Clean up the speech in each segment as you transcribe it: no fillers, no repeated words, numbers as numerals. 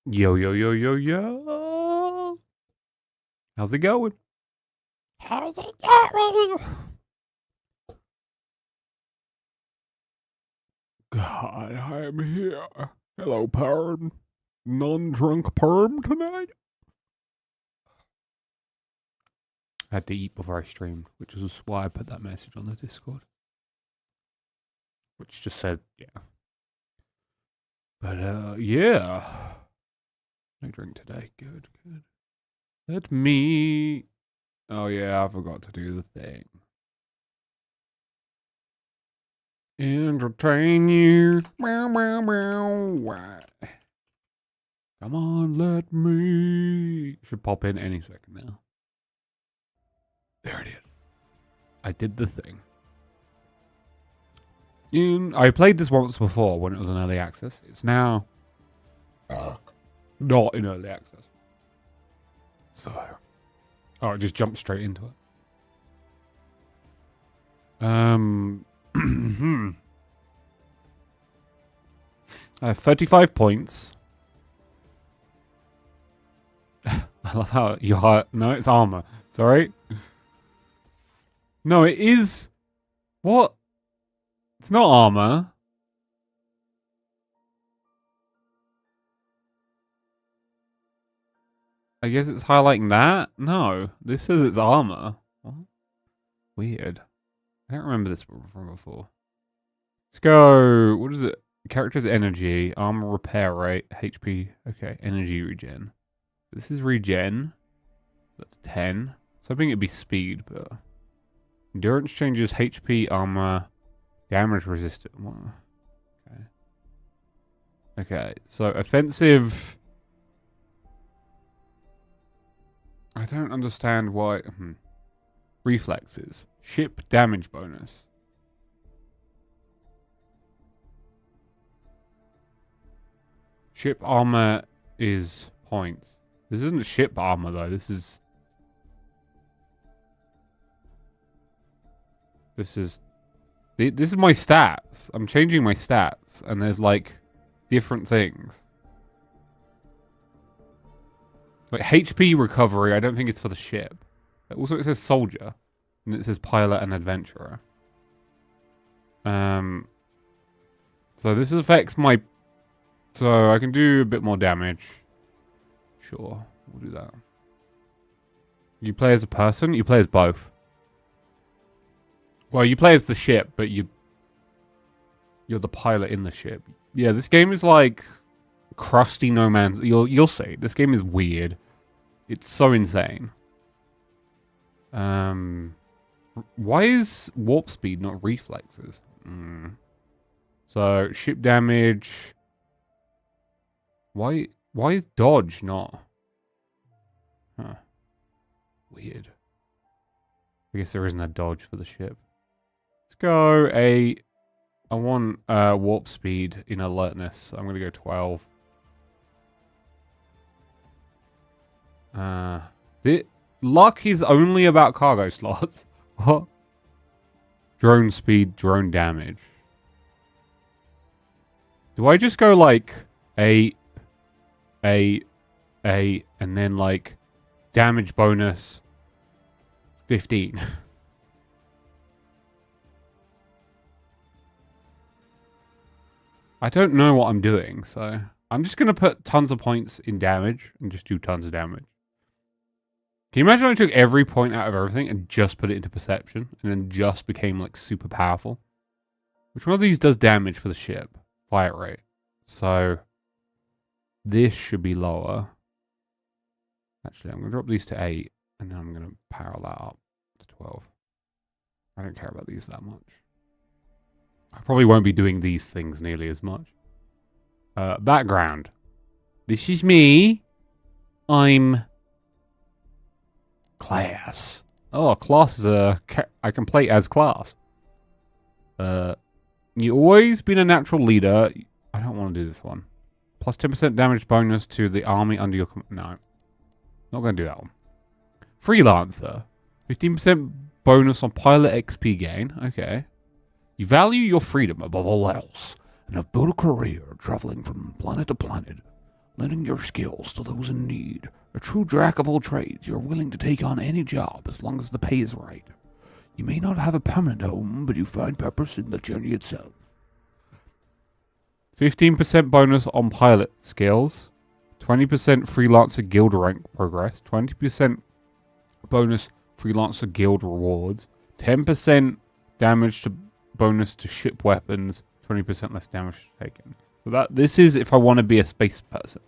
Yo, yo, yo, yo, yo. How's it going? How's it going? God, I'm here. Hello, Perm. Non-drunk Perm tonight? I had to eat before I streamed, which is why I put that message on the Discord. Which just said, yeah. But, yeah. No drink today. Good, good. Let me... Oh, yeah, I forgot to do the thing. Entertain you. Meow, meow, meow. Come on, let me. Should pop in any second now. There it is. I did the thing. I played this once before when it was in early access. It's now not in early access. So, oh, it just jumped straight into it. I have 35 points. I love how you heart. No, it's armor. Sorry. No, it is. What? It's not armor. I guess it's highlighting that? No, this says it's armor. What? Weird. I don't remember this from before. Let's go. What is it? Character's energy, armor repair rate, HP. Okay, energy regen. This is regen. That's 10. So I think it'd be speed, but endurance changes HP, armor, damage resistant. Okay. Okay, so offensive. I don't understand why. Reflexes. Ship damage bonus. Ship armor is points. This isn't ship armor though. This is my stats. I'm changing my stats, and there's like different things. Like HP recovery, I don't think it's for the ship. Also, it says soldier, and it says pilot and adventurer. So this affects my. So I can do a bit more damage. Sure, we'll do that. You play as a person? You play as both. Well, you play as the ship, but you're the pilot in the ship. Yeah, this game is like crusty No Man's. You'll see. This game is weird. It's so insane. Why is warp speed not reflexes? So ship damage. Why is dodge not? Huh. Weird. I guess there isn't a dodge for the ship. Let's go I want warp speed in alertness. So I'm gonna go 12. The luck is only about cargo slots. What? Drone speed, drone damage. Do I just go like A, and then like damage bonus 15? I don't know what I'm doing, so I'm just gonna put tons of points in damage and just do tons of damage. Can you imagine I took every point out of everything and just put it into perception and then just became like super powerful? Which one of these does damage for the ship? Fire rate. So this should be lower. Actually, I'm going to drop these to 8 and then I'm going to power that up to 12. I don't care about these that much. I probably won't be doing these things nearly as much. Background. This is me. I'm class. Oh, class is I can play as class. You always been a natural leader. I don't want to do this one. Plus 10% damage bonus to the army under your no. Not going to do that one. Freelancer. 15% bonus on pilot XP gain. Okay. You value your freedom above all else and have built a career traveling from planet to planet, lending your skills to those in need. A true jack of all trades, you're willing to take on any job as long as the pay is right. You may not have a permanent home, but you find purpose in the journey itself. 15% bonus on pilot skills. 20% freelancer guild rank progress. 20% bonus freelancer guild rewards. 10% damage to bonus to ship weapons. 20% less damage taken. So this is if I want to be a space person.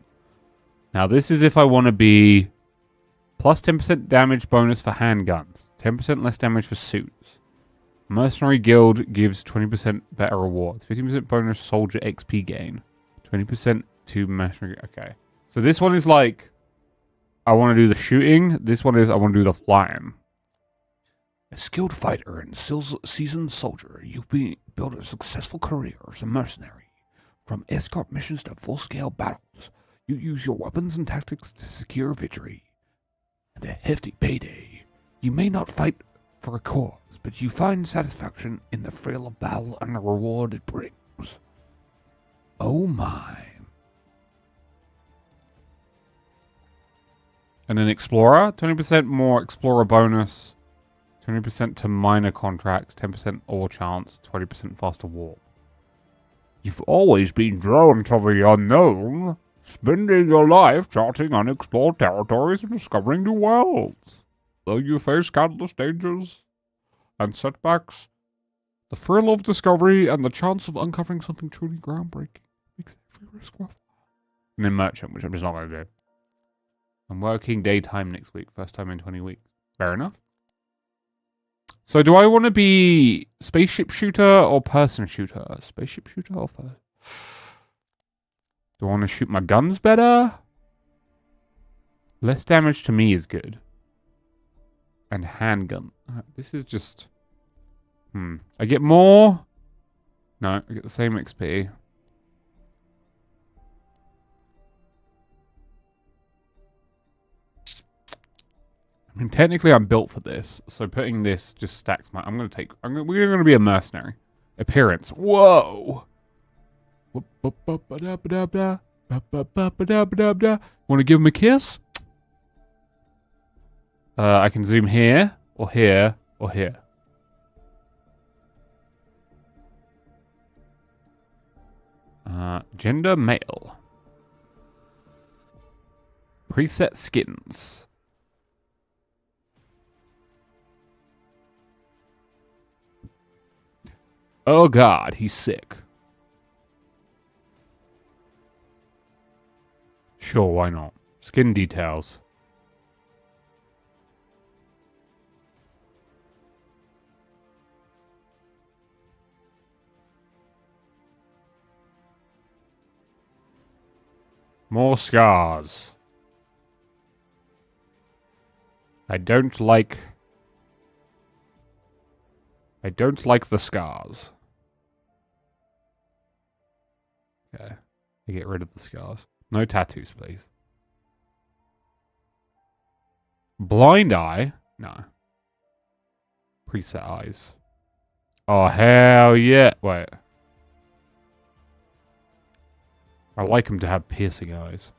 Now this is if I want to be plus 10% damage bonus for handguns. 10% less damage for suits. Mercenary guild gives 20% better rewards. 15% bonus soldier XP gain. 20% to mercenary. Okay. So this one is like, I want to do the shooting. This one is I want to do the flying. A skilled fighter and seasoned soldier, you've built a successful career as a mercenary. From escort missions to full-scale battles, you use your weapons and tactics to secure victory. And a hefty payday. You may not fight for a cause, but you find satisfaction in the thrill of battle and the reward it brings. Oh my. And an explorer, 20% more explorer bonus, 20% to minor contracts, 10% all chance, 20% faster warp. You've always been drawn to the unknown, spending your life charting unexplored territories and discovering new worlds. Though you face countless dangers and setbacks, the thrill of discovery and the chance of uncovering something truly groundbreaking makes every risk worthwhile. And then merchant, which I'm just not going to do. I'm working daytime next week, first time in 20 weeks. Fair enough. So do I want to be spaceship shooter or person shooter? Spaceship shooter or person? Do I want to shoot my guns better? Less damage to me is good. And handgun. This is just... I get more? No, I get the same XP. I mean, technically I'm built for this, so putting this just stacks my... we're going to be a mercenary. Appearance. Whoa! Want to give him a kiss? I can zoom here, or here, or here. Gender male. Preset skins. Oh god, he's sick. Sure, why not? Skin details. More scars. I don't like the scars. Okay. I get rid of the scars. No tattoos, please. Blind eye? No. Preset eyes. Oh, hell yeah. Wait. I like him to have piercing eyes.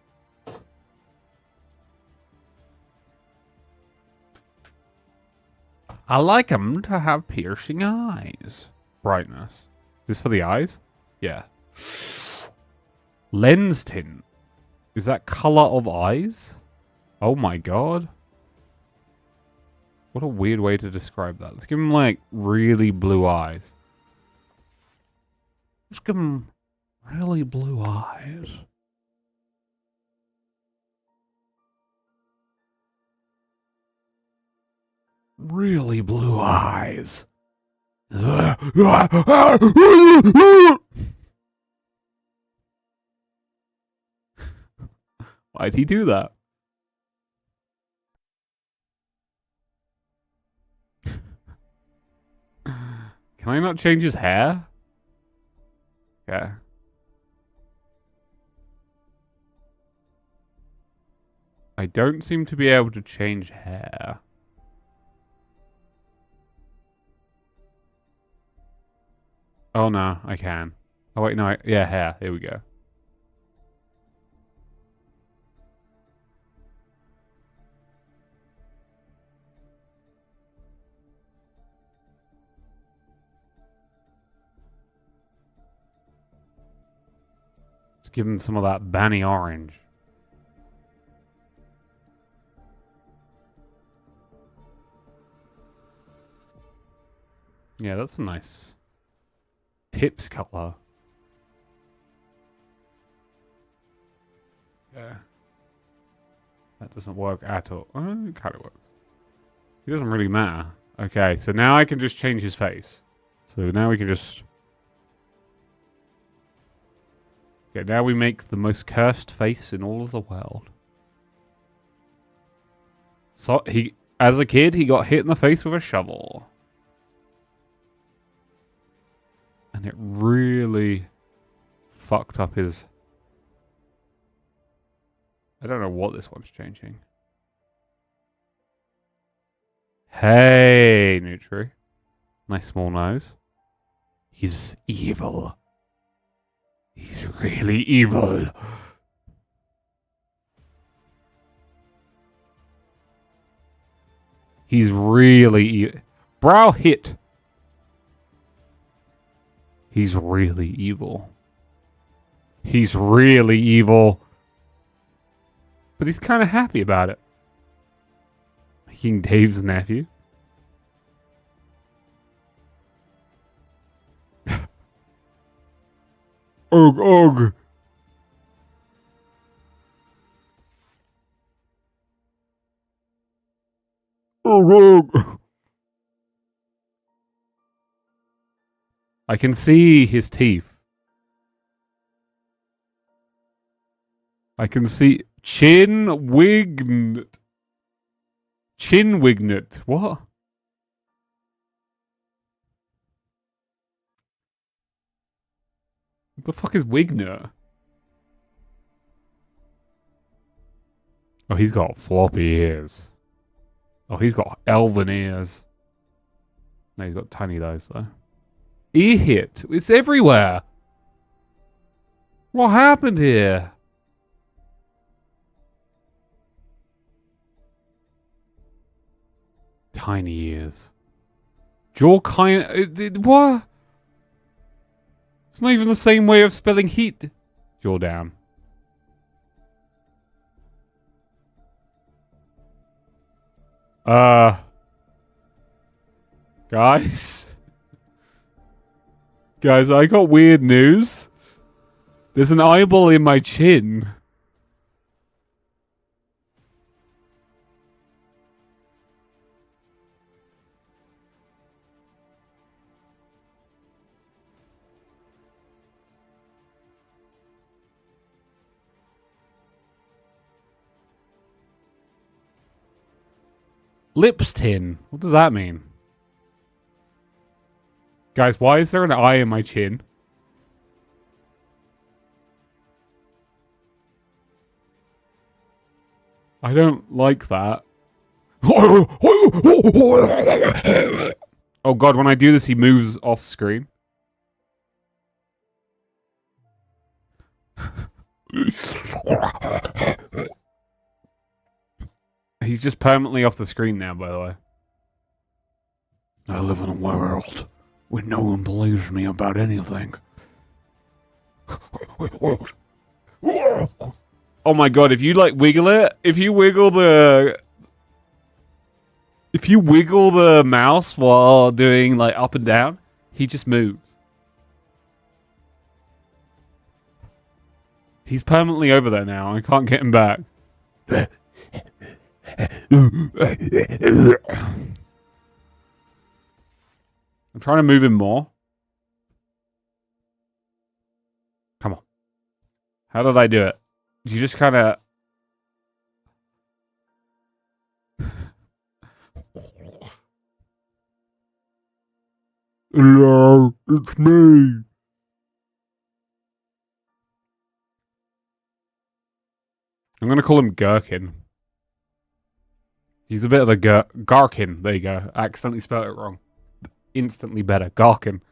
I like him to have piercing eyes. Brightness. Is this for the eyes? Yeah. Lens tint. Is that color of eyes? Oh my god. What a weird way to describe that. Let's give him like really blue eyes. Let's give him really blue eyes. Really blue eyes. Why'd he do that? Can I not change his hair? Yeah. I don't seem to be able to change hair. Oh no, I can. Oh wait, no, yeah, hair. Here we go. give him some of that Banny orange. Yeah, that's a nice tips color. Yeah. That doesn't work at all. Oh, it kind of works. It doesn't really matter. Okay, so now I can just change his face. So now we can just... Okay, now we make the most cursed face in all of the world. So he, as a kid, he got hit in the face with a shovel. And it really fucked up his... I don't know what this one's changing. Hey, Nutri. Nice small nose. He's evil. He's really evil. He's really brow hit. He's really evil. He's really evil. But he's kind of happy about it. Making Dave's nephew. Ugh, ugh. Ugh, ugh. I can see his teeth. I can see chin wignet. Chin wignet. What? What the fuck is wignet? Oh, he's got floppy ears. Oh, he's got elven ears. No, he's got tiny those though. Ear hit. It's everywhere. What happened here? Tiny ears. Jaw kind. What? It's not even the same way of spelling heat. Jaw down. Guys. Guys, I got weird news. There's an eyeball in my chin. Lips tin. What does that mean? Guys, why is there an eye in my chin? I don't like that. Oh god, when I do this, he moves off screen. He's just permanently off the screen now, by the way. I live in a world where no one believes me about anything. Oh my god, if you like wiggle it, if you wiggle the mouse while doing like up and down, he just moves. He's permanently over there now. I can't get him back. I'm trying to move him more. Come on. How did I do it? You just kind of... Hello, it's me. I'm going to call him Gherkin. He's a bit of a Garkin. There you go. I accidentally spelled it wrong. Instantly better. Garkin.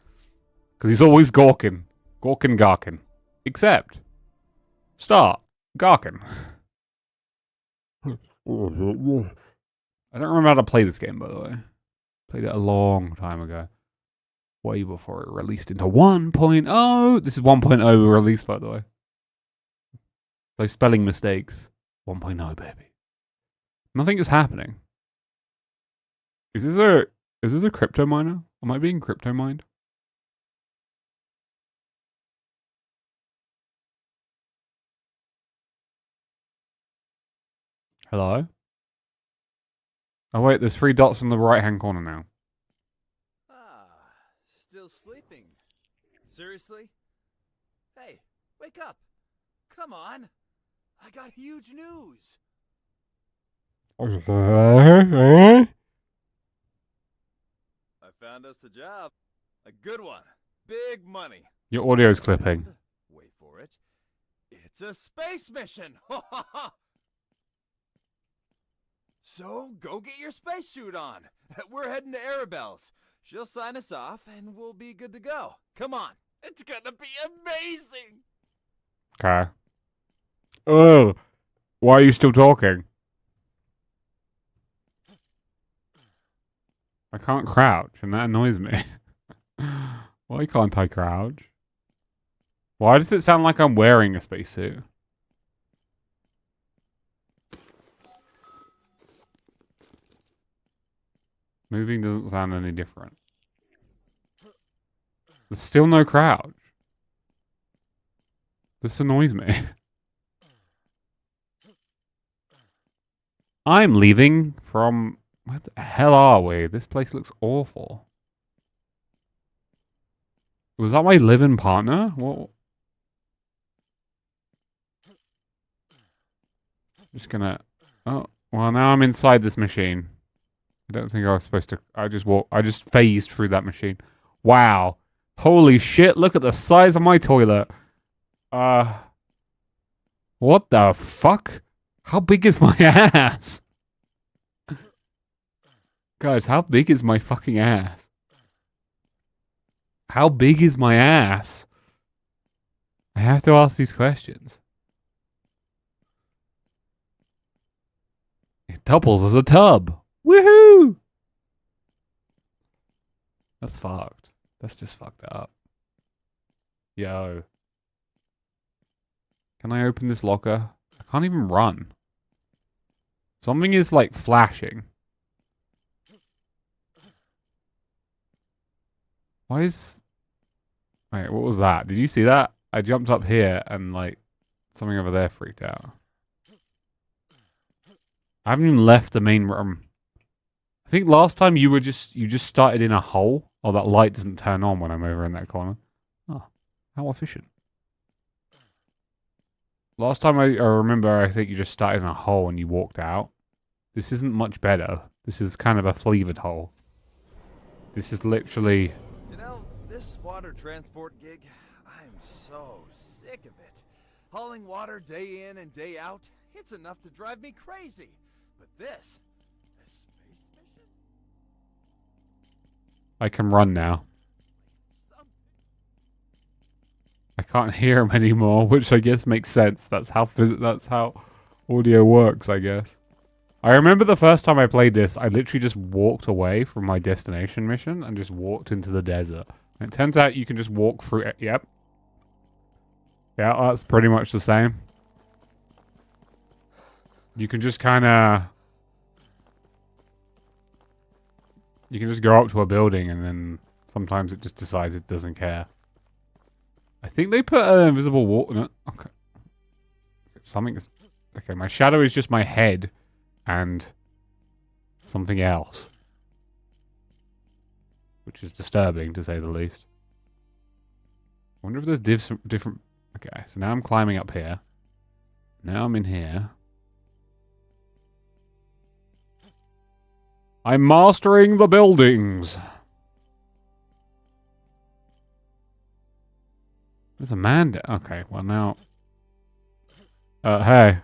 Because he's always Gorkin. Gorkin Garkin. Except... Start. Garkin. I don't remember how to play this game, by the way. Played it a long time ago. Way before it released into 1.0. This is 1.0 release, by the way. Those spelling mistakes. 1.0, baby. Nothing is happening. Is this a crypto miner? Am I being crypto mined? Hello? Oh wait, there's 3 dots in the right hand corner now. Ah, still sleeping. Seriously? Hey, wake up. Come on. I got huge news. Uh-huh. I found us a job. A good one. Big money. Your audio's clipping. Wait for it. It's a space mission. So go get your spacesuit on. We're heading to Arabelle's. She'll sign us off and we'll be good to go. Come on. It's gonna be amazing. Okay. Oh, why are you still talking? I can't crouch, and that annoys me. Why can't I crouch? Why does it sound like I'm wearing a spacesuit? Moving doesn't sound any different. There's still no crouch. This annoys me. I'm leaving from... Where the hell are we? This place looks awful. Was that my live-in partner? What? Just gonna... Oh, well now I'm inside this machine. I don't think I was supposed to... I just phased through that machine. Wow. Holy shit, look at the size of my toilet. What the fuck? How big is my ass? Guys, how big is my fucking ass? How big is my ass? I have to ask these questions. It doubles as a tub. Woohoo! That's fucked. That's just fucked up. Yo. Can I open this locker? I can't even run. Something is like flashing. Why is... Wait, what was that? Did you see that? I jumped up here and like something over there freaked out. I haven't even left the main room. I think last time you just started in a hole. Oh, that light doesn't turn on when I'm over in that corner. Oh, how efficient. Last time I remember, I think you just started in a hole and you walked out. This isn't much better. This is kind of a flavored hole. This is literally... You know, this water transport gig, I'm so sick of it. Hauling water day in and day out, it's enough to drive me crazy. But this space mission? I can run now. I can't hear him anymore, which I guess makes sense. That's how audio works, I guess. I remember the first time I played this, I literally just walked away from my destination mission and just walked into the desert. And it turns out you can just walk through it. Yep. Yeah, that's pretty much the same. You can just kind of... You can just go up to a building and then sometimes it just decides it doesn't care. I think they put an invisible wall... No, okay. Something is... Okay, my shadow is just my head and something else. Which is disturbing, to say the least. I wonder if there's different... Okay, so now I'm climbing up here. Now I'm in here. I'm mastering the buildings. There's a man there. Okay, well now... hey.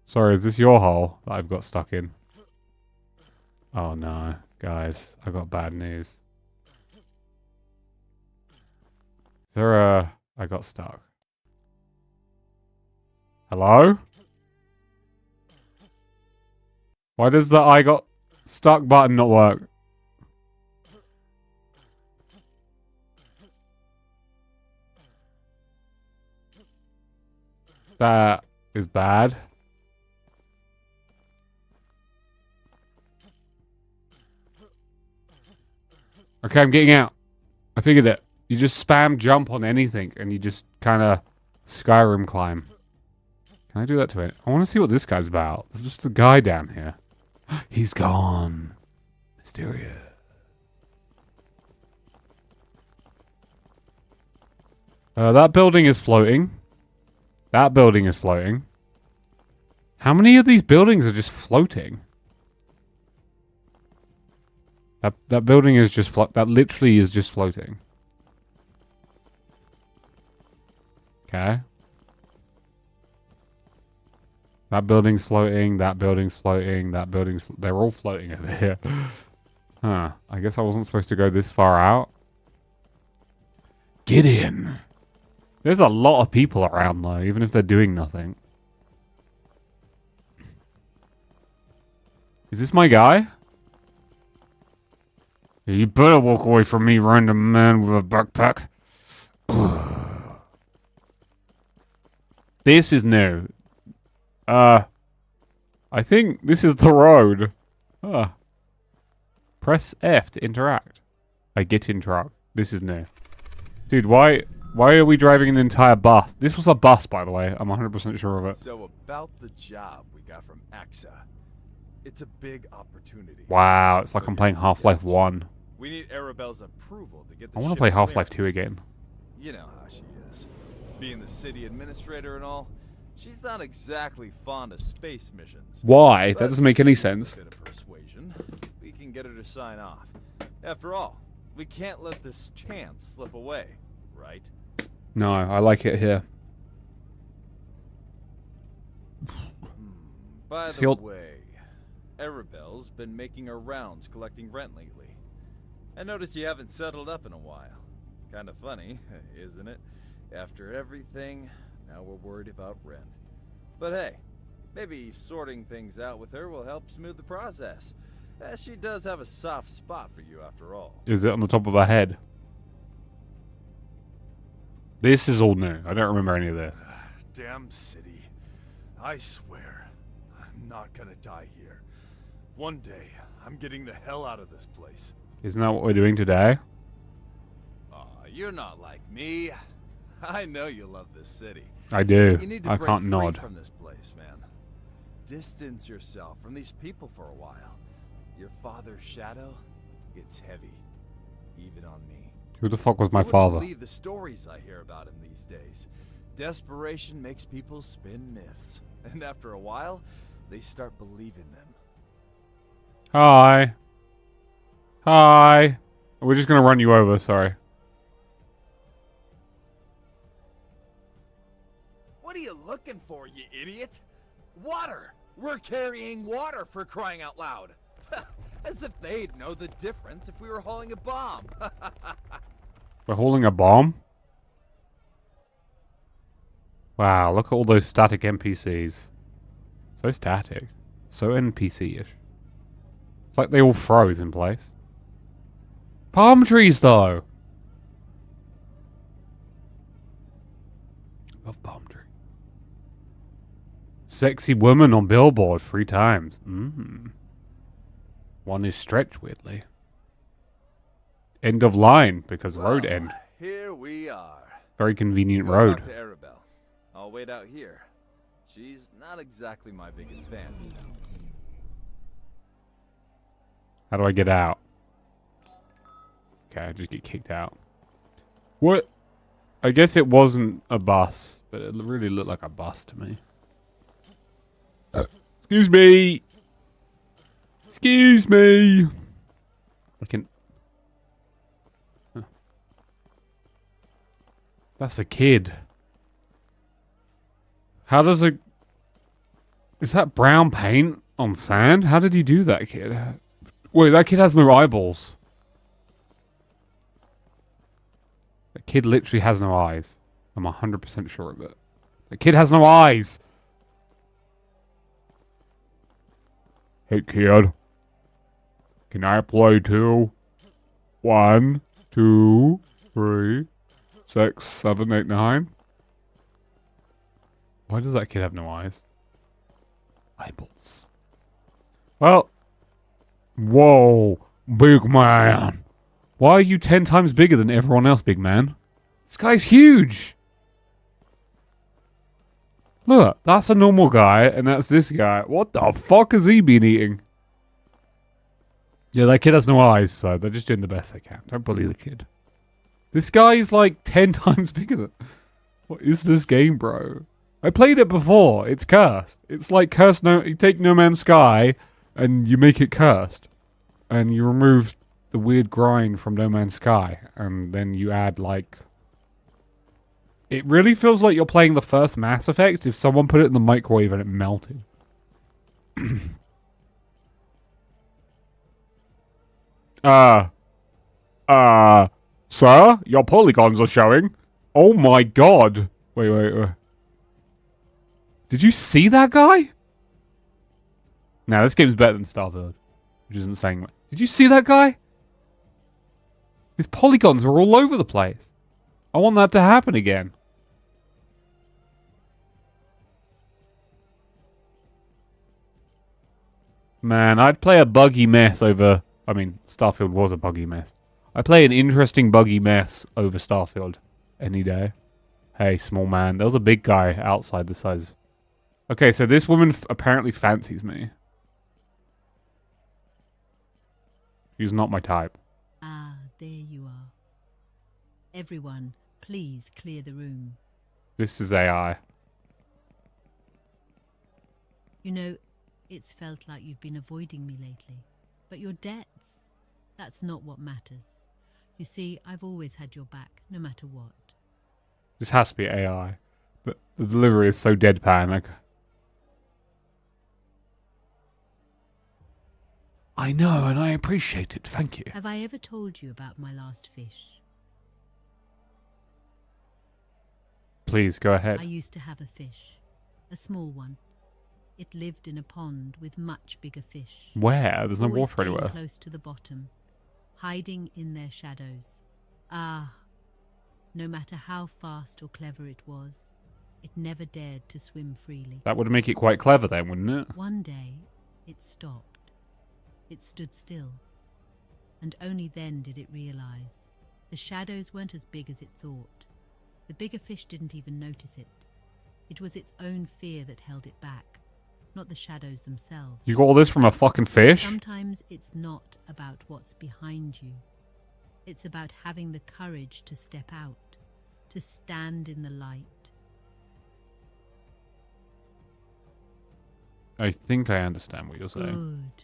Sorry, is this your hole that I've got stuck in? Oh no, guys, I got bad news. Is there a... I got stuck. Hello? Why does the I got stuck button not work? That is bad. Okay, I'm getting out. I figured it. You just spam jump on anything and you just kind of Skyrim climb. Can I do that to it? I want to see what this guy's about. There's just a guy down here. He's gone. Mysterious. That building is floating. That building is floating. How many of these buildings are just floating? That building is just that literally is just floating. Okay. That building's floating, that building's floating, that building's... They're all floating over here. Huh. I guess I wasn't supposed to go this far out. Get in. There's a lot of people around though, even if they're doing nothing. Is this my guy? You better walk away from me, random man with a backpack. This is new. I think this is the road. Press F to interact. I get in truck. This is new. Dude, why are we driving an entire bus? This was a bus, by the way. I'm 100% sure of it. So about the job we got from AXA. It's a big opportunity. Wow, it's like I'm playing Half-Life 1. We need Arabelle's approval to get the I want to ship play Half-Life 2 clearance. again. You know how she is. Being the city administrator and all, she's not exactly fond of space missions. Why? That But doesn't make any with sense. a bit of persuasion, we can get her to sign off. After all, we can't let this chance slip away, right? No, I like it here. By the Sealed. way, Arabelle's been making her rounds collecting rent lately. I noticed you haven't settled up in a while. Kind of funny, isn't it? After everything, now we're worried about rent. But hey, maybe sorting things out with her will help smooth the process. She does have a soft spot for you after all. Is it on the top of her head? This is all new. I don't remember any of this. Damn city. I swear, I'm not gonna die here. One day, I'm getting the hell out of this place. Isn't that what we're doing today? Aw, you're not like me. I know you love this city. I do. You need to I break can't free nod. from this place, man. Distance yourself from these people for a while. Your father's shadow gets heavy, even on me. Who the fuck was my You wouldn't father? believe the stories I hear about him these days. Desperation makes people spin myths, and after a while, they start believing them. Hi. Hi. We're just gonna run you over, sorry. What are you looking for, you idiot? Water! We're carrying water, for crying out loud! As if they'd know the difference if we were hauling a bomb. We're hauling a bomb? Wow, look at all those static NPCs. So static. So NPC-ish. It's like they all froze in place. Palm trees, though! Love palm tree. Sexy woman on billboard 3 times. One is stretched weirdly. End of line, because road end. Here we are. Very convenient Go road. talk to Arabelle. I'll wait out here. She's not exactly my biggest fan. How do I get out? Okay, I just get kicked out. What? I guess it wasn't a bus, but it really looked like a bus to me. Excuse me! Excuse me! I can... Huh. That's a kid. How does a... Is that brown paint on sand? How did he do that, kid? Wait, that kid has no eyeballs. That kid literally has no eyes. I'm 100% sure of it. That kid has no eyes! Hey, kid. Can I play too? 1, 2, 3, 6, 7, 8, 9. Why does that kid have no eyes? Eyeballs. Well. Whoa. Big man. Why are you 10 times bigger than everyone else, big man? This guy's huge. Look, that's a normal guy, and that's this guy. What the fuck has he been eating? Yeah, that kid has no eyes, so they're just doing the best they can. Don't bully the kid. This guy's like 10 times bigger than... What is this game, bro? I played it before. It's cursed. It's like cursed. No, you take No Man's Sky, and you make it cursed. And you remove the weird grind from No Man's Sky, and then you add like... It really feels like you're playing the first Mass Effect if someone put it in the microwave and it melted. Sir, your polygons are showing. Oh my god. Wait. Did you see that guy? Nah, this game's better than Starfield, which isn't saying much. Did you see that guy? His polygons are all over the place. I want that to happen again. Man, I'd play a buggy mess over... I mean, Starfield was a buggy mess. I'd play an interesting buggy mess over Starfield any day. Hey, small man. There was a big guy outside the size. Okay, so this woman apparently fancies me. She's not my type. Ah, there you are. Everyone, please clear the room. This is AI. You know, it's felt like you've been avoiding me lately. But your debts, that's not what matters. You see, I've always had your back, no matter what. This has to be AI. But the delivery is so deadpan. Like, I know, and I appreciate it. Thank you. Have I ever told you about my last fish? please, go ahead. I used to have a fish. A small one. It lived in a pond with much bigger fish. Where? There's no Always water staying anywhere. close to the bottom, hiding in their shadows. Ah, no matter how fast or clever it was, it never dared to swim freely. That would make it quite clever then, wouldn't it? One day, it stopped. It stood still. And only then did it realize. The shadows weren't as big as it thought. The bigger fish didn't even notice it. It was its own fear that held it back, not the shadows themselves. You got all this from a fucking fish? Sometimes it's not about what's behind you. It's about having the courage to step out, to stand in the light. I think I understand what you're saying. Good.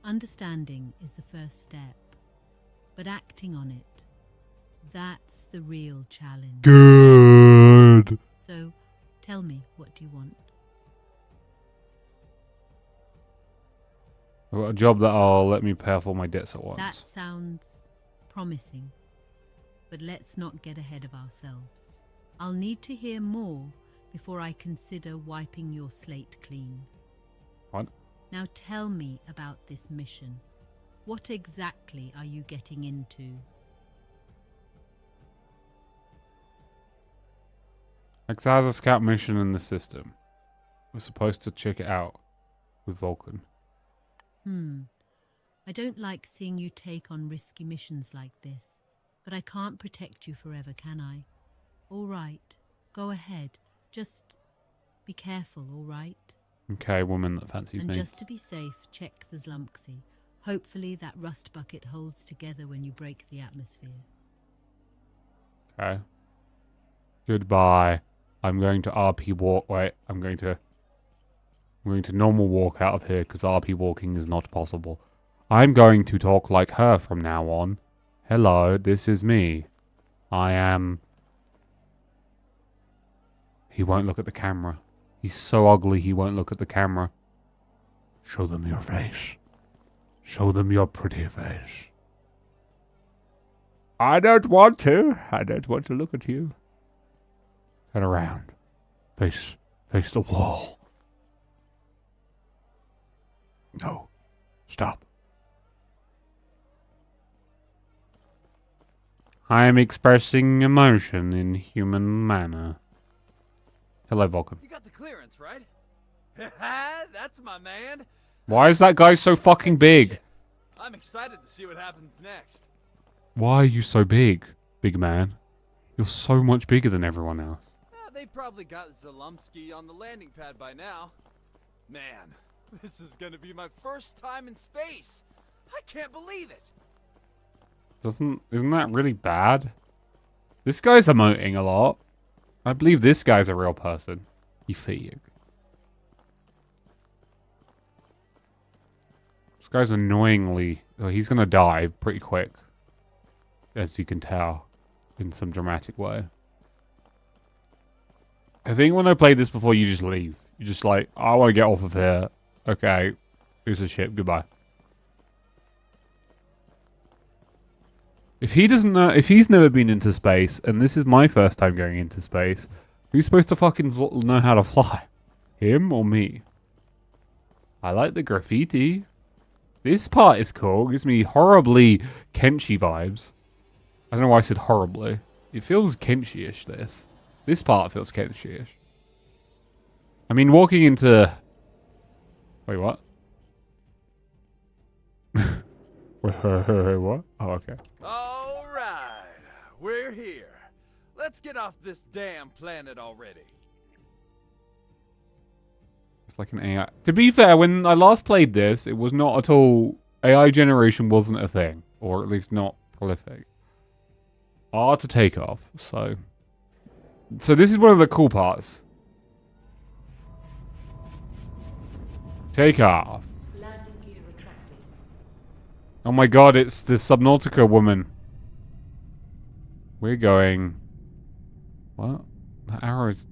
Understanding is the first step, but acting on it, that's the real challenge. Good. So, tell me, what do you want? I've got a job that'll let me pay off all my debts at once. That sounds promising, but let's not get ahead of ourselves. I'll need to hear more before I consider wiping your slate clean. What? Now tell me about this mission. What exactly are you getting into? Like, there's a scout mission in the system. We're supposed to check it out with Vulcan. I don't like seeing you take on risky missions like this, but I can't protect you forever, can I? All right, go ahead. Just be careful, all right? Okay, woman that fancies And me. just to be safe, check the Zlumpksy. Hopefully that rust bucket holds together when you break the atmosphere. Okay. Goodbye. I'm going to RP walk. Wait, I'm going to normal walk out of here because RP walking is not possible. I'm going to talk like her from now on. Hello, this is me. I am... He won't look at the camera. He's so ugly he won't look at the camera. Show them your face. Show them your pretty face. I don't want to. I don't want to look at you. Turn around. Face the wall. No. Stop. I am expressing emotion in human manner. Hello, Vulcan. You got the clearance, right? That's my man. Why is that guy so fucking big? I'm excited to see what happens next. Why are you so big, big man? You're so much bigger than everyone else. They probably got Zelumsky on the landing pad by now. Man, this is gonna be my first time in space. I can't believe it. Isn't that really bad? This guy's emoting a lot. I believe this guy's a real person. You feel. This guy's annoyingly... Oh, he's gonna die pretty quick. As you can tell. In some dramatic way. I think when I played this before, you just leave. You're just like, I want to get off of here. Okay. Piece of shit. Goodbye. If he doesn't know... If he's never been into space, and this is my first time going into space, who's supposed to fucking know how to fly? Him or me? I like the graffiti. This part is cool. Gives me horribly Kenshi vibes. I don't know why I said horribly. It feels Kenshi-ish, this. This part feels Kenshi-ish. I mean, walking into... Wait, what? Wait, what? Oh, okay. All right, we're here. Let's get off this damn planet already. It's like an AI. To be fair, when I last played this, it was not at all... AI generation wasn't a thing. Or at least not prolific. R to take off, so... So this is one of the cool parts. Take off. Landing gear retracted. Oh my god, it's the Subnautica woman. We're going... What? That arrow is...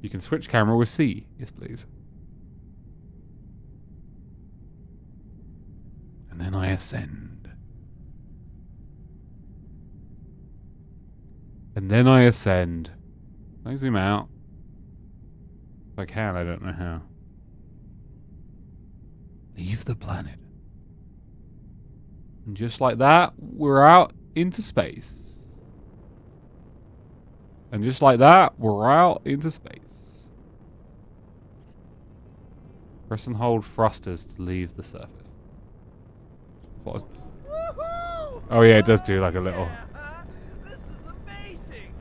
You can switch camera with C. Yes, please. And then I ascend. And then I ascend. Can I zoom out? If I can, I don't know how. Leave the planet. And just like that, we're out into space. And just like that, we're out into space. Press and hold thrusters to leave the surface. What was... Oh yeah, it does do like a little... This is amazing.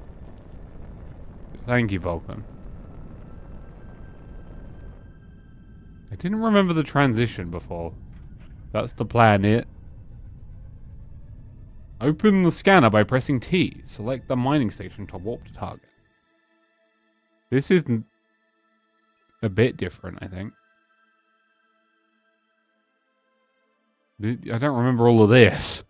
Thank you, Vulcan. I didn't remember the transition before. That's the planet. Open the scanner by pressing T. Select the mining station to warp to target. This is a bit different, I think. I don't remember all of this.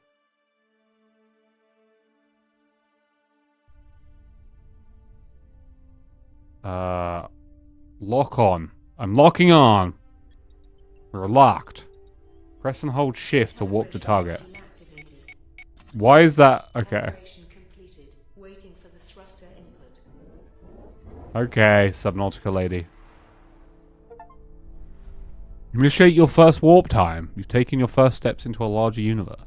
Lock on. I'm locking on. We're locked. Press and hold shift to warp to target. Why is that? Okay. Waiting for the thruster input. Okay, Subnautica lady. Initiate your first warp time. You've taken your first steps into a larger universe.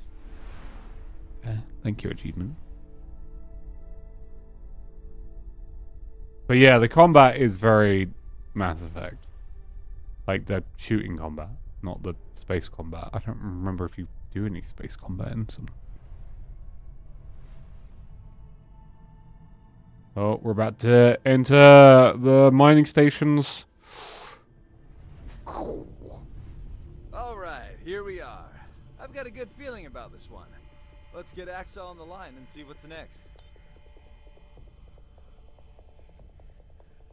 Okay, thank you, achievement. But yeah, the combat is very Mass Effect. Like the shooting combat, not the space combat. I don't remember if you do any space combat in some. Oh, we're about to enter the mining stations. Alright, here we are. I've got a good feeling about this one. Let's get Axel on the line and see what's next.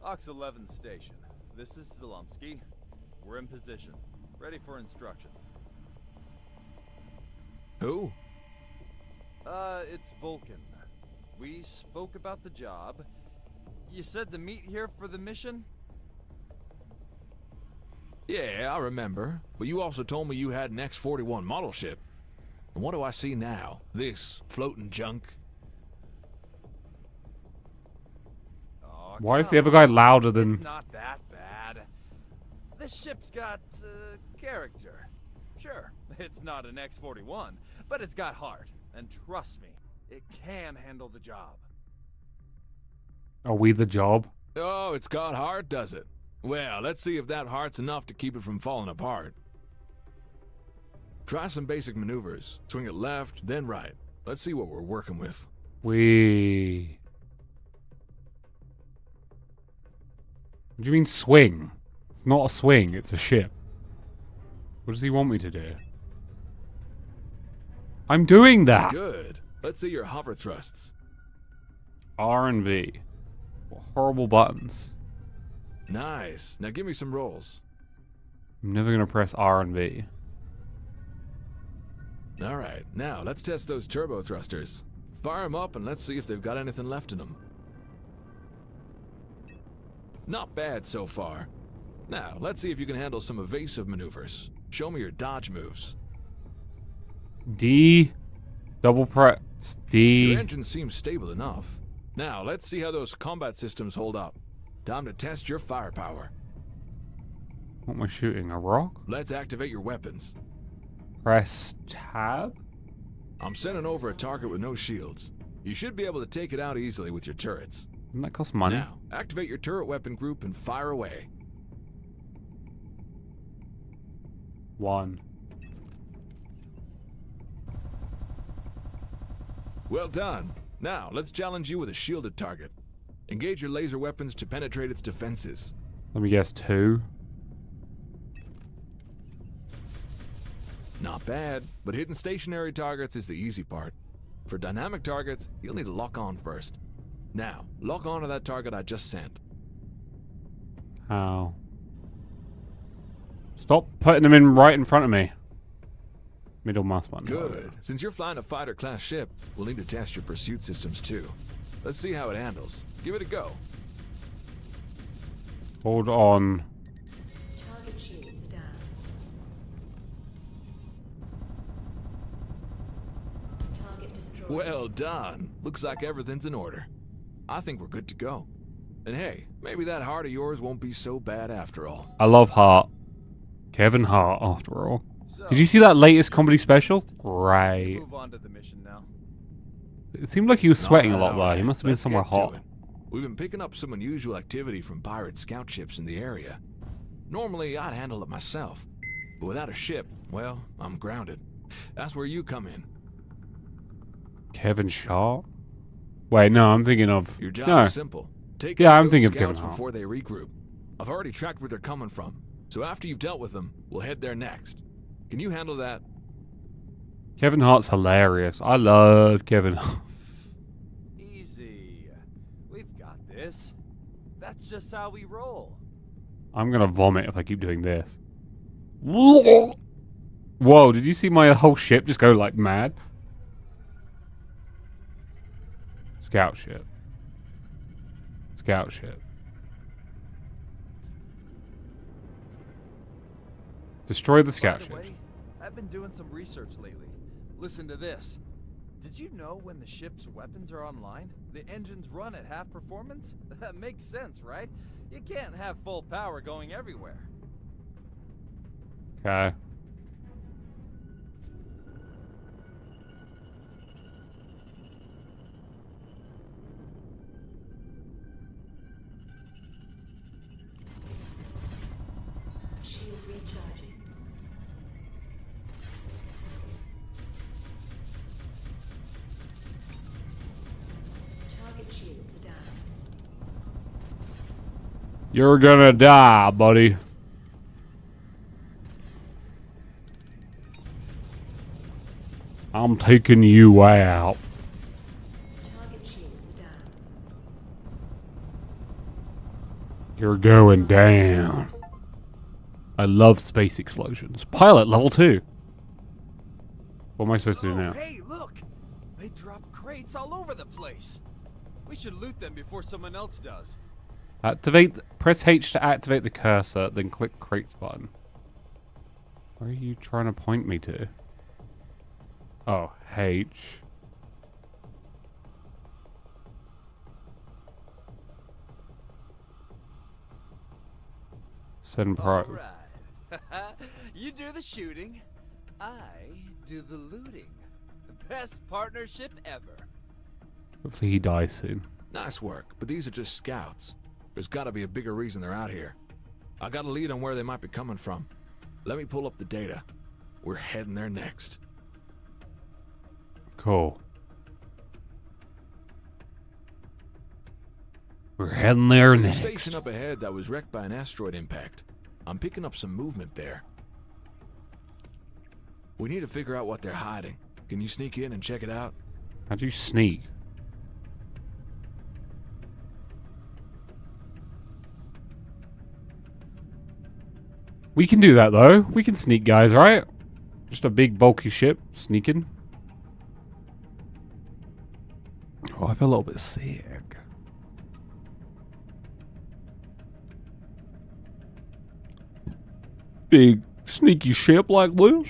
Ox 11th station. This is Zelumsky. We're in position. Ready for instructions. Who? It's Vulcan. We spoke about the job. You said to meet here for the mission? Yeah, I remember. But you also told me you had an X-41 model ship. And what do I see now? This floating junk? Oh, Why is come the other guy on. louder than... It's not that bad. This ship's got, character. Sure, it's not an X-41, but it's got heart. And trust me, it can handle the job. Are we the job? Oh, it's got heart, does it? Well, let's see if that heart's enough to keep it from falling apart. Try some basic maneuvers. Swing it left, then right. Let's see what we're working with. Wee. What do you mean swing? It's not a swing, it's a ship. What does he want me to do? I'm doing that! Good. Let's see your hover thrusts. R and V. What horrible buttons. Nice. Now give me some rolls. I'm never gonna press R and V. Alright, now let's test those turbo thrusters. Fire them up and let's see if they've got anything left in them. Not bad so far. Now, let's see if you can handle some evasive maneuvers. Show me your dodge moves. D. Double press. D. Your engine seems stable enough. Now, let's see how those combat systems hold up. Time to test your firepower. What am I shooting? A rock? Let's activate your weapons. Press tab? I'm sending over a target with no shields. You should be able to take it out easily with your turrets. Doesn't that cost money? Now, activate your turret weapon group and fire away. 1. Well done. Now, let's challenge you with a shielded target. Engage your laser weapons to penetrate its defenses. Let me guess, 2. Not bad, but hitting stationary targets is the easy part. For dynamic targets, you'll need to lock on first. Now, lock on to that target I just sent. How? Stop putting them in right in front of me. Middle mouse button. Good. Since you're flying a fighter-class ship, we'll need to test your pursuit systems too. Let's see how it handles. Give it a go. Hold on. Target shields are down. Target destroyed. Well done. Looks like everything's in order. I think we're good to go. And hey, maybe that heart of yours won't be so bad after all. I love Hart. Kevin Hart, after all. So, Did you see that latest comedy special? Great. move on to the mission now. It seemed like he was sweating a lot All right, there. He must have been let's somewhere get to hot. it. We've been picking up some unusual activity from pirate scout ships in the area. Normally, I'd handle it myself. But without a ship, well, I'm grounded. That's where you come in. Kevin Sharp? Wait, no, I'm thinking of... Your job No. is simple. Take Yeah, out I'm those thinking of Kevin scouts Hart. before they regroup. I've already tracked where they're coming from. So after you've dealt with them, we'll head there next. Can you handle that? Kevin Hart's hilarious. I love Kevin Hart. Easy. We've got this. That's just how we roll. I'm gonna vomit if I keep doing this. Whoa, did you see my whole ship just go like mad? Scout ship. Scout ship. Destroy the scout By the ship. way, I've been doing some research lately. Listen to this. Did you know when the ship's weapons are online, the engines run at half performance? That makes sense, right? You can't have full power going everywhere. Okay. Shield recharging. Target shields are down. You're gonna die, buddy. I'm taking you out. Target shields are down. You're going down. I love space explosions. Pilot level 2. What am I supposed to do now? Hey, look! They drop crates all over the place. We should loot them before someone else does. Press H to activate the cursor, then click crates button. Where are you trying to point me to? Oh, H. Send pro. All right. You do the shooting. I do the looting. The best partnership ever. Hopefully he dies soon. Nice work, but these are just scouts. There's gotta be a bigger reason they're out here. I got a lead on where they might be coming from. Let me pull up the data. We're heading there next. Cool. We're heading there There's next. a station up ahead that was wrecked by an asteroid impact. I'm picking up some movement there. We need to figure out what they're hiding. Can you sneak in and check it out? How do you sneak? We can do that though. We can sneak, guys, right? Just a big bulky ship sneaking. Oh, I feel a little bit sick. Big sneaky ship like this.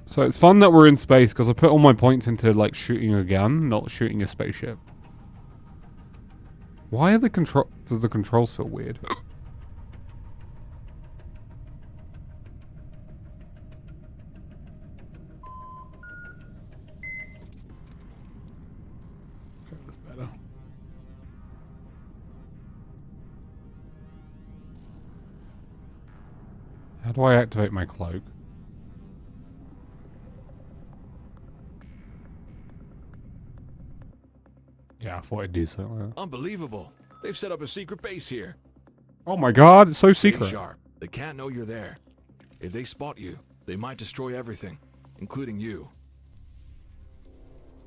So it's fun that we're in space because I put all my points into like shooting a gun, not shooting a spaceship. Why are the does the controls feel weird? Okay, that's better. How do I activate my cloak? Yeah, I thought I'd do something like that. Unbelievable. They've set up a secret base here. Oh my god, it's so Stay secret. sharp. They can't know you're there. If they spot you, they might destroy everything, including you.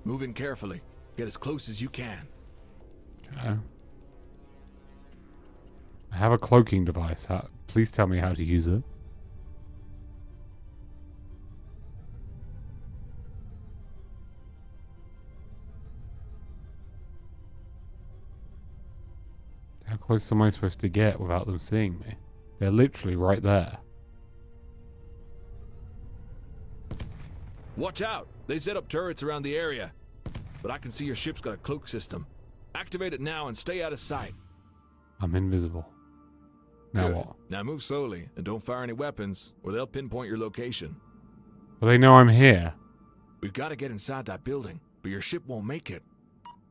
Move in carefully. Get as close as you can. Okay. I have a cloaking device. Please tell me how to use it. How close am I supposed to get without them seeing me? They're literally right there. Watch out! They set up turrets around the area. But I can see your ship's got a cloak system. Activate it now and stay out of sight. I'm invisible. Now Good. what? Now move slowly and don't fire any weapons or they'll pinpoint your location. Well, they know I'm here. We've got to get inside that building, but your ship won't make it.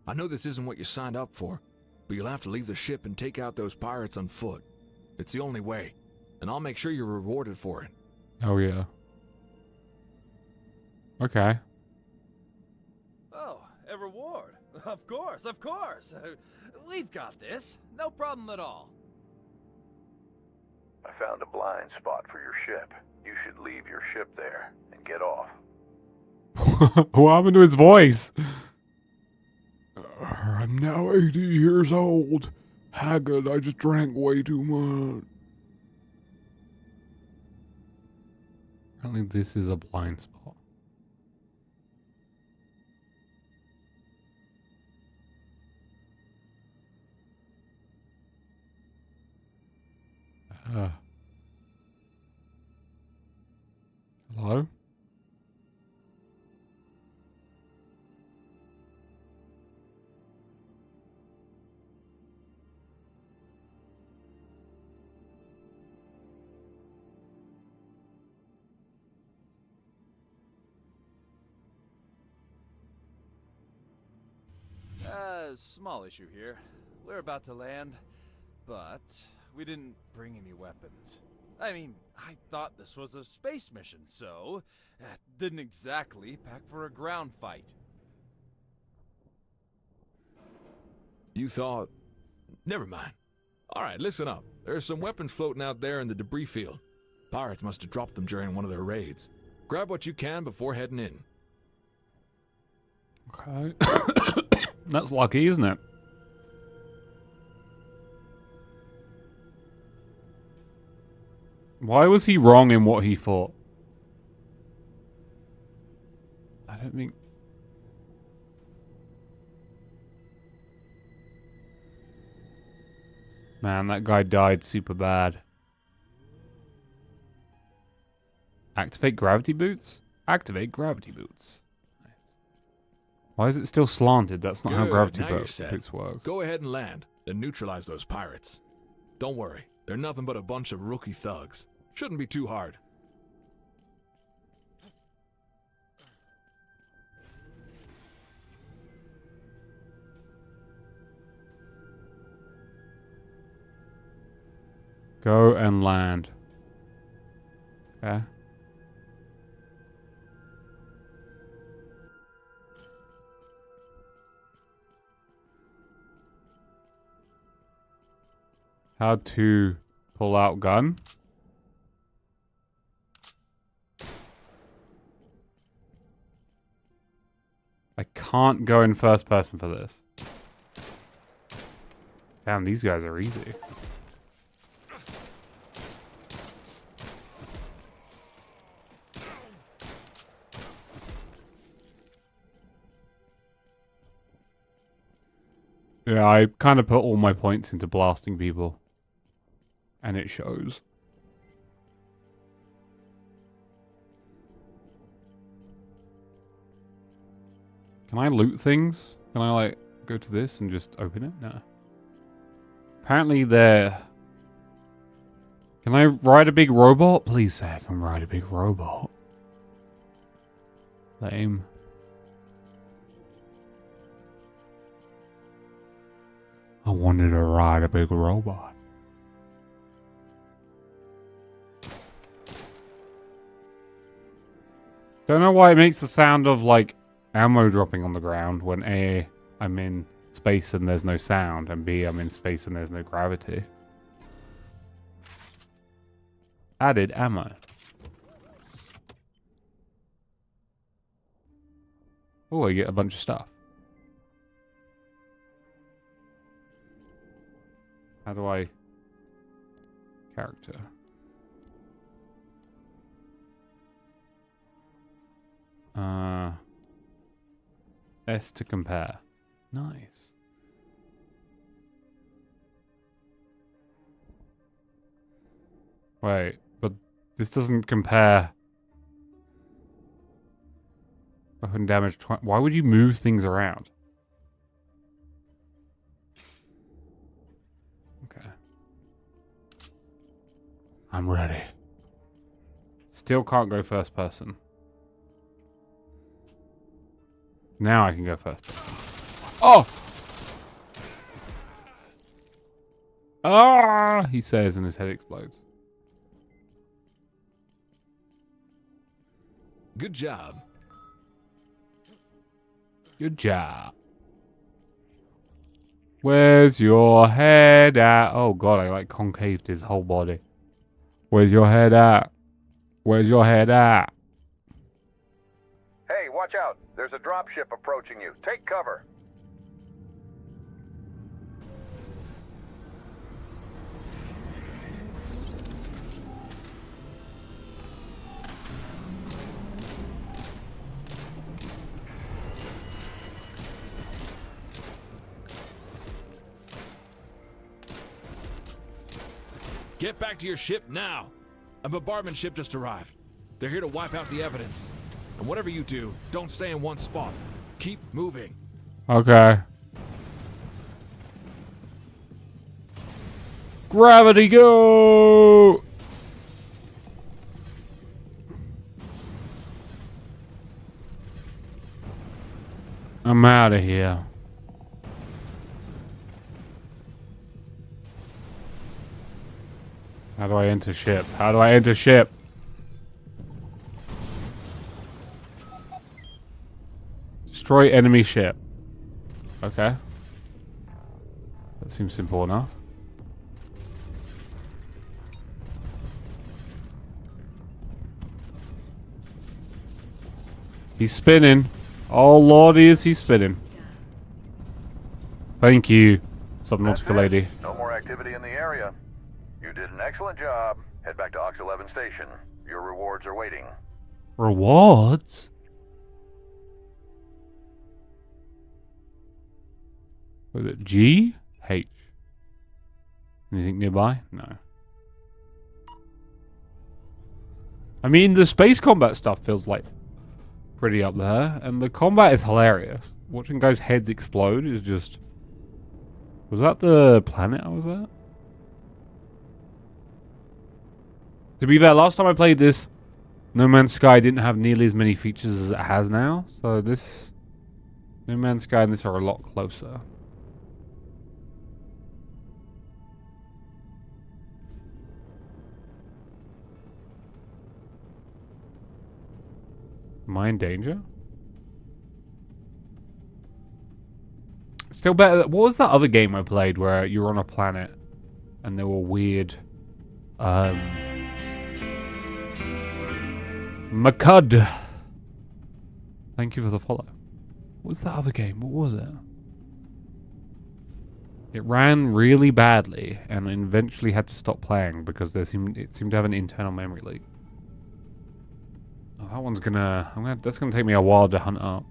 I know this isn't what you signed up for, but you'll have to leave the ship and take out those pirates on foot. It's the only way, and I'll make sure you're rewarded for it. Oh yeah. Okay. Oh, a reward. Of course, of course. We've got this. No problem at all. I found a blind spot for your ship. You should leave your ship there and get off. What happened to his voice? I'm now 80 years old. Haggard, I just drank way too much. Apparently this is a blind spot. Hello? Small issue here. We're about to land, but we didn't bring any weapons. I mean, I thought this was a space mission, so didn't exactly pack for a ground fight. You thought... Never mind. Alright, listen up. There's some weapons floating out there in the debris field. Pirates must have dropped them during one of their raids. Grab what you can before heading in. Okay. That's lucky, isn't it? Why was he wrong in what he thought? I don't think... Man, that guy died super bad. Activate gravity boots? Activate gravity boots. Why is it still slanted? That's not how Good, gravity now you're set. boots work. Go ahead and land, then neutralize those pirates. Don't worry, they're nothing but a bunch of rookie thugs. Shouldn't be too hard. Go and land. Okay. How to pull out gun. I can't go in first person for this. Damn, these guys are easy. Yeah, I kind of put all my points into blasting people. And it shows. Can I loot things? Can I, like, go to this and just open it? No. Apparently they're... Can I ride a big robot? Please say I can ride a big robot. Lame. I wanted to ride a big robot. Don't know why it makes the sound of, like, ammo dropping on the ground when A, I'm in space and there's no sound, and B, I'm in space and there's no gravity. Added ammo. Oh, I get a bunch of stuff. How do I... Character. S to compare. Nice. Wait, but this doesn't compare. Weapon damage. Why would you move things around? Okay. I'm ready. Still can't go first person. Now I can go first person. Oh! Ah! He says and his head explodes. Good job. Good job. Where's your head at? Oh god, I like concaved his whole body. Where's your head at? Where's your head at? Hey, watch out. There's a dropship approaching you. Take cover. Get back to your ship now. A bombardment ship just arrived. They're here to wipe out the evidence. And whatever you do, don't stay in one spot. Keep moving. Okay. Gravity go! I'm out of here. How do I enter ship? How do I enter ship? Destroy enemy ship. Okay. That seems simple enough. He's spinning. Oh lordy, is he spinning. Thank you, Subnautica lady. No more activity in the area. You did an excellent job. Head back to Ox 11 station. Your rewards are waiting. Rewards? Was it G? H? Anything nearby? No. I mean, the space combat stuff feels like pretty up there, and the combat is hilarious. Watching guys' heads explode is just... Was that the planet I was at? To be fair, last time I played this, No Man's Sky didn't have nearly as many features as it has now, so this... No Man's Sky and this are a lot closer. Am I in danger? Still better. What was that other game I played where you were on a planet and there were weird... Macud. Thank you for the follow. What was that other game? What was it? It ran really badly and eventually had to stop playing because it seemed to have an internal memory leak. Oh, that one's that's gonna take me a while to hunt up.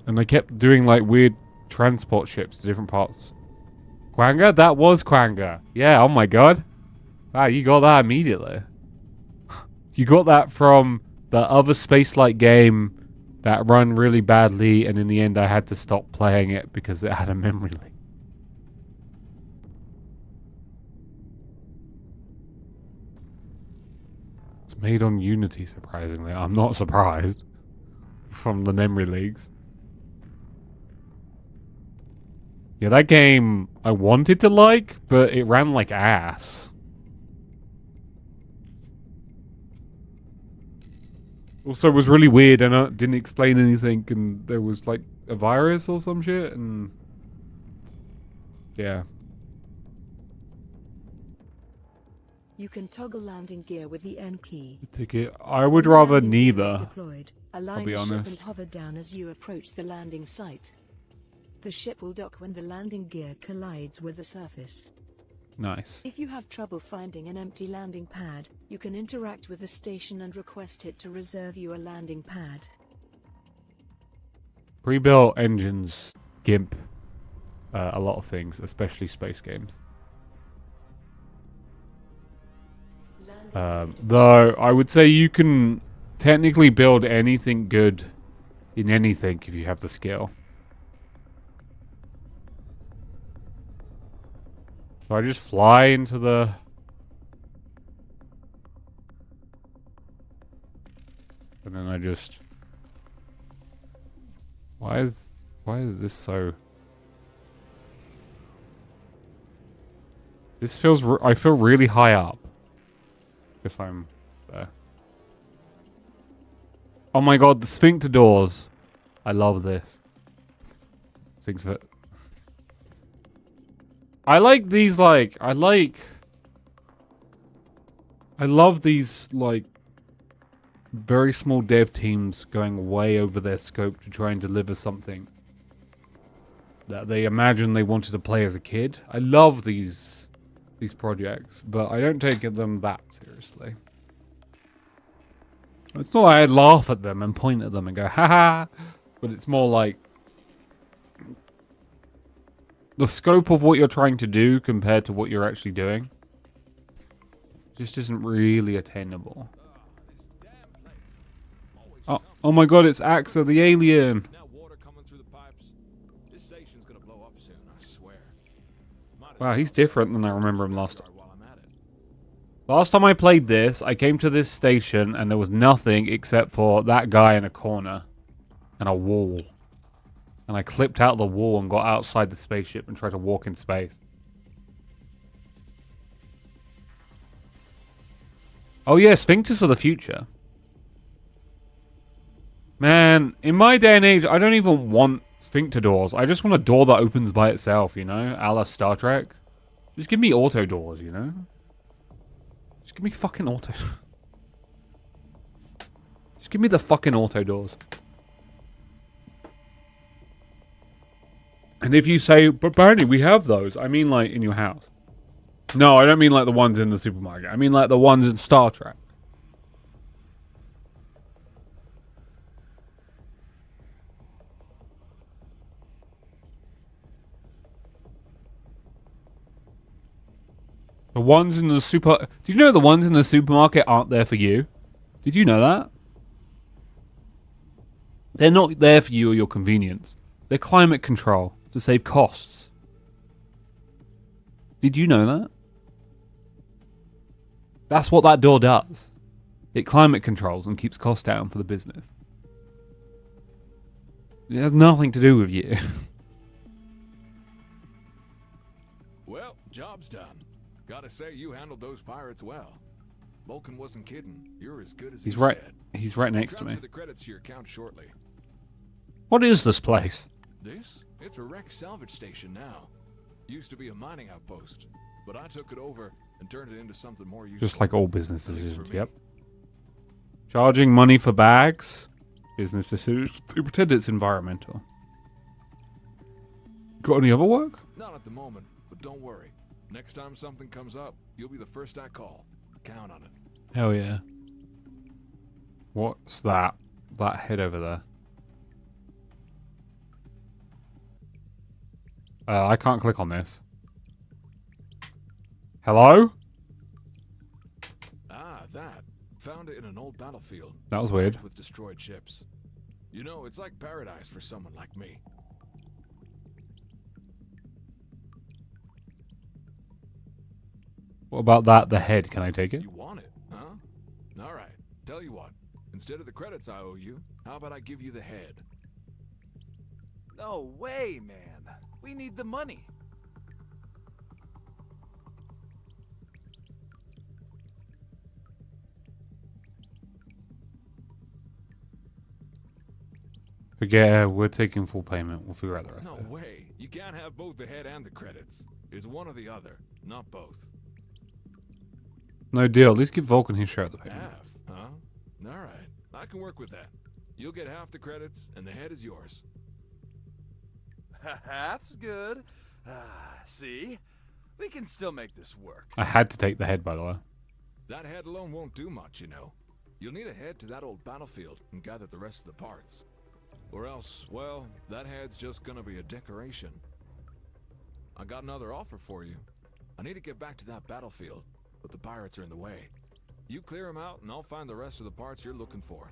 And they kept doing like weird transport ships to different parts. Quanga? That was Quanga. Yeah, oh my god. Wow, you got that immediately. You got that from the other space-like game that run really badly, and in the end I had to stop playing it because it had a memory leak. It's made on Unity, surprisingly. I'm not surprised from the memory leaks. Yeah, that game I wanted to like, but it ran like ass. Also, it was really weird and it didn't explain anything, and there was like a virus or some shit, and yeah. You can toggle landing gear with the N key. Ticket. I would rather Landing gear is neither. deployed. Align I'll be the ship and honest. hover down as you approach the landing site. The ship will dock when the landing gear collides with the surface. Nice. If you have trouble finding an empty landing pad, you can interact with the station and request it to reserve you a landing pad. Pre-built engines gimp a lot of things, especially space games. Though I would say you can technically build anything good in anything if you have the skill. So I just fly into the... And then I just... Why is this so... This feels... I feel really high up. If I'm there. Oh my god, the sphincter doors. I love this. Sphincter... I like these, like, I love these, like, very small dev teams going way over their scope to try and deliver something that they imagine they wanted to play as a kid. I love these projects, but I don't take them that seriously. It's not like I laugh at them and point at them and go, haha, but it's more like, the scope of what you're trying to do compared to what you're actually doing just isn't really attainable. Oh my god, it's Axa the alien. Now water coming through the pipes. This station's gonna blow up soon, I swear. Wow, he's different than I remember him last time. Last time I played this, I came to this station and there was nothing except for that guy in a corner and a wall. And I clipped out the wall and got outside the spaceship and tried to walk in space. Oh yeah, sphincters are the future. Man, in my day and age, I don't even want sphincter doors. I just want a door that opens by itself, you know? A la Star Trek. Just give me auto doors, you know? Just give me fucking auto. Just give me the fucking auto doors. And if you say, but Barney, we have those. I mean like in your house. No, I don't mean like the ones in the supermarket. I mean like the ones in Star Trek. The ones in the super... Do you know the ones in the supermarket aren't there for you? Did you know that? They're not there for you or your convenience. They're climate control to save costs. Did you know that? That's what that door does. It climate controls and keeps costs down for the business. It has nothing to do with you. Well, job's done. Gotta say, you handled those pirates well. Vulcan wasn't kidding. You're as good as He's he right. said. He's right next to me. Transfer the credits to your account shortly. What is this place? This? It's a wrecked salvage station now. Used to be a mining outpost, but I took it over and turned it into something more useful. Just like all businesses. At least for me. Yep. Charging money for bags. Business decisions to pretend it's environmental. Got any other work? Not at the moment, but don't worry. Next time something comes up, you'll be the first I call. Count on it. Hell yeah. What's that? That head over there. I can't click on this. Hello? Ah, that. Found it in an old battlefield. That was weird. With destroyed ships. You know, it's like paradise for someone like me. What about that? The head. Can I take it? You want it, huh? Alright, tell you what. Instead of the credits I owe you, how about I give you the head? No way, man. We need the money. Forget, we're taking full payment. We'll figure out the rest No of it. way. You can't have both the head and the credits. It's one or the other, not both. No deal. At least give Vulcan his share of the payment. Half, huh? Alright, I can work with that. You'll get half the credits, and the head is yours. Half's good. See? We can still make this work. I had to take the head, by the way. That head alone won't do much, you know. You'll need a head to that old battlefield and gather the rest of the parts. Or else, well, that head's just gonna be a decoration. I got another offer for you. I need to get back to that battlefield, but the pirates are in the way. You clear them out, and I'll find the rest of the parts you're looking for.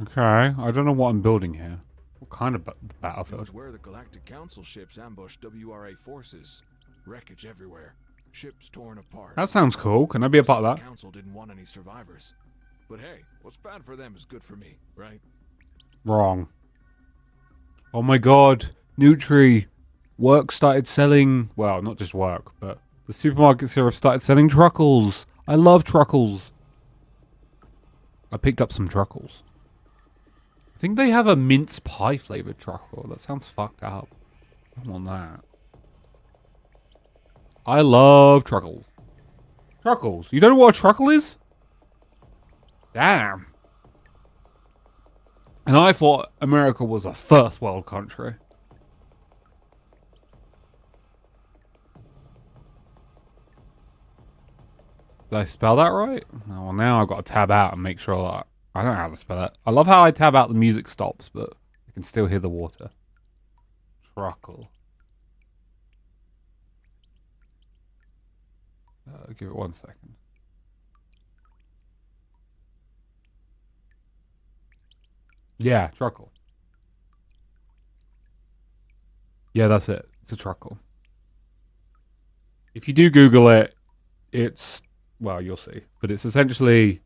Okay. I don't know what I'm building here. What kind of It battlefield? was where the Galactic Council ships ambushed WRA forces. Wreckage everywhere. Ships torn apart. That sounds cool. Can I be a part of The that? council didn't want any survivors. But hey, what's bad for them is good for me, right? Wrong. Oh my god. Nutri. Work started selling... Well, not just work, but... The supermarkets here have started selling truckles. I love truckles. I picked up some truckles. I think they have a mince pie flavored truffle. That sounds fucked up. I don't want that. I love truckles. Truckles. You don't know what a truckle is? Damn. And I thought America was a first world country. Did I spell that right? Oh, well, now I've got to tab out and make sure that... I don't know how to spell it. I love how I tab out the music stops, but I can still hear the water. Truckle. Give it 1 second. Yeah, truckle. Yeah, that's it. It's a truckle. If you do Google it, it's... Well, you'll see. But it's essentially...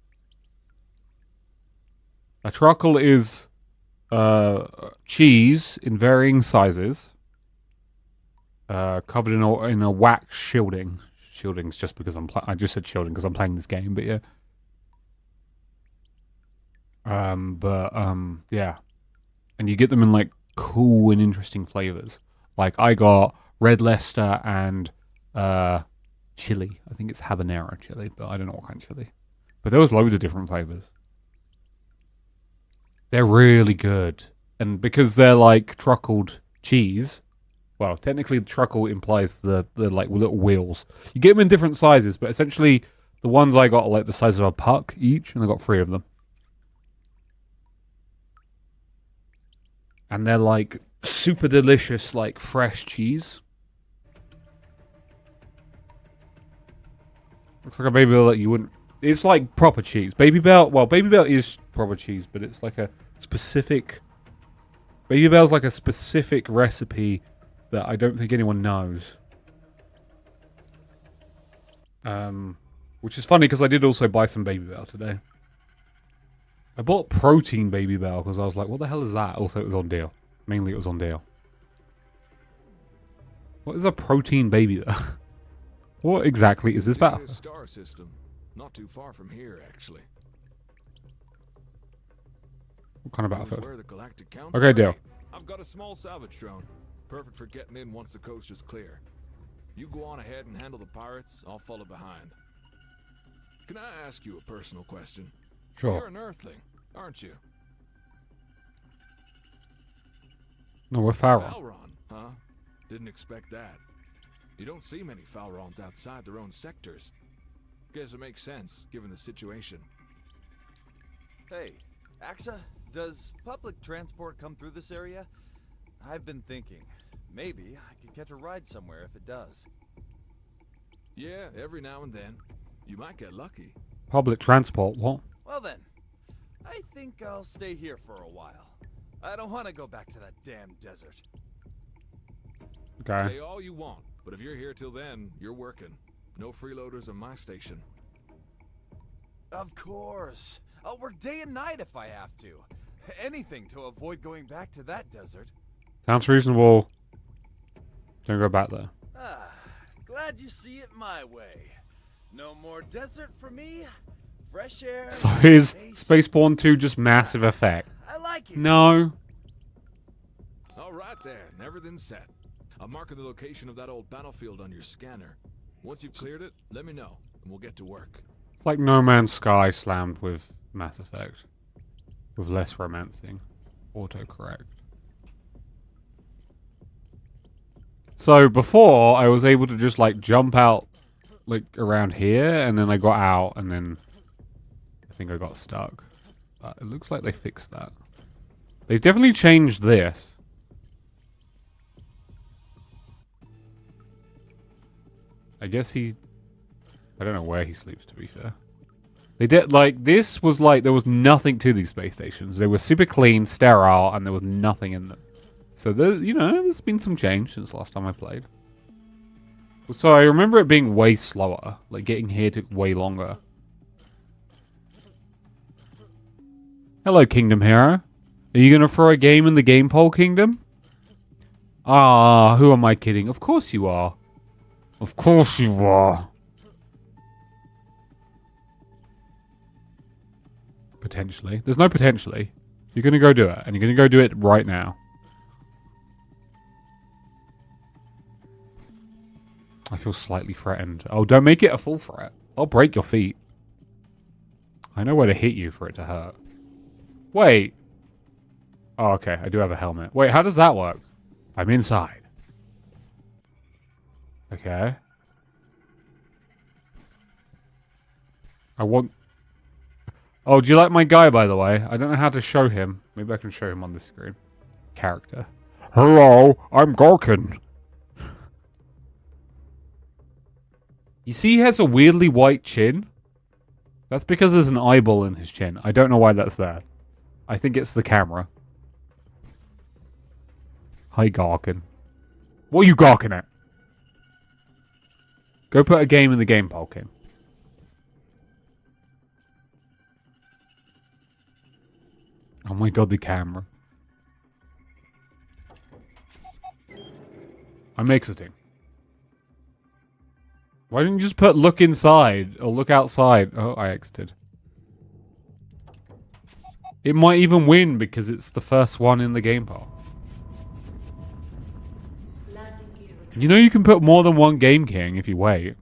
A truckle is cheese in varying sizes, covered in a wax shielding. Shielding's just because I just said shielding because I'm playing this game, but yeah. Yeah. And you get them in like cool and interesting flavors. Like I got red Leicester and chili. I think it's habanero chili, but I don't know what kind of chili. But there was loads of different flavors. They're really good. And because they're like truckled cheese, well, technically the truckle implies the like little wheels. You get them in different sizes, but essentially the ones I got are like the size of a puck each, and I got 3 of them. And they're like super delicious, like fresh cheese. Looks like a Baby Bell that you wouldn't... It's like proper cheese. Baby Bell, well, Baby Bell is proper cheese, but it's like a specific... Baby Bell's like a specific recipe that I don't think anyone knows. Which is funny because I did also buy some Baby Bell today. I bought protein Baby Bell because I was like, what the hell is that? Also, it was on deal. Mainly it was on deal. What is a protein Baby Bell? What exactly is this The battle? star system. Not too far from here, actually. What kind of Knows battlefield? where the Galactic Council Okay, are? deal. I've got a small salvage drone. Perfect for getting in once the coast is clear. You go on ahead and handle the pirates, I'll follow behind. Can I ask you a personal question? You're Sure. an Earthling, aren't you? No, we're Pharaoh. Falron, huh? Didn't expect that. You don't see many Falrons outside their own sectors. Guess it makes sense, given the situation. Hey, Axa, does public transport come through this area? I've been thinking, maybe I could catch a ride somewhere if it does. Yeah, every now and then. You might get lucky. Public transport, what? Well then, I think I'll stay here for a while. I don't want to go back to that damn desert. Okay. Stay all you want, but if you're here till then, you're working. No freeloaders on my station. Of course. I'll work day and night if I have to. Anything to avoid going back to that desert. Sounds reasonable. Don't go back there. Ah, glad you see it my way. No more desert for me. Fresh air. So is space. Spacebourne 2 just massive effect? I like it. No. All right there, and everything's set. I'm marking the location of that old battlefield on your scanner. Once you've cleared it, let me know, and we'll get to work. It's like No Man's Sky slammed with Mass Effect. With less romancing. Autocorrect. So before, I was able to just like jump out like around here, and then I got out, and then I think I got stuck. But it looks like they fixed that. They've definitely changed this. I guess I don't know where he sleeps, to be fair. They did, like, this was like, there was nothing to these space stations. They were super clean, sterile, and there was nothing in them. So, there's been some change since last time I played. So, I remember it being way slower. Like, getting here took way longer. Hello, Kingdom Hero. Are you going to throw a game in the game poll, Kingdom? Ah, who am I kidding? Of course you are. Of course you are. Potentially. There's no potentially. You're going to go do it. And you're going to go do it right now. I feel slightly threatened. Oh, don't make it a full threat. I'll break your feet. I know where to hit you for it to hurt. Wait. Oh, okay. I do have a helmet. Wait, how does that work? I'm inside. Okay. I want... Oh, do you like my guy, by the way? I don't know how to show him. Maybe I can show him on this screen. Character. Hello, I'm Garkin. You see he has a weirdly white chin? That's because there's an eyeball in his chin. I don't know why that's there. I think it's the camera. Hi, Garkin. What are you gawking at? Go put a game in the game poll, Kim. Oh my god, the camera. I'm exiting. Why didn't you just put look inside or look outside? Oh, I exited. It might even win because it's the first one in the game poll. You know you can put more than one Game King if you wait.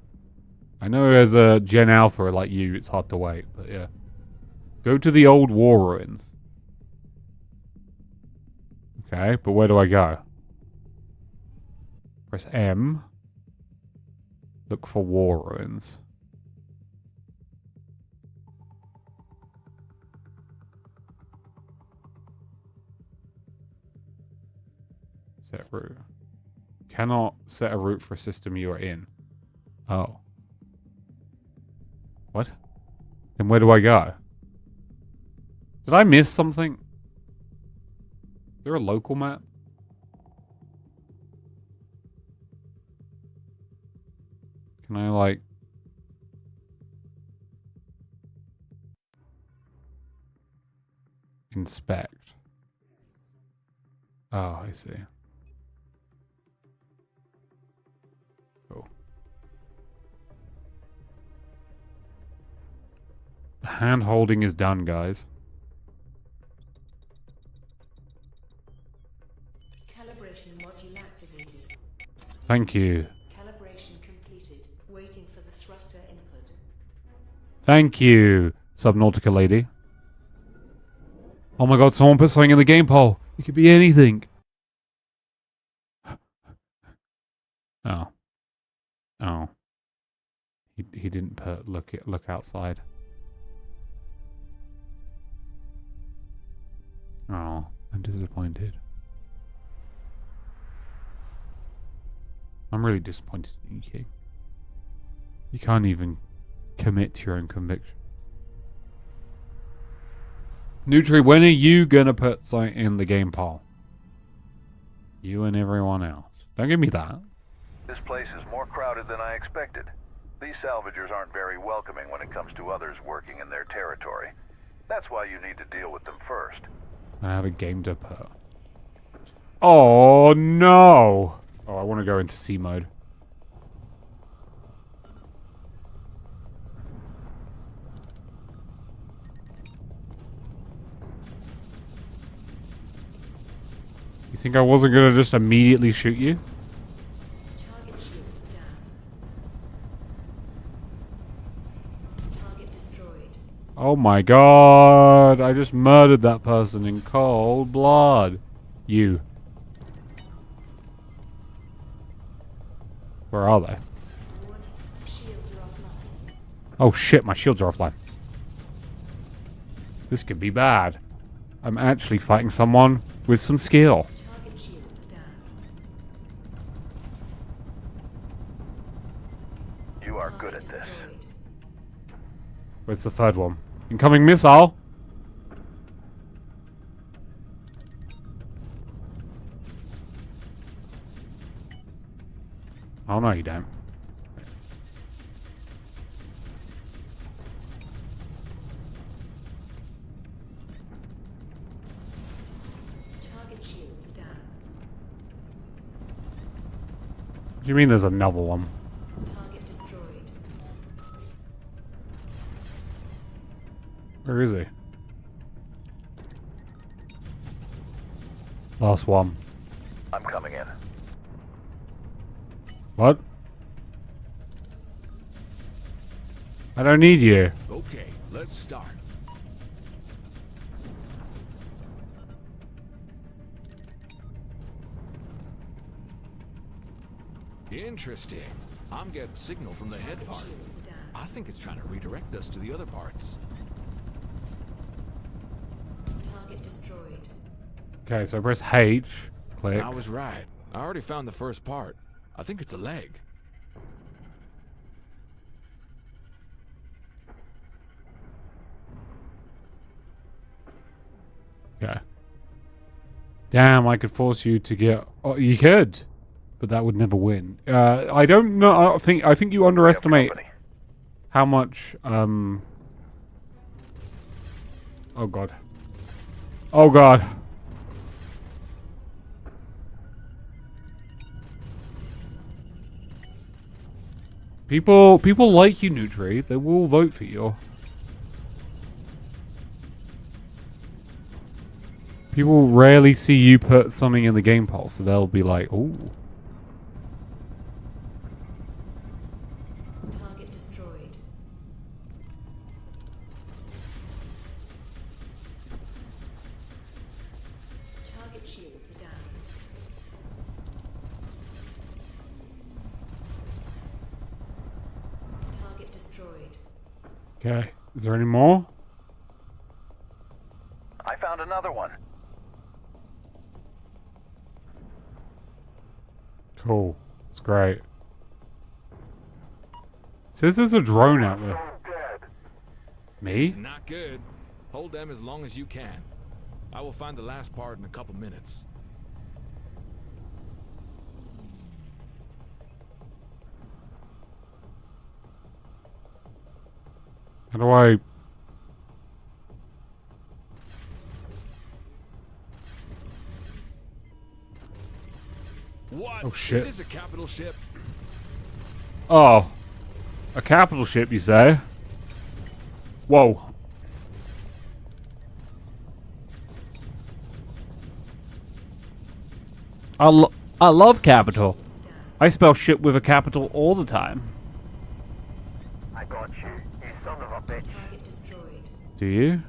I know as a Gen Alpha like you, it's hard to wait, but yeah. Go to the old war ruins. Okay, but where do I go? Press M. Look for war ruins. Set route. Cannot set a route for a system you are in. Oh. What? Then where do I go? Did I miss something? Is there a local map? Can I, like... inspect? Oh, I see. Cool. hand holding is done, guys. Calibration module activated. Thank you. Calibration completed. Waiting for the thruster input. Thank you, Subnautica lady. Oh my god, someone put something in the game poll. It could be anything. Oh. Oh. He didn't put look outside. Oh, I'm disappointed. I'm really disappointed in you, King. You can't even commit to your own conviction. Nutri, when are you gonna put something in the game poll? You and everyone else. Don't give me that. This place is more crowded than I expected. These salvagers aren't very welcoming when it comes to others working in their territory. That's why you need to deal with them first. I have a game to put. Oh no! Oh, I want to go into C mode. You think I wasn't gonna just immediately shoot you? Target shields down. Target destroyed. Oh my god! I just murdered that person in cold blood. You. Where are they? Warning. Shields are offline. Oh shit, my shields are offline. This could be bad. I'm actually fighting someone with some skill. Target shields down. You are good at this. Destroyed. Where's the third one? Incoming missile! Oh no, you don't. Target shields down. What do you mean there's another one? Target destroyed. Where is he? Last one. I'm coming in. What? I don't need you. Okay, let's start. Interesting. I'm getting signal from the head part. Shields down. I think it's trying to redirect us to the other parts. Target destroyed. Okay, so press H. Click. I was right. I already found the first part. I think it's a leg. Okay. Damn, I could force you to get... Oh, you could. But that would never win. I don't know. I think you underestimate Company. how much... Oh god. Oh god. People like you, Nutri. They will vote for you. People rarely see you put something in the game poll, so they'll be like, "Ooh." Target destroyed. Target shields down. Target destroyed. Okay. Is there any more? I found another one. Cool. It's great. Says there's a drone out there. Me? It's not good. Hold them as long as you can. I will find the last part in a couple minutes. How do I... What? Oh, shit. Is this a capital ship? Oh. A capital ship, you say? Whoa. I love capital. I spell shit with a capital all the time. I got you, you son of a bitch. Target destroyed. Do you? You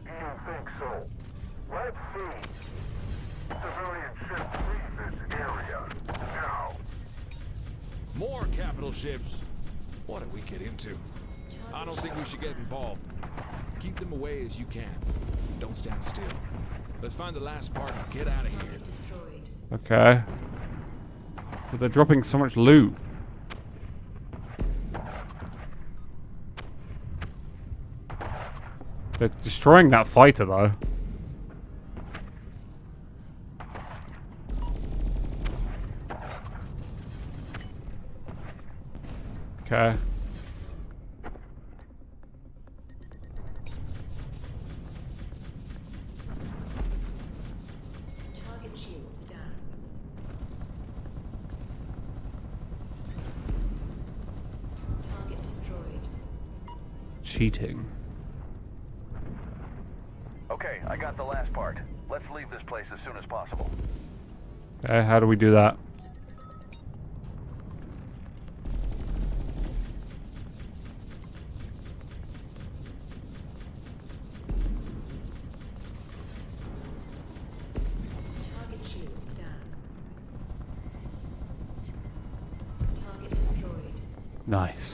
think so? Let's see. Civilian ships leave this area. Now. More capital ships. What did we get into? I don't think we should get involved. Keep them away as you can. Don't stand still. Let's find the last part and get out of here. Target destroyed. Okay. But they're dropping so much loot. They're destroying that fighter, though. Okay. Target shields are down. Target destroyed. Cheating. Okay, I got the last part. Let's leave this place as soon as possible. Okay, how do we do that? Target shields are down. Target destroyed. Nice.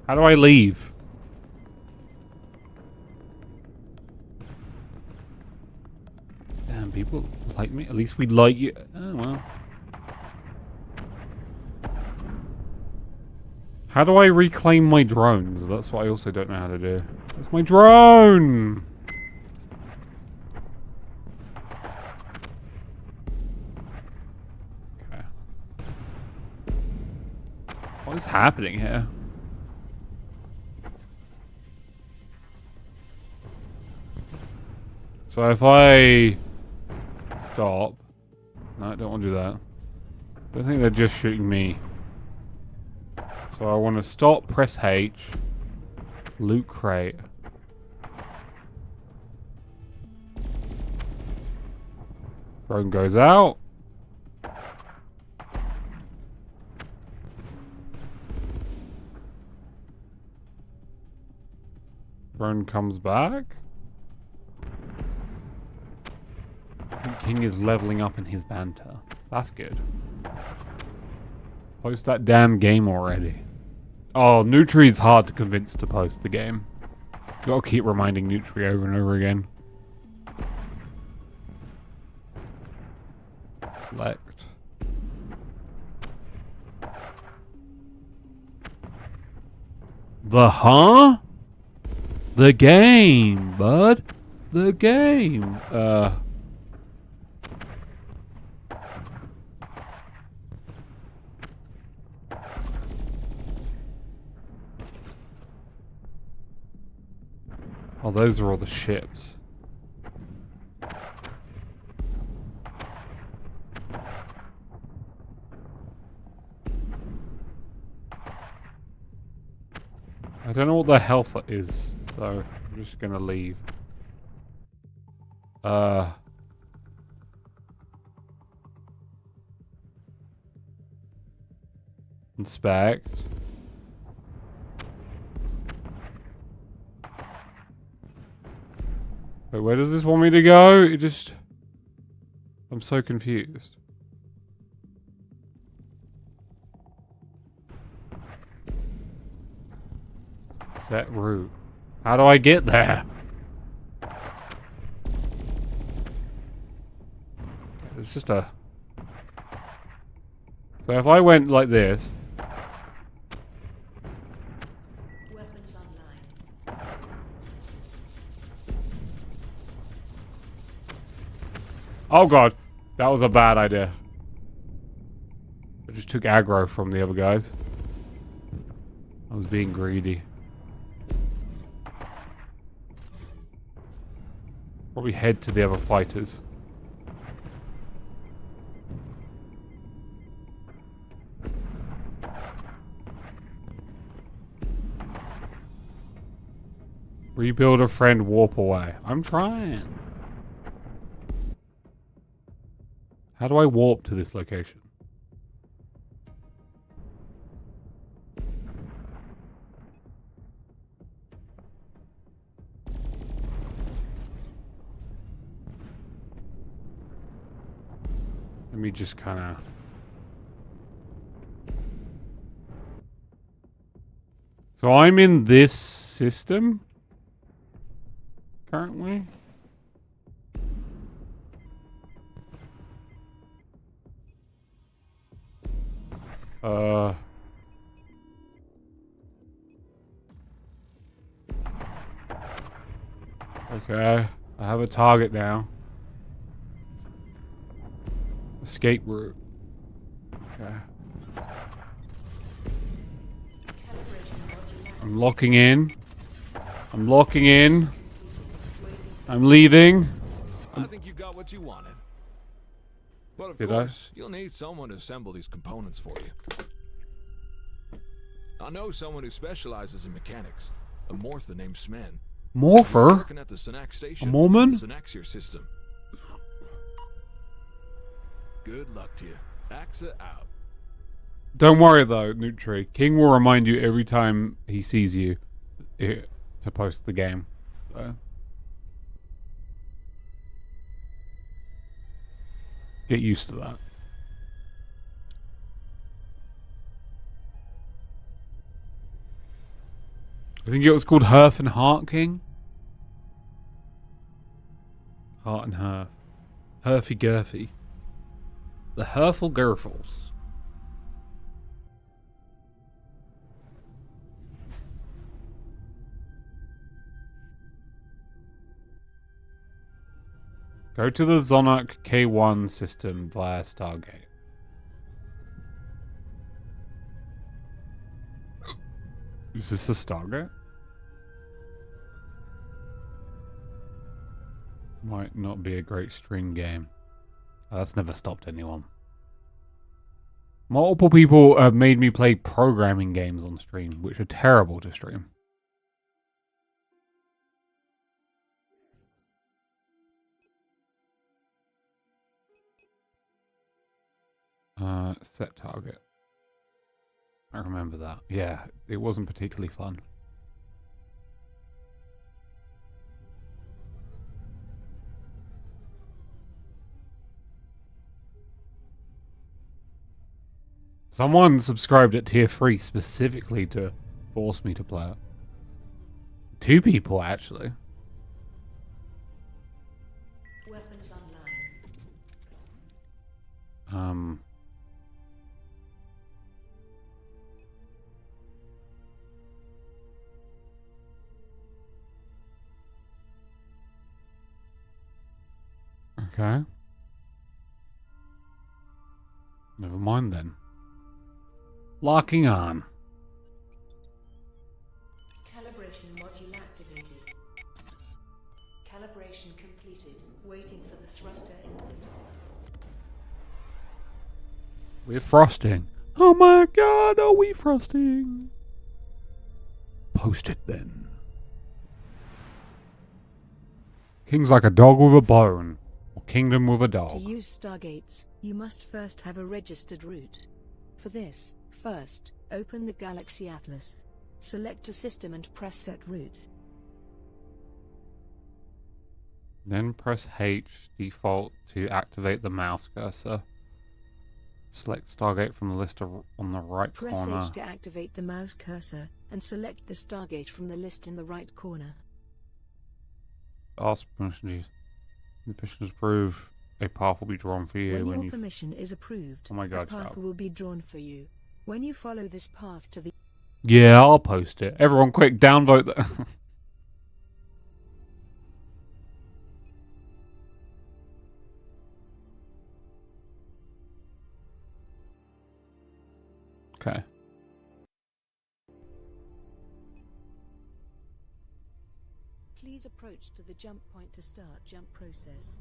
How do I leave? Damn, people like me. At least we like you. Oh, well. How do I reclaim my drones? That's what I also don't know how to do. That's my drone! Okay. What is happening here? So if I stop... No, I don't want to do that. I don't think they're just shooting me. So I want to stop, press H, loot crate. Drone goes out. Drone comes back. I think King is leveling up in his banter. That's good. Post that damn game already. Oh, Nutri's hard to convince to post the game. Gotta keep reminding Nutri over and over again. Select. The game, bud. The game. Oh, those are all the ships. I don't know what the health is, so I'm just gonna leave. Inspect. Wait, where does this want me to go? It just... I'm so confused. Set route. How do I get there? It's just a... So if I went like this... Weapons online. Oh god, that was a bad idea. I just took aggro from the other guys. I was being greedy. Probably head to the other fighters. Rebuild a friend, warp away. I'm trying. How do I warp to this location? Let me just kind of... So I'm in this system currently. Okay, I have a target now. Escape route. Okay. I'm locking in. I'm locking in. I'm leaving. I think you got what you wanted. But of Did course, you'll need someone to assemble these components for you. I know someone who specializes in mechanics. A Mortha named Smen. Morpher? Working at the Synax station. A Mormon? The Synaxier system. Good luck to you. Axa out. Don't worry though, Nutri. King will remind you every time he sees you to post the game. So get used to that. I think it was called Hearth and Heart King. Heart and Hearth. Herfy Gurfy. The Herful Gurfles. Go to the Zonarch K1 system via Stargate. Is this the Stargate? Might not be a great stream game. Oh, that's never stopped anyone. Multiple people have made me play programming games on stream, which are terrible to stream. Set target. I remember that. Yeah, it wasn't particularly fun. Someone subscribed at tier 3 specifically to force me to play it. 2 people, actually. Weapons online. Okay. Never mind then. Locking on. Calibration module activated. Calibration completed. Waiting for the thruster input. We're frosting. Oh my god, are we frosting? Post it then. King's like a dog with a bone. Or kingdom with a To dog. use Stargates, you must first have a registered route. For this, first, open the Galaxy Atlas. Select a system and press Set Route. Then press H default to activate the mouse cursor. Select Stargate from the list on the right Press corner. H to activate the mouse cursor, and select the Stargate from the list in the right corner. Ask permission. The permission is approved. A path will be drawn for you When when your you... permission is approved, Oh my god, a path shout. will be drawn for you. When you follow this path to the Yeah, I'll post it. Everyone quick, downvote that. Okay. Please approach to the jump point to start jump process.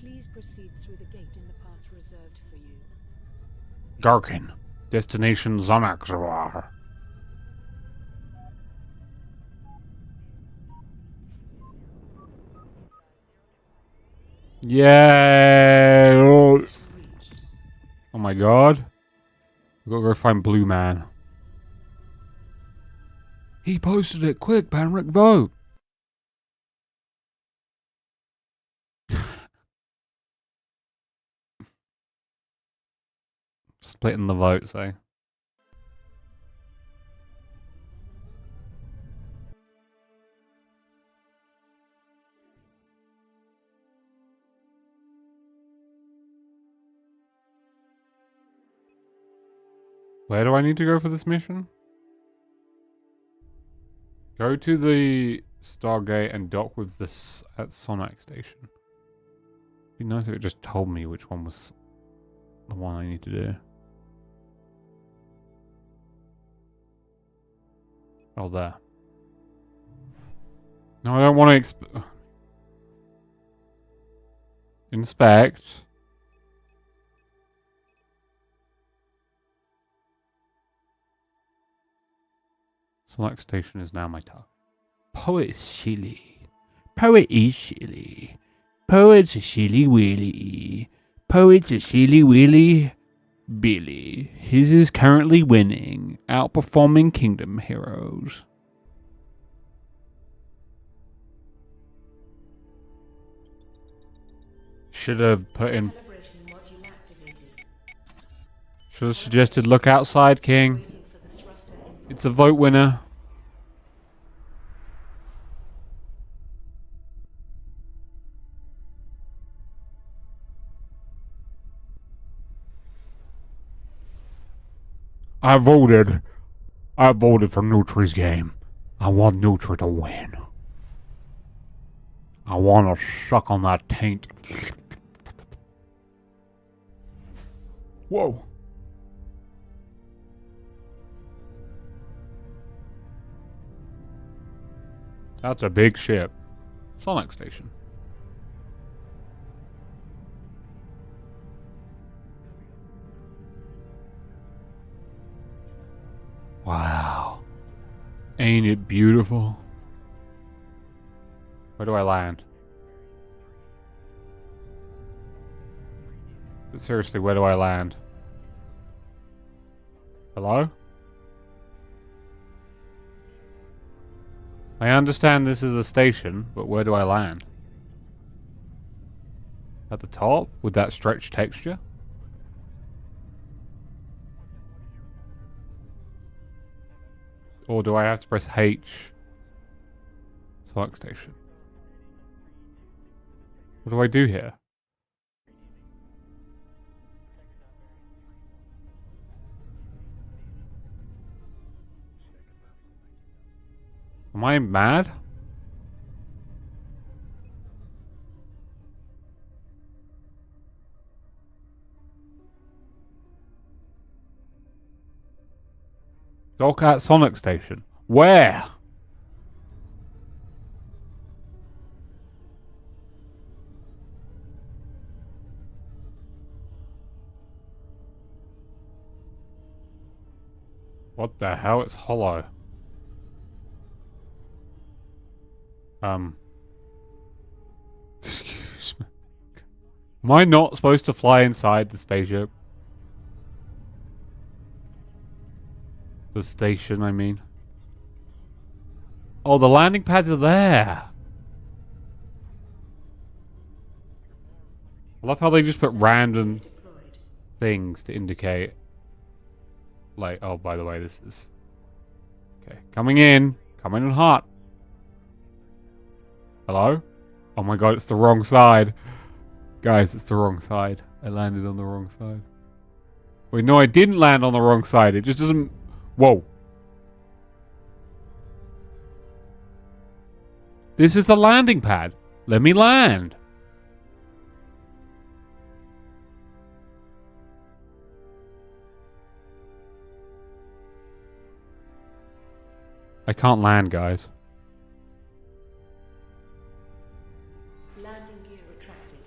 Please proceed through the gate in the path reserved for you. Garkin. Destination Zonaxar. Yeah. Reached. Oh my god. We gotta go find Blue Man. He posted it. Quick, Banrik, vote. Splitting the votes, eh? Where do I need to go for this mission? Go to the Stargate and dock with this at Sonax Station. It'd be nice if it just told me which one was the one I need to do. Oh, there. No, I don't want to inspect. Select station is now my target. Poet silly. Poet is silly. Poet's a silly willy. Poet's a silly willy. Billy. His is currently winning, outperforming Kingdom Heroes. Should have put in. Calibration module activated. Should have suggested look outside, King. Waiting for the thruster input. It's a vote winner. I voted for Nutri's game. I want Nutri to win. I want to suck on that taint. Whoa. That's a big ship. Sonic Station. Wow. Ain't it beautiful? Where do I land? But seriously, where do I land? Hello? I understand this is a station, but where do I land? At the top? With that stretched texture? Or do I have to press H? Select station. What do I do here? Am I mad? Dock at Sonic Station. Where? What the hell? It's hollow. Excuse me. Am I not supposed to fly inside the spaceship? The station, I mean. Oh, the landing pads are there. I love how they just put random Deployed. things to indicate. Like, oh, by the way, this is... Okay, coming in. Coming in hot. Hello? Oh my god, it's the wrong side. Guys, it's the wrong side. I landed on the wrong side. Wait, no, I didn't land on the wrong side. It just doesn't... Whoa. This is a landing pad. Let me land. I can't land, guys. Landing gear retracted.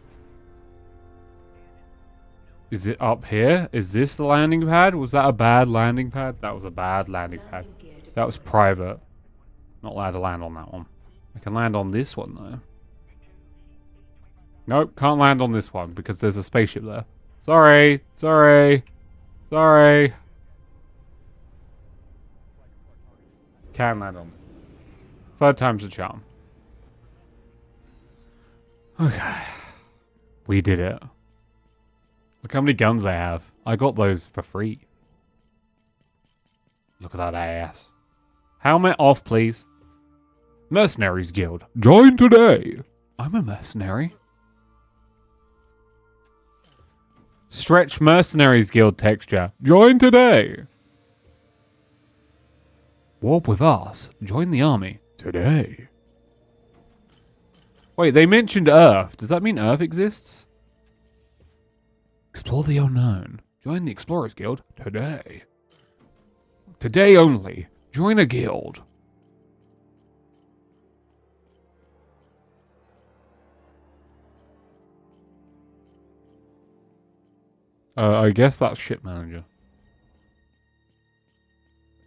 Is it up here? Is this the landing pad? Was that a bad landing pad? That was a bad landing pad. That was private. Not allowed to land on that one. I can land on this one though. Nope, can't land on this one because there's a spaceship there. Sorry, sorry, sorry. Can land on it. Third time's a charm. Okay. We did it. Look how many guns I have. I got those for free. Look at that ass. Helmet off, please. Mercenaries Guild. Join today. I'm a mercenary. Stretch Mercenaries Guild texture. Join today. Warp with us. Join the army. Today. Wait, they mentioned Earth. Does that mean Earth exists? Explore the unknown. Join the Explorers Guild. Today. Today only. Join a guild. I guess that's ship manager.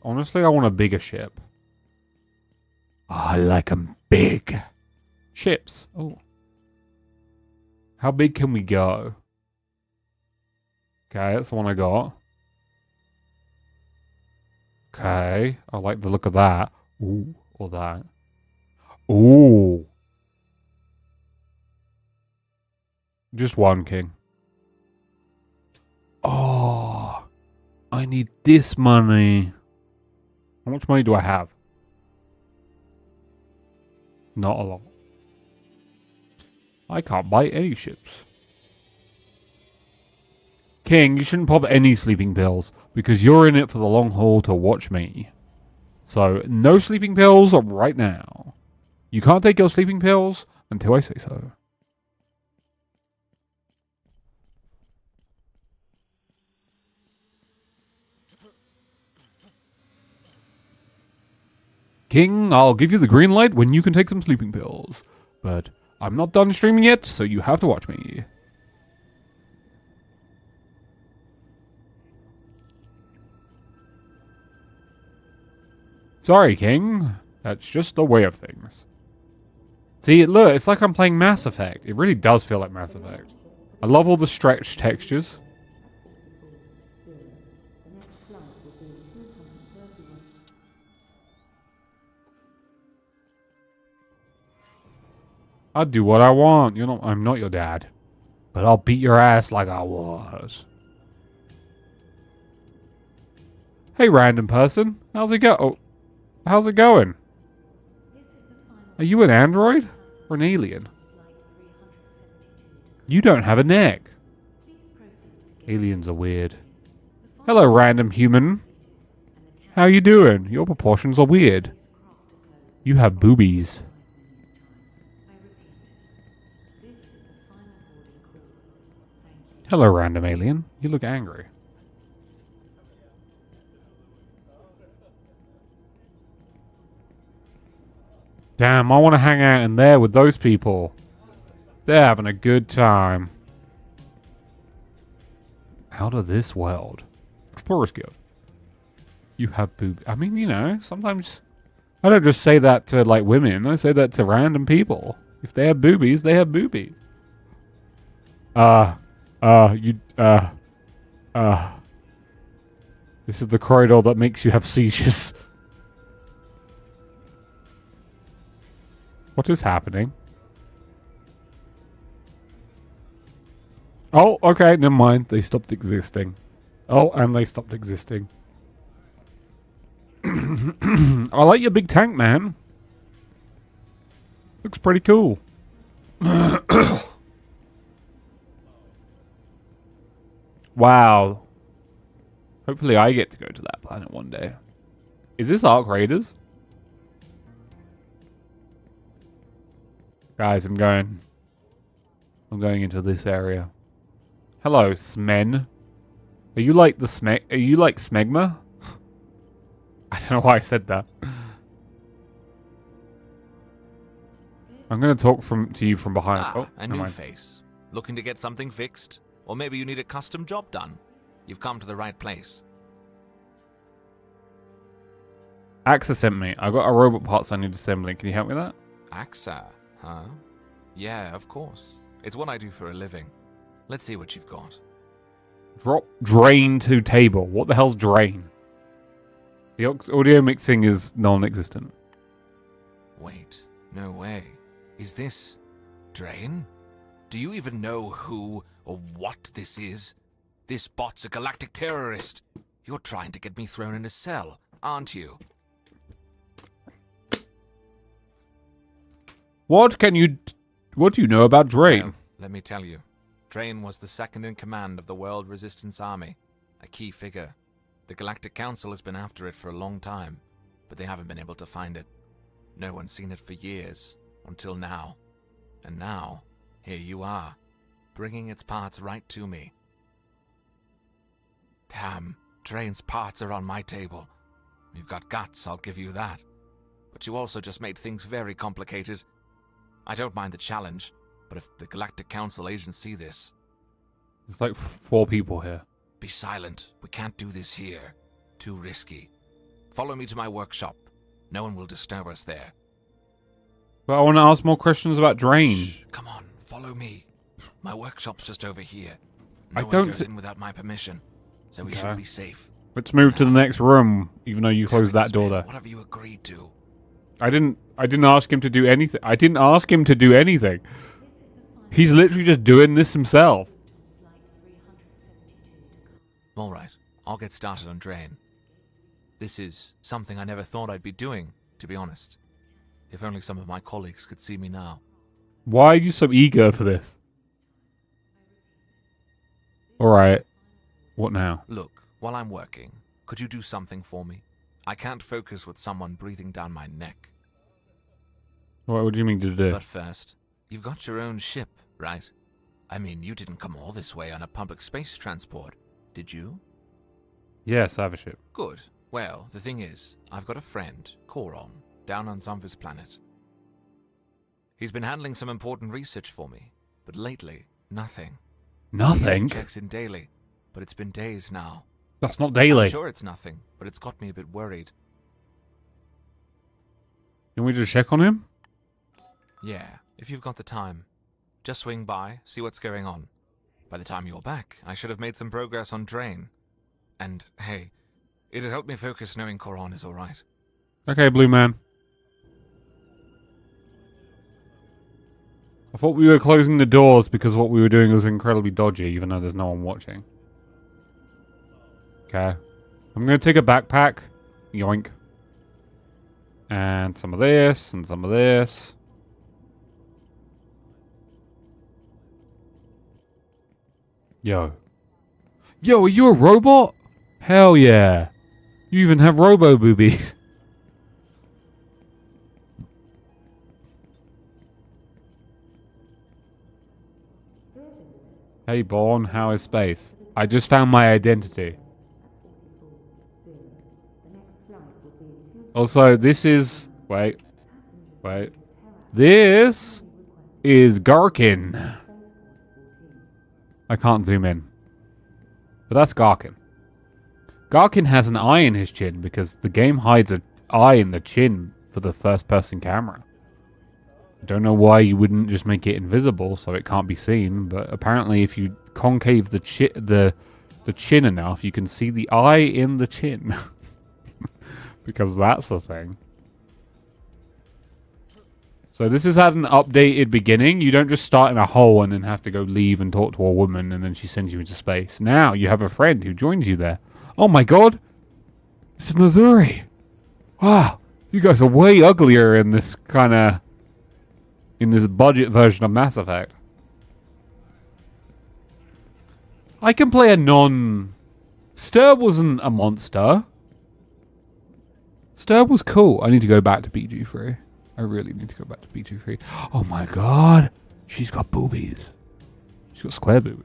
Honestly, I want a bigger ship. Oh, I like 'em big. Ships. Oh. How big can we go? Okay, that's the one I got. Okay, I like the look of that. Ooh, or that. Ooh. Just one, King. Oh, I need this money. How much money do I have? Not a lot. I can't buy any ships. King, you shouldn't pop any sleeping pills because you're in it for the long haul to watch me. So, no sleeping pills right now. You can't take your sleeping pills until I say so. King, I'll give you the green light when you can take some sleeping pills. But I'm not done streaming yet, so you have to watch me. Sorry, King. That's just the way of things. See, look, it's like I'm playing Mass Effect. It really does feel like Mass Effect. I love all the stretched textures. I'll do what I want. I'm not your dad. But I'll beat your ass like I was. Hey, random person. How's it go? Oh, how's it going? Are you an android? Or an alien? You don't have a neck. Aliens are weird. Hello, random human. How you doing? Your proportions are weird. You have boobies. Hello, random alien. You look angry. Damn, I want to hang out in there with those people. They're having a good time. Out of this world. Explorers Guild. You have boob. I mean, you know, sometimes I don't just say that to like women. I say that to random people. If they have boobies, they have boobies. This is the corridor that makes you have seizures. What is happening? Oh, okay, never mind. They stopped existing. Oh, and they stopped existing. I like your big tank, man. Looks pretty cool. Wow. Hopefully I get to go to that planet one day. Is this Ark Raiders? Guys, I'm going into this area. Hello, Smen. Are you like the Are you like Smegma? I don't know why I said that. I'm gonna talk to you from behind. A new face. Looking to get something fixed? Or maybe you need a custom job done. You've come to the right place. AXA sent me. I got a robot parts I need assembling. Can you help me with that? AXA, huh? Yeah, of course. It's what I do for a living. Let's see what you've got. Drop drain to table. What the hell's drain? The audio mixing is non-existent. Wait, no way. Is this Drain? Do you even know who or what this is? This bot's a galactic terrorist. You're trying to get me thrown in a cell, aren't you? What do you know about Drain? Well, let me tell you. Drain was the second in command of the World Resistance Army, a key figure. The Galactic Council has been after it for a long time, but they haven't been able to find it. No one's seen it for years, until now. And now, here you are, bringing its parts right to me. Damn, Drain's parts are on my table. You've got guts, I'll give you that. But you also just made things very complicated. I don't mind the challenge, but if the Galactic Council agents see this... There's like 4 people here. Be silent. We can't do this here. Too risky. Follow me to my workshop. No one will disturb us there. But I want to ask more questions about Drain. Shh, come on, follow me. My workshop's just over here. No I one don't goes in without my permission, so we should be safe. Let's move to the next room, even though you closed that door there. What have you agreed to? I didn't ask him to do anything. I didn't ask him to do anything. He's literally just doing this himself. All right, I'll get started on Drain. This is something I never thought I'd be doing, to be honest. If only some of my colleagues could see me now. Why are you so eager for this? Alright. What now? Look, while I'm working, could you do something for me? I can't focus with someone breathing down my neck. What do you mean to do? But first, you've got your own ship, right? I mean, you didn't come all this way on a public space transport, did you? Yes, I have a ship. Good. Well, the thing is, I've got a friend, Coron, down on Zomva's planet. He's been handling some important research for me, but lately, nothing. Nothing? He checks in daily, but it's been days now. That's not daily. I'm sure it's nothing, but it's got me a bit worried. Can we just check on him? Yeah, if you've got the time. Just swing by, see what's going on. By the time you're back, I should have made some progress on Drain. And, hey, it'd help me focus knowing Coron is alright. Okay, Blue Man. I thought we were closing the doors because what we were doing was incredibly dodgy, even though there's no one watching. Okay. I'm going to take a backpack. Yoink. And some of this, and some of this. Yo. Yo, are you a robot? Hell yeah. You even have robo-boobies. Hey, Bourne, how is space? I just found my identity. Also, this is... Wait. This is Garkin. I can't zoom in. But that's Garkin. Garkin has an eye in his chin because the game hides an eye in the chin for the first-person camera. I don't know why you wouldn't just make it invisible so it can't be seen, but apparently if you concave the chin enough, you can see the eye in the chin. Because that's the thing. So this has had an updated beginning. You don't just start in a hole and then have to go leave and talk to a woman and then she sends you into space. Now you have a friend who joins you there. Oh my god! This is Nazuri! Wow! You guys are way uglier in this kind of... in this budget version of Mass Effect. I can play a non... Sturb wasn't a monster. Sturb was cool. I need to go back to BG3. I really need to go back to BG3. Oh my god! She's got boobies. She's got square boobies.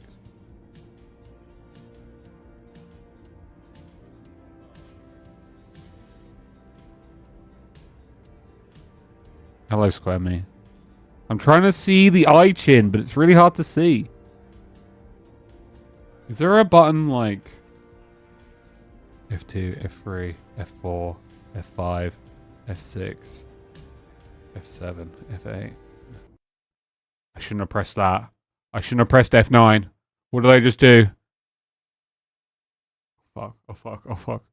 Hello, Square Me. I'm trying to see the eye chin, but it's really hard to see. Is there a button like F2, F3, F4, F5, F6, F7, F8? I shouldn't have pressed that. I shouldn't have pressed F9. What did I just do? Fuck, oh fuck, oh fuck.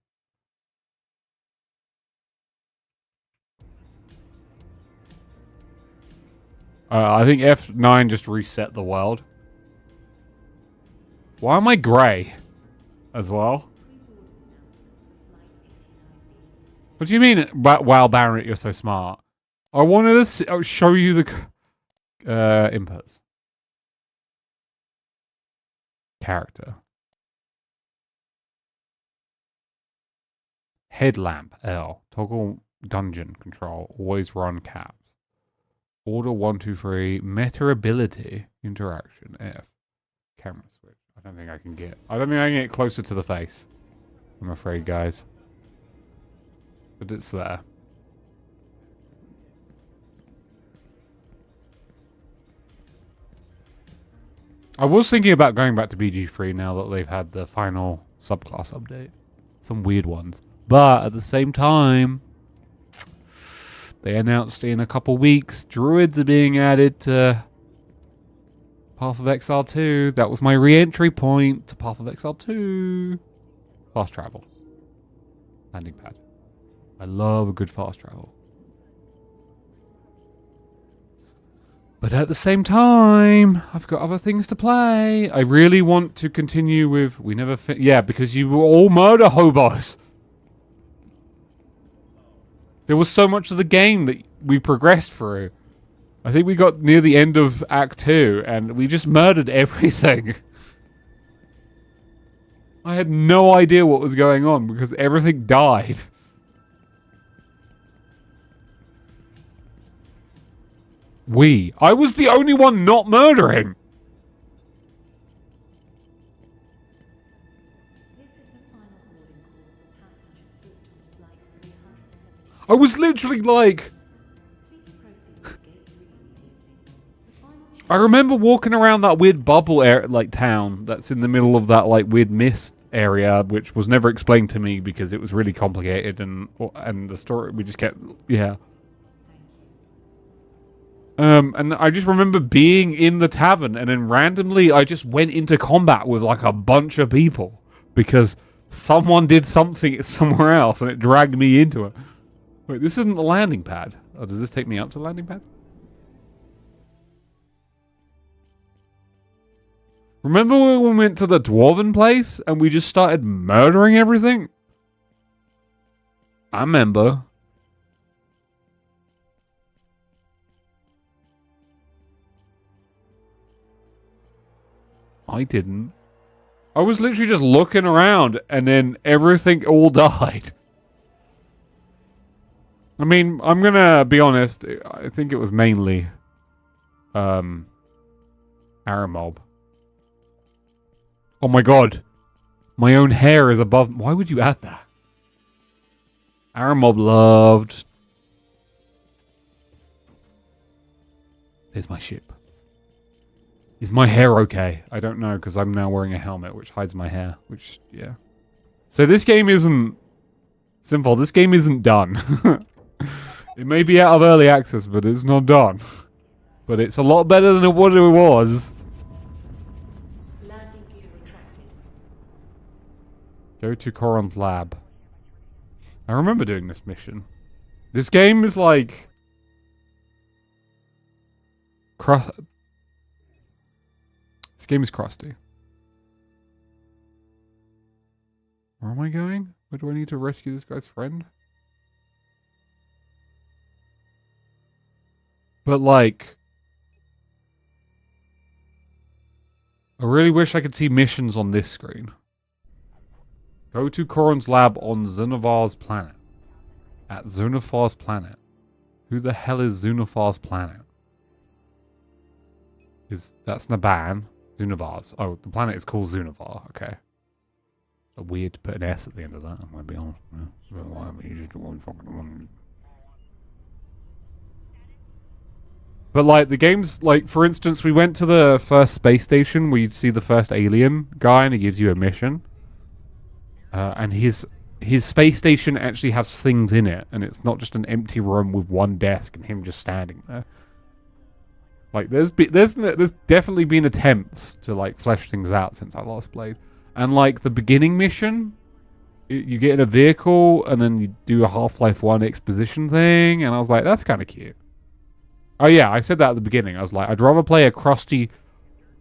I think F9 just reset the world. Why am I grey as well? What do you mean, wow, Banrik, you're so smart? I wanted to show you the inputs. Character. Headlamp, L. Toggle dungeon control. Always run caps. Order 1, 2, 3. Meta ability. Interaction, F. Camera switch. I don't think I can get closer to the face. I'm afraid, guys. But it's there. I was thinking about going back to BG3 now that they've had the final subclass update. Some weird ones. But at the same time, they announced in a couple weeks, druids are being added to Path of Exile 2. That was my re-entry point to Path of Exile 2. Fast travel. Landing pad. I love a good fast travel. But at the same time, I've got other things to play. I really want to continue with... Yeah, because you were all murder hobos. There was so much of the game that we progressed through. I think we got near the end of Act 2, and we just murdered everything. I had no idea what was going on, because everything died. I was the only one not murdering. I was literally like... I remember walking around that weird bubble town that's in the middle of that like weird mist area, which was never explained to me because it was really complicated and the story we just kept and I just remember being in the tavern and then randomly I just went into combat with like a bunch of people because someone did something somewhere else and it dragged me into it. Wait, this isn't the landing pad. Oh, does this take me out to the landing pad? Remember when we went to the dwarven place and we just started murdering everything? I remember. I didn't. I was literally just looking around and then everything all died. I mean, I'm gonna be honest. I think it was mainly Aramob. Oh my god. My own hair is above... Why would you add that? Aramob loved... There's my ship. Is my hair okay? I don't know, because I'm now wearing a helmet, which hides my hair. Which, yeah. So this game isn't... Simple, this game isn't done. It may be out of early access, but it's not done. But it's a lot better than what it was. Go to Coron's lab. I remember doing this mission. This game is like... This game is crusty. Where am I going? Where do I need to rescue this guy's friend? But like... I really wish I could see missions on this screen. Go to Coron's lab on Zunavar's planet. At Zunavar's planet. Who the hell is Zunavar's planet? That's Naban. Zunavar's. Oh, the planet is called Zunavar. Okay. So weird to put an S at the end of that, I'm gonna be honest. You just one fucking one. But like the game's like, for instance, we went to the first space station where you'd see the first alien guy and he gives you a mission. And his space station actually has things in it, and it's not just an empty room with one desk and him just standing there. Like there's definitely been attempts to like flesh things out since I last played. And like the beginning mission, you get in a vehicle and then you do a Half-Life 1 exposition thing, and I was like, that's kind of cute. Oh yeah, I said that at the beginning. I was like, I'd rather play a crusty,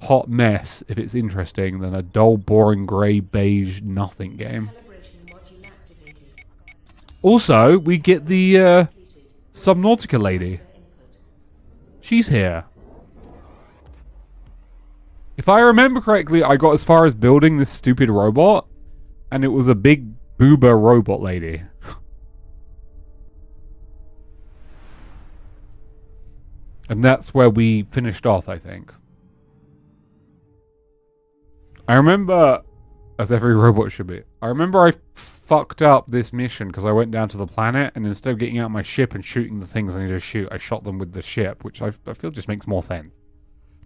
hot mess if it's interesting than a dull, boring, grey, beige, nothing game. Also, we get the Subnautica lady. She's here. If I remember correctly, I got as far as building this stupid robot, and it was a big boober robot lady. And that's where we finished off, I think. I remember, as every robot should be, I remember I fucked up this mission because I went down to the planet, and instead of getting out my ship and shooting the things I need to shoot, I shot them with the ship, which I feel just makes more sense.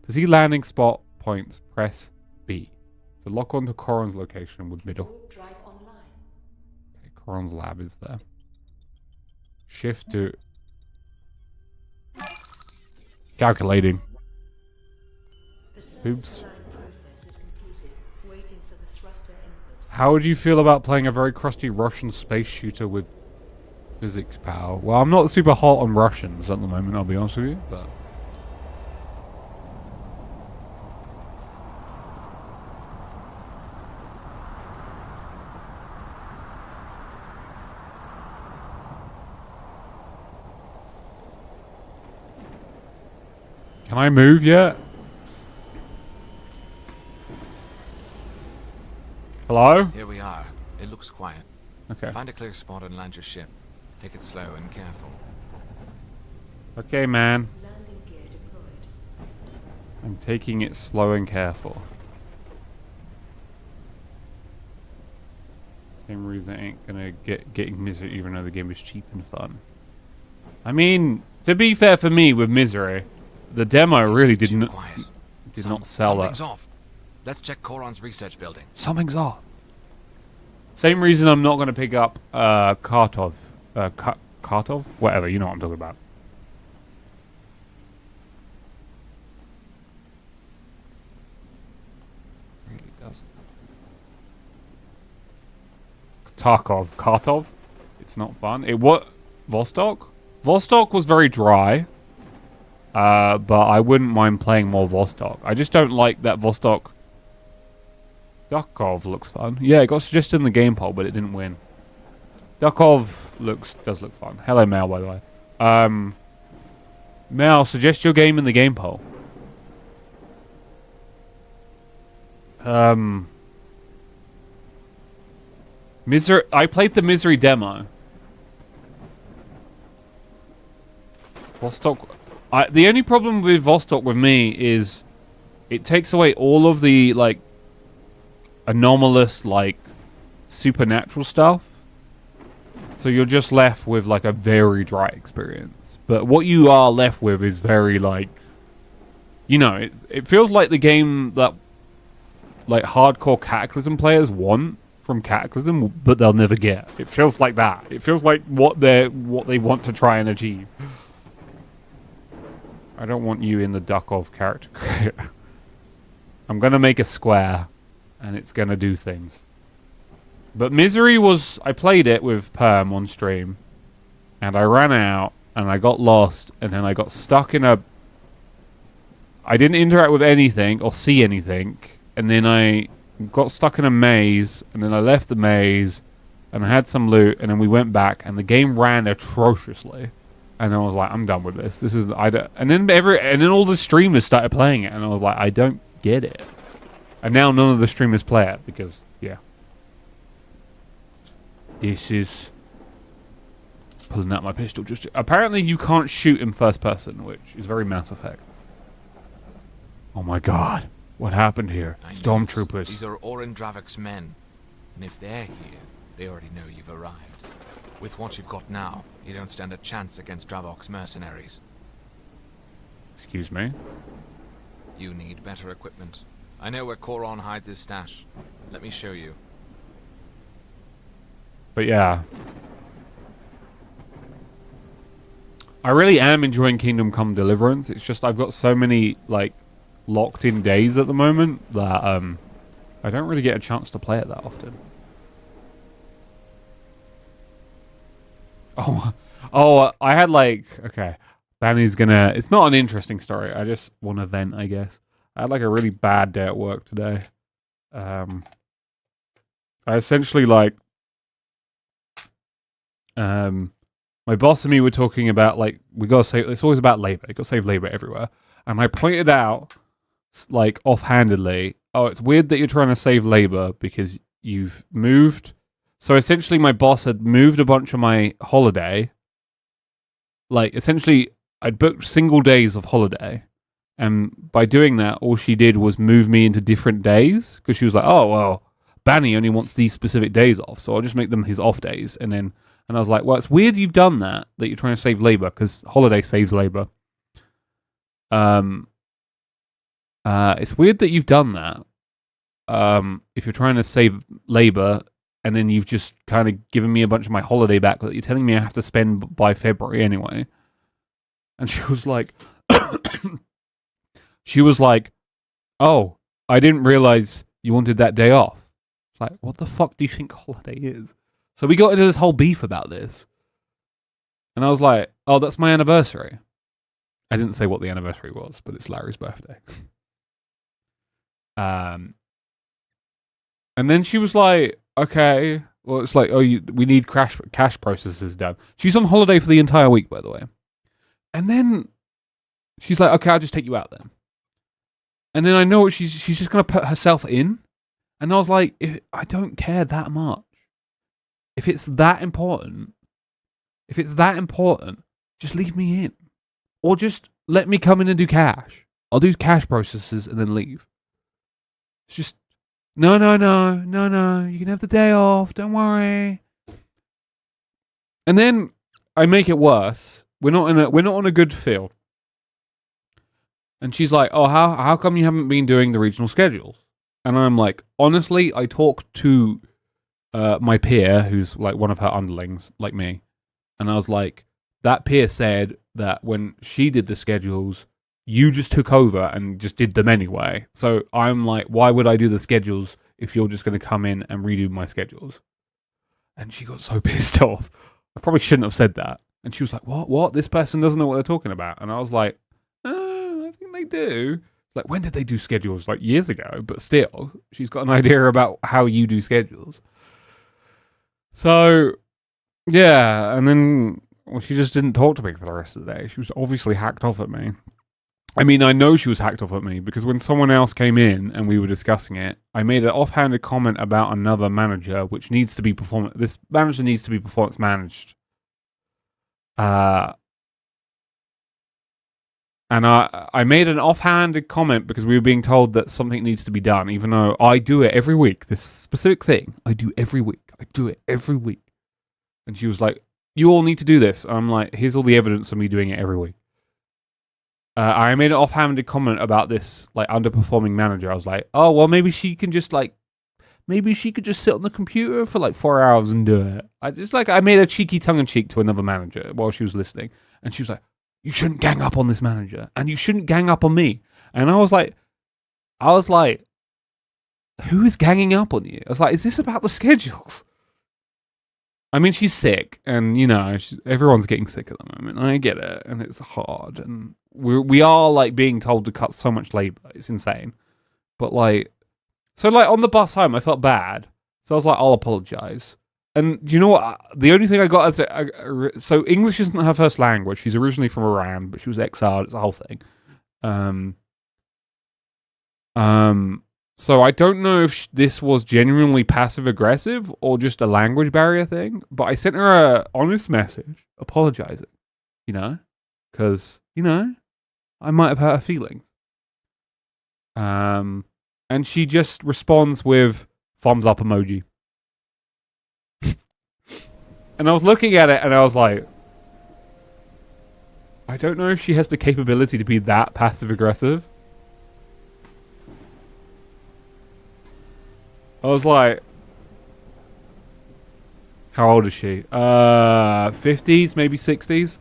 To see landing spot points, press B. To lock onto Coron's location with middle. Okay, Coron's lab is there. Shift to... Calculating. Oops. How would you feel about playing a very crusty Russian space shooter with physics power? Well, I'm not super hot on Russians at the moment, I'll be honest with you, but... Can I move yet? Hello? Here we are. It looks quiet. Okay. Find a clear spot and land your ship. Take it slow and careful. Okay, man. I'm taking it slow and careful. Same reason I ain't gonna getting Misery even though the game is cheap and fun. I mean, to be fair for me with Misery, the demo really did not sell Something's it. off. Let's check Coron's research building. Something's off. Same reason I'm not going to pick up Kartov. Kartov? Whatever, you know what I'm talking about. Really doesn't. Tarkov. Kartov? It's not fun. It what? Vostok? Vostok was very dry. But I wouldn't mind playing more Vostok. I just don't like that Vostok. Dukov looks fun. Yeah, it got suggested in the game poll, but it didn't win. Dukov does look fun. Hello, Mal, by the way. Mal, suggest your game in the game poll. Misery. I played the Misery demo. Vostok. The only problem with Vostok with me is it takes away all of the like anomalous like supernatural stuff. So you're just left with like a very dry experience. But what you are left with is very like, you know, it feels like the game that like hardcore Cataclysm players want from Cataclysm, but they'll never get. It feels like that. It feels like what they want to try and achieve. I don't want you in the Dukov character creator. I'm gonna make a square, and it's gonna do things. But Misery was... I played it with Perm on stream, and I ran out, and I got lost, and then I got stuck in a... I didn't interact with anything, or see anything, and then I got stuck in a maze, and then I left the maze, and I had some loot, and then we went back, and the game ran atrociously. And I was like, I'm done with this. This is and then all the streamers started playing it, and I was like, I don't get it. And now none of the streamers play it because, yeah, this is pulling out my pistol. Just apparently, you can't shoot in first person, which is very Mass Effect. Oh my God, what happened here? Stormtroopers. These are Oren Dravik's men, and if they're here, they already know you've arrived. With what you've got now, you don't stand a chance against Dravok's mercenaries. Excuse me. You need better equipment. I know where Coron hides his stash. Let me show you. But yeah. I really am enjoying Kingdom Come Deliverance. It's just I've got so many, like, locked-in days at the moment that I don't really get a chance to play it that often. Oh, I had, like... Okay. Banny's gonna... It's not an interesting story. I just want to vent, I guess. I had, like, a really bad day at work today. I essentially, like... My boss and me were talking about, like, we gotta save... It's always about labor. You gotta save labor everywhere. And I pointed out, like, offhandedly, oh, it's weird that you're trying to save labor because you've moved... So essentially my boss had moved a bunch of my holiday. Like, essentially, I'd booked single days of holiday. And by doing that, all she did was move me into different days. Because she was like, oh, well, Banny only wants these specific days off. So I'll just make them his off days. And I was like, well, it's weird you've done that you're trying to save labor. Because holiday saves labor. It's weird that you've done that. If you're trying to save labor... And then you've just kind of given me a bunch of my holiday back that you're telling me I have to spend by February anyway. And she was like, oh, I didn't realize you wanted that day off. It's like, what the fuck do you think holiday is? So we got into this whole beef about this. And I was like, oh, that's my anniversary. I didn't say what the anniversary was, but it's Larry's birthday. And then she was like, okay, well, it's like, oh, we need cash processes done. She's on holiday for the entire week, by the way. And then she's like, okay, I'll just take you out then. And then I know she's just going to put herself in. And I was like, I don't care that much. If it's that important, just leave me in. Or just let me come in and do cash. I'll do cash processes and then leave. It's just, no. You can have the day off. Don't worry. And then I make it worse. We're not on a good field. And she's like, "Oh, how come you haven't been doing the regional schedules?" And I'm like, honestly, I talked to my peer, who's like one of her underlings, like me, and I was like, that peer said that when she did the schedules, you just took over and just did them anyway. So I'm like, why would I do the schedules if you're just going to come in and redo my schedules? And she got so pissed off. I probably shouldn't have said that. And she was like, what? This person doesn't know what they're talking about. And I was like, I think they do. Like, when did they do schedules? Like, years ago. But still, she's got an idea about how you do schedules. So, yeah. And then she just didn't talk to me for the rest of the day. She was obviously hacked off at me. I mean, I know she was hacked off at me because when someone else came in and we were discussing it, I made an offhanded comment about another manager, which needs to be this manager needs to be performance managed. And I made an offhanded comment because we were being told that something needs to be done, even though I do it every week. This specific thing, I do every week. I do it every week. And she was like, you all need to do this. I'm like, here's all the evidence of me doing it every week. I made an offhanded comment about this, like, underperforming manager. I was like, oh, well, maybe she could just sit on the computer for, like, 4 hours and do it. I made a cheeky tongue-in-cheek to another manager while she was listening. And she was like, you shouldn't gang up on this manager. And you shouldn't gang up on me. And I was like, who is ganging up on you? I was like, is this about the schedules? I mean, she's sick, and, you know, everyone's getting sick at the moment. I get it, and it's hard, and we are, like, being told to cut so much labor. It's insane. But, like, so, like, on the bus home, I felt bad. So I was like, I'll apologize. And do you know what? The only thing I got so English isn't her first language. She's originally from Iran, but she was exiled. It's a whole thing. So I don't know if this was genuinely passive-aggressive or just a language barrier thing, but I sent her an honest message apologizing, you know? Because, you know, I might have hurt her feelings. And she just responds with thumbs up emoji. And I was looking at it and I was like, I don't know if she has the capability to be that passive-aggressive. I was like... How old is she? 50s, maybe 60s?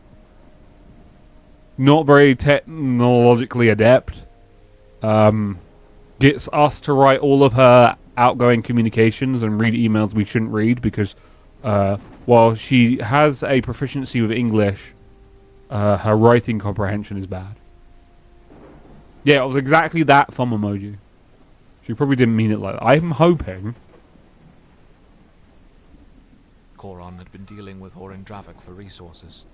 Not very technologically adept. Gets us to write all of her outgoing communications and read emails we shouldn't read because while she has a proficiency with English, her writing comprehension is bad. Yeah, it was exactly that thumb emoji. She probably didn't mean it like that. I'm hoping... Koron had been dealing with Horin Dravik for resources.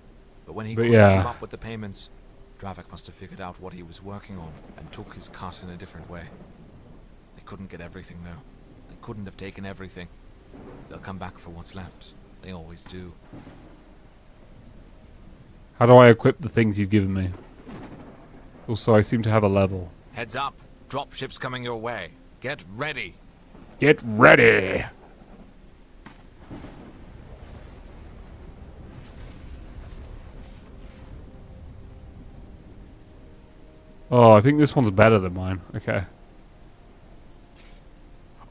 But when he couldn't keep up with the payments, Dravik must have figured out what he was working on and took his cut in a different way. They couldn't get everything, though. They couldn't have taken everything. They'll come back for what's left. They always do. How do I equip the things you've given me? Also, I seem to have a level. Heads up! Dropship's coming your way. Get ready! Get ready! Oh, I think this one's better than mine. Okay.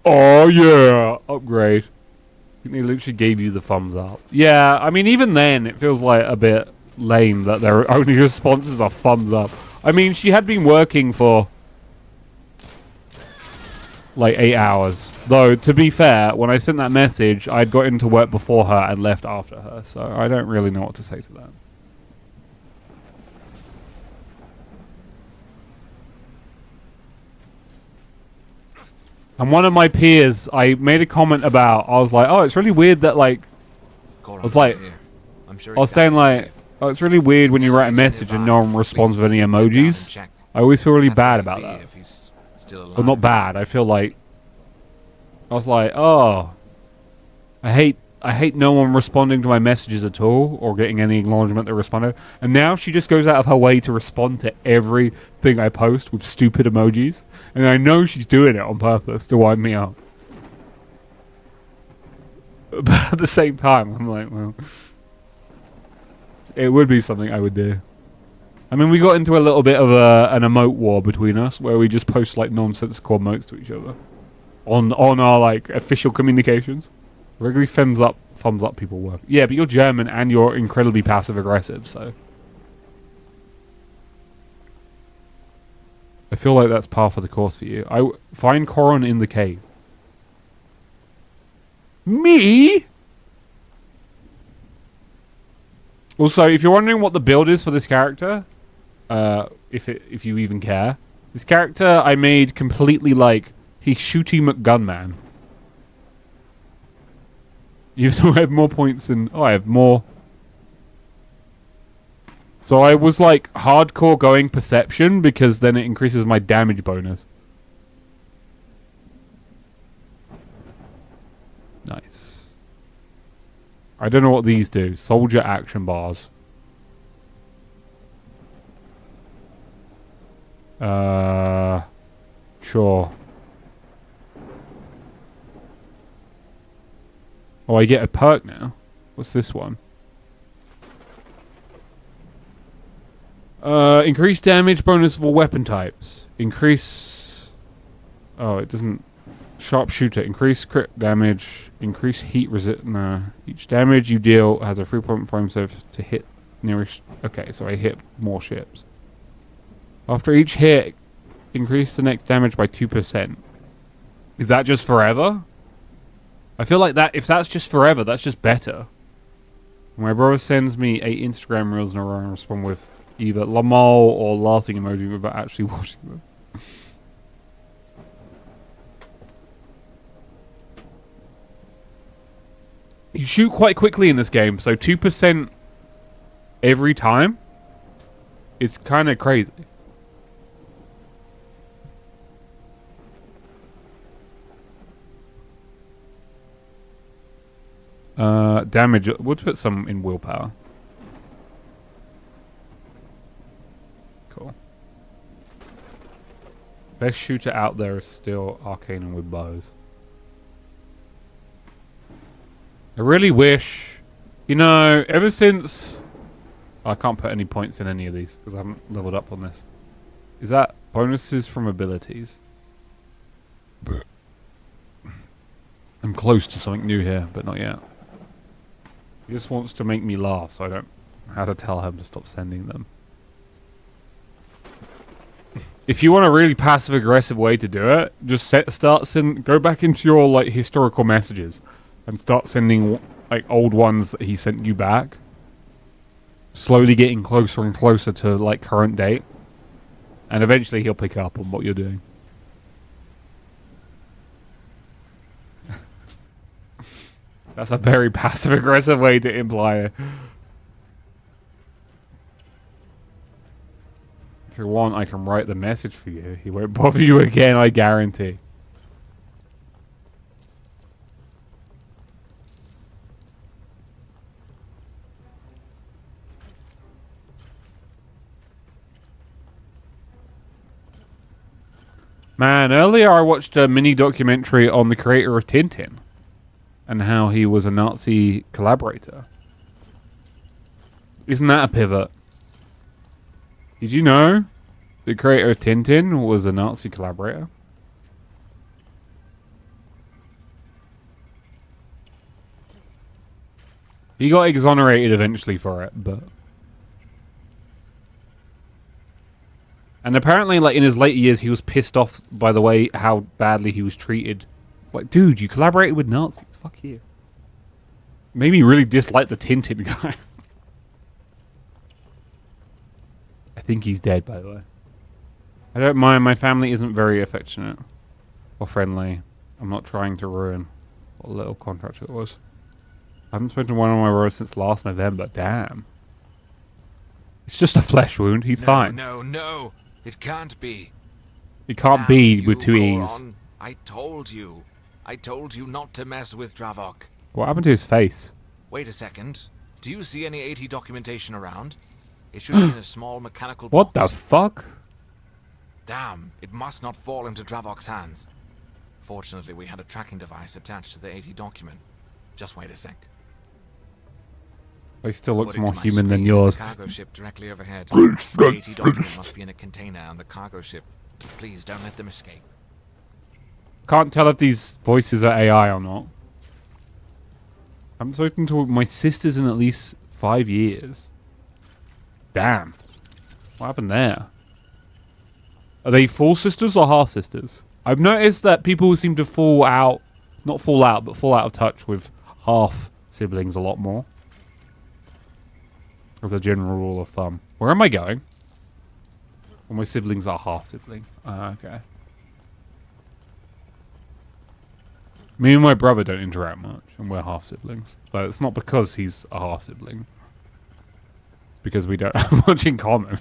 Oh, yeah! Upgrade. I think they literally gave you the thumbs up. Yeah, I mean, even then, it feels like a bit lame that their only responses are thumbs up. I mean, she had been working for... like 8 hours. Though, to be fair, when I sent that message, I'd got into work before her and left after her. So, I don't really know what to say to that. And one of my peers, I made a comment about, I was like, oh, it's really weird that, like, I was like, I was saying, like, oh, it's really weird when you write a message and no one responds with any emojis. I always feel really bad about that. Well, not bad, I feel like, I was like, oh, I hate no one responding to my messages at all, or getting any acknowledgement that responded. And now she just goes out of her way to respond to everything I post with stupid emojis. And I know she's doing it on purpose to wind me up. But at the same time, I'm like, well... It would be something I would do. I mean, we got into a little bit of an emote war between us, where we just post, like, nonsensical emotes to each other. On our, like, official communications. Regularly thumbs up people work. Yeah, but you're German and you're incredibly passive-aggressive, so... I feel like that's par for the course for you. Find Koron in the cave. Me? Also, if you're wondering what the build is for this character, if you even care, this character I made completely like he's Shooty McGunman. Even though I have more points than... Oh, I have more... So I was like hardcore going perception because then it increases my damage bonus. Nice. I don't know what these do. Soldier action bars. Sure. Oh, I get a perk now. What's this one? Increase damage bonus for weapon types. Increase... Oh, it doesn't... Sharpshooter. Increase crit damage. Increase heat resist... No. Each damage you deal has a 3.5 save to hit nearest... Okay, so I hit more ships. After each hit, increase the next damage by 2%. Is that just forever? I feel like that... If that's just forever, that's just better. My brother sends me 8 Instagram reels in a row and I respond with... either lol or laughing emoji without actually watching them. You shoot quite quickly in this game, so 2% every time is kind of crazy. Damage, we'll put some in willpower. Cool. Best shooter out there is still Arcanum with bows. I really wish, you know, ever since I can't put any points in any of these because I haven't leveled up on this. Is that bonuses from abilities? I'm close to something new here, but not yet. He just wants to make me laugh, so I don't know how to tell him to stop sending them. If you want a really passive-aggressive way to do it, just go back into your like historical messages and start sending like old ones that he sent you back. Slowly getting closer and closer to like current date, and eventually he'll pick up on what you're doing. That's a very passive-aggressive way to imply it. If you want, I can write the message for you. He won't bother you again, I guarantee. Man, earlier I watched a mini documentary on the creator of Tintin and how he was a Nazi collaborator. Isn't that a pivot? Did you know the creator of Tintin was a Nazi collaborator? He got exonerated eventually for it, but... And apparently, like, in his later years, he was pissed off by the way how badly he was treated. Like, dude, you collaborated with Nazis. Fuck you. Made me really dislike the Tintin guy. I think he's dead, by the way. I don't mind. My family isn't very affectionate or friendly. I'm not trying to ruin what little contract it was. I haven't spoken to one of my brothers since last November. Damn. It's just a flesh wound. He's fine. No. It can't be. It can't be with two E's. Goron. I told you not to mess with Dravok. What happened to his face? Wait a second. Do you see any AT documentation around? It should be in a small mechanical box. What the fuck? Damn, it must not fall into Dravok's hands. Fortunately, we had a tracking device attached to the AT document. Just wait a sec. He still looks According more to my human than screen, yours. there's a cargo ship directly overhead. The AT document must be in a container on the cargo ship. Please don't let them escape. Can't tell if these voices are AI or not. I haven't spoken to my sisters in at least 5 years. Damn. What happened there? Are they full sisters or half sisters? I've noticed that people seem to fall out of touch with half siblings a lot more. As a general rule of thumb. Where am I going? Well, my siblings are half sibling. Okay. Me and my brother don't interact much, and we're half siblings. But it's not because he's a half sibling. It's because we don't have much in common.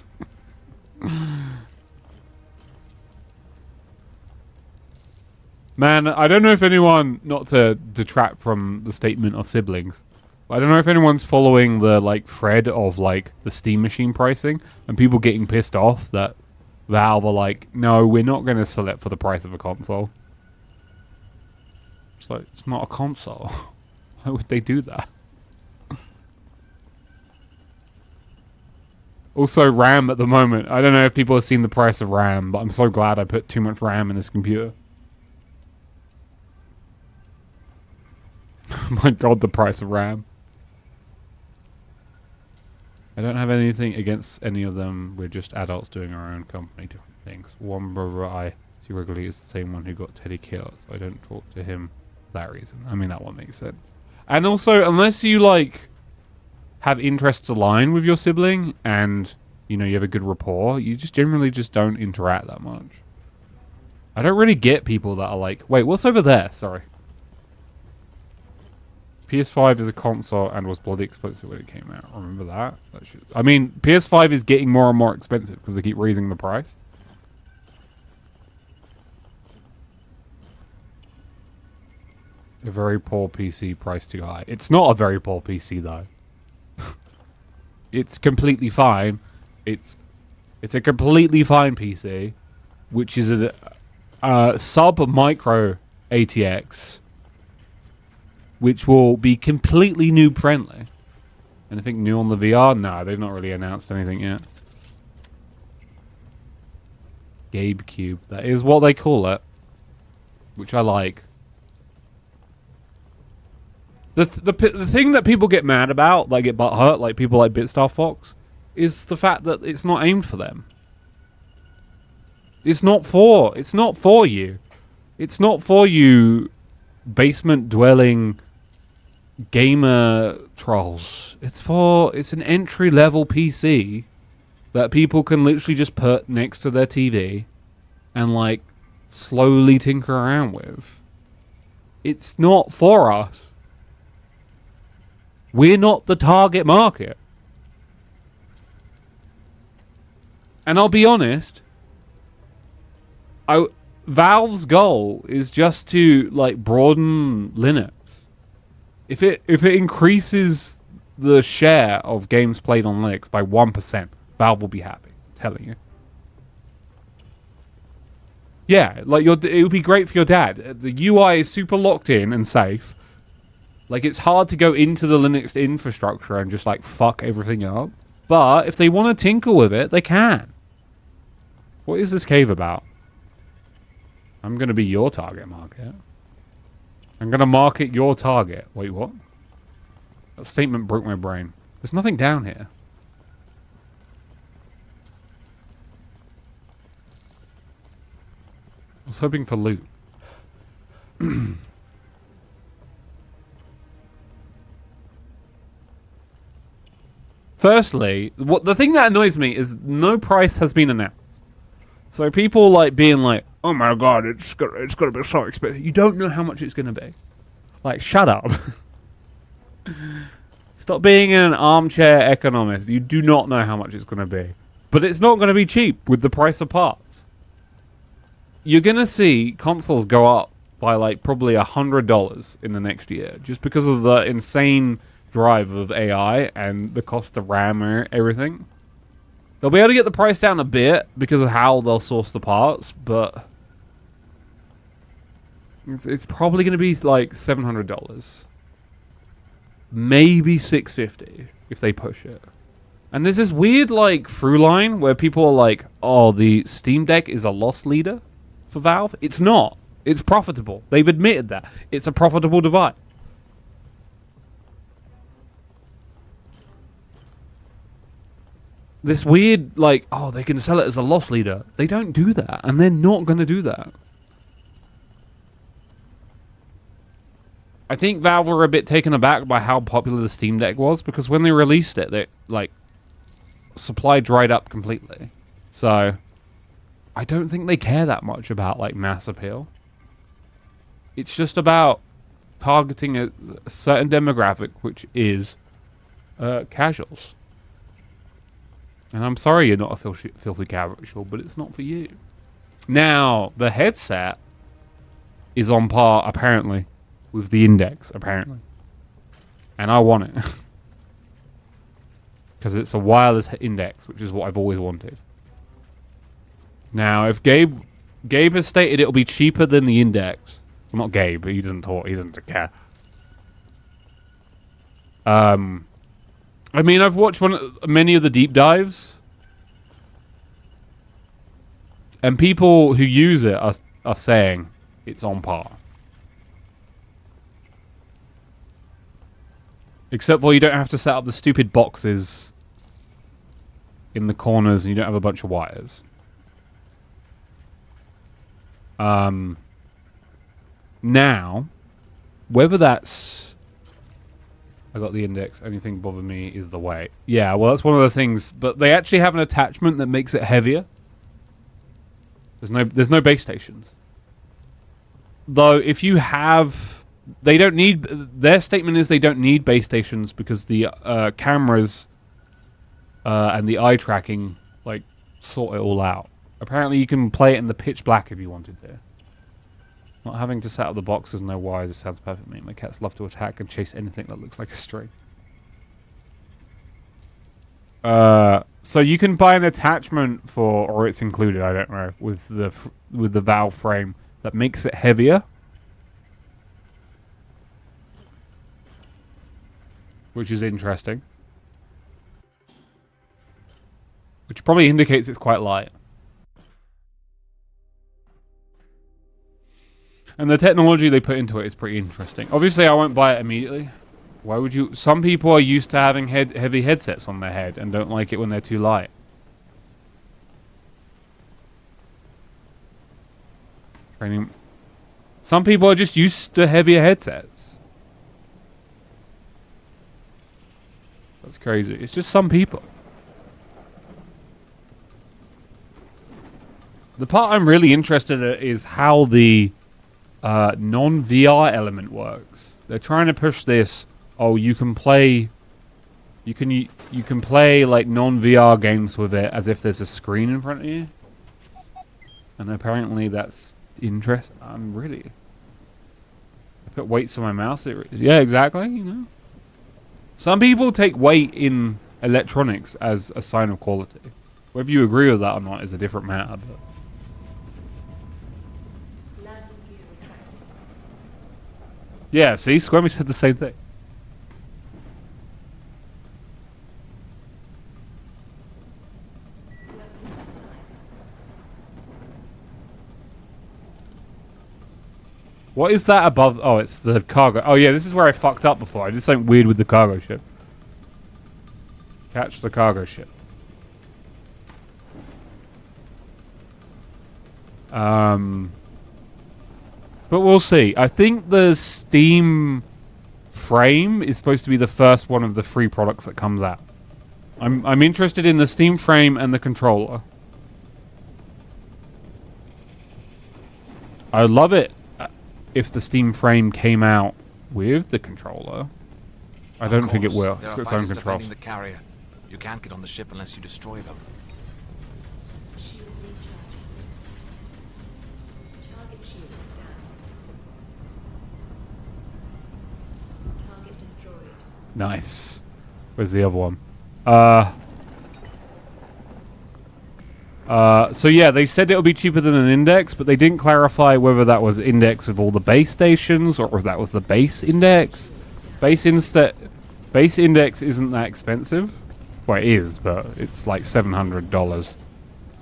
Man, I don't know if anyone, not to detract from the statement of siblings, but I don't know if anyone's following the like thread of like the Steam machine pricing and people getting pissed off that Valve are like, no, we're not going to sell it for the price of a console. It's like, it's not a console. Why would they do that? Also, RAM at the moment. I don't know if people have seen the price of RAM, but I'm so glad I put too much RAM in this computer. My god, the price of RAM. I don't have anything against any of them. We're just adults doing our own company, different things. One brother I see regularly is the same one who got Teddy killed, so I don't talk to him for that reason. I mean, that one makes sense. And also, unless you, like, have interests aligned with your sibling and, you know, you have a good rapport, you just generally just don't interact that much. I don't really get people that are like, wait, what's over there? Sorry. PS5 is a console and was bloody expensive when it came out. Remember that? I mean, PS5 is getting more and more expensive because they keep raising the price. A very poor PC, price too high. It's not a very poor PC though. It's completely fine. It's a completely fine PC, which is a sub-micro ATX, which will be completely noob friendly. Anything new on the VR? No, they've not really announced anything yet. Gabe Cube. That is what they call it. Which I like. The thing that people get mad about, like get butthurt, like people like Bitstar Fox, is the fact that it's not aimed for them. It's not for you. It's not for you basement dwelling gamer trolls. It's an entry level PC that people can literally just put next to their TV and like slowly tinker around with. It's not for us. We're not the target market. And I'll be honest, Valve's goal is just to like broaden Linux. If it increases the share of games played on Linux by 1%, Valve will be happy. I'm telling you. Yeah, like it would be great for your dad. The UI is super locked in and safe. Like it's hard to go into the Linux infrastructure and just like fuck everything up. But if they want to tinker with it, they can. What is this cave about? I'm going to be your target market. I'm going to market your target. Wait, what? That statement broke my brain. There's nothing down here. I was hoping for loot. Firstly, the thing that annoys me is no price has been announced. So people like being like, "Oh my god, it's gonna be so expensive." You don't know how much it's gonna be. Like, shut up. Stop being an armchair economist. You do not know how much it's gonna be, but it's not gonna be cheap with the price of parts. You're gonna see consoles go up by like probably $100 in the next year, just because of the insane drive of AI and the cost of RAM and everything. They'll be able to get the price down a bit because of how they'll source the parts, but it's probably going to be like $700. Maybe $650 if they push it. And there's this weird like through line where people are like, "Oh, the Steam Deck is a loss leader for Valve." It's not. It's profitable. They've admitted that. It's a profitable device. This weird, like, "Oh, they can sell it as a loss leader." They don't do that, and they're not going to do that. I think Valve were a bit taken aback by how popular the Steam Deck was, because when they released it, they, like, supply dried up completely. So, I don't think they care that much about, like, mass appeal. It's just about targeting a certain demographic, which is casuals. And I'm sorry you're not a filthy casual, but it's not for you. Now, the headset is on par, apparently, with the Index, apparently. And I want it. Because it's a wireless Index, which is what I've always wanted. Now, if Gabe has stated it'll be cheaper than the Index. Well, not Gabe, but he doesn't talk, he doesn't care. I mean, I've watched many of the deep dives, and people who use it are saying it's on par. Except for you don't have to set up the stupid boxes in the corners, and you don't have a bunch of wires. Now, whether that's... I got the Index. Only thing bothering me is the weight. Yeah, well, that's one of the things. But they actually have an attachment that makes it heavier. There's no base stations. Though, if you have... They don't need... Their statement is they don't need base stations because the cameras and the eye tracking, like, sort it all out. Apparently, you can play it in the pitch black if you wanted to. Not having to set up the boxes, no wires, it sounds perfect to me. My cats love to attack and chase anything that looks like a string. So you can buy an attachment for, or it's included, I don't know, with the Valve frame that makes it heavier. Which is interesting. which probably indicates it's quite light. And the technology they put into it is pretty interesting. Obviously, I won't buy it immediately. Why would you? Some people are used to having heavy headsets on their head and don't like it when they're too light. Training. Some people are just used to heavier headsets. That's crazy. It's just some people. The part I'm really interested in is how the non-VR element works. They're trying to push this. Oh, you can play like non-VR games with it as if there's a screen in front of you. And apparently that's interesting. I'm really. I put weights on my mouse. Yeah, exactly. You know. Some people take weight in electronics as a sign of quality. Whether you agree with that or not is a different matter. But. Yeah, see, Squirmy said the same thing. What is that above? Oh, it's the cargo. Oh yeah, this is where I fucked up before. I did something weird with the cargo ship. Catch the cargo ship. But we'll see. I think the Steam frame is supposed to be the first one of the free products that comes out. I'm interested in the Steam frame and the controller. I would love it if the Steam frame came out with the controller. I don't think it will. It's got its own controls. The carrier. You can't get on the ship unless you destroy them. Nice. Where's the other one? So yeah, they said it'll be cheaper than an index, but they didn't clarify whether that was index with all the base stations or if that was the base index. Base index isn't that expensive. Well, it is, but it's like $700.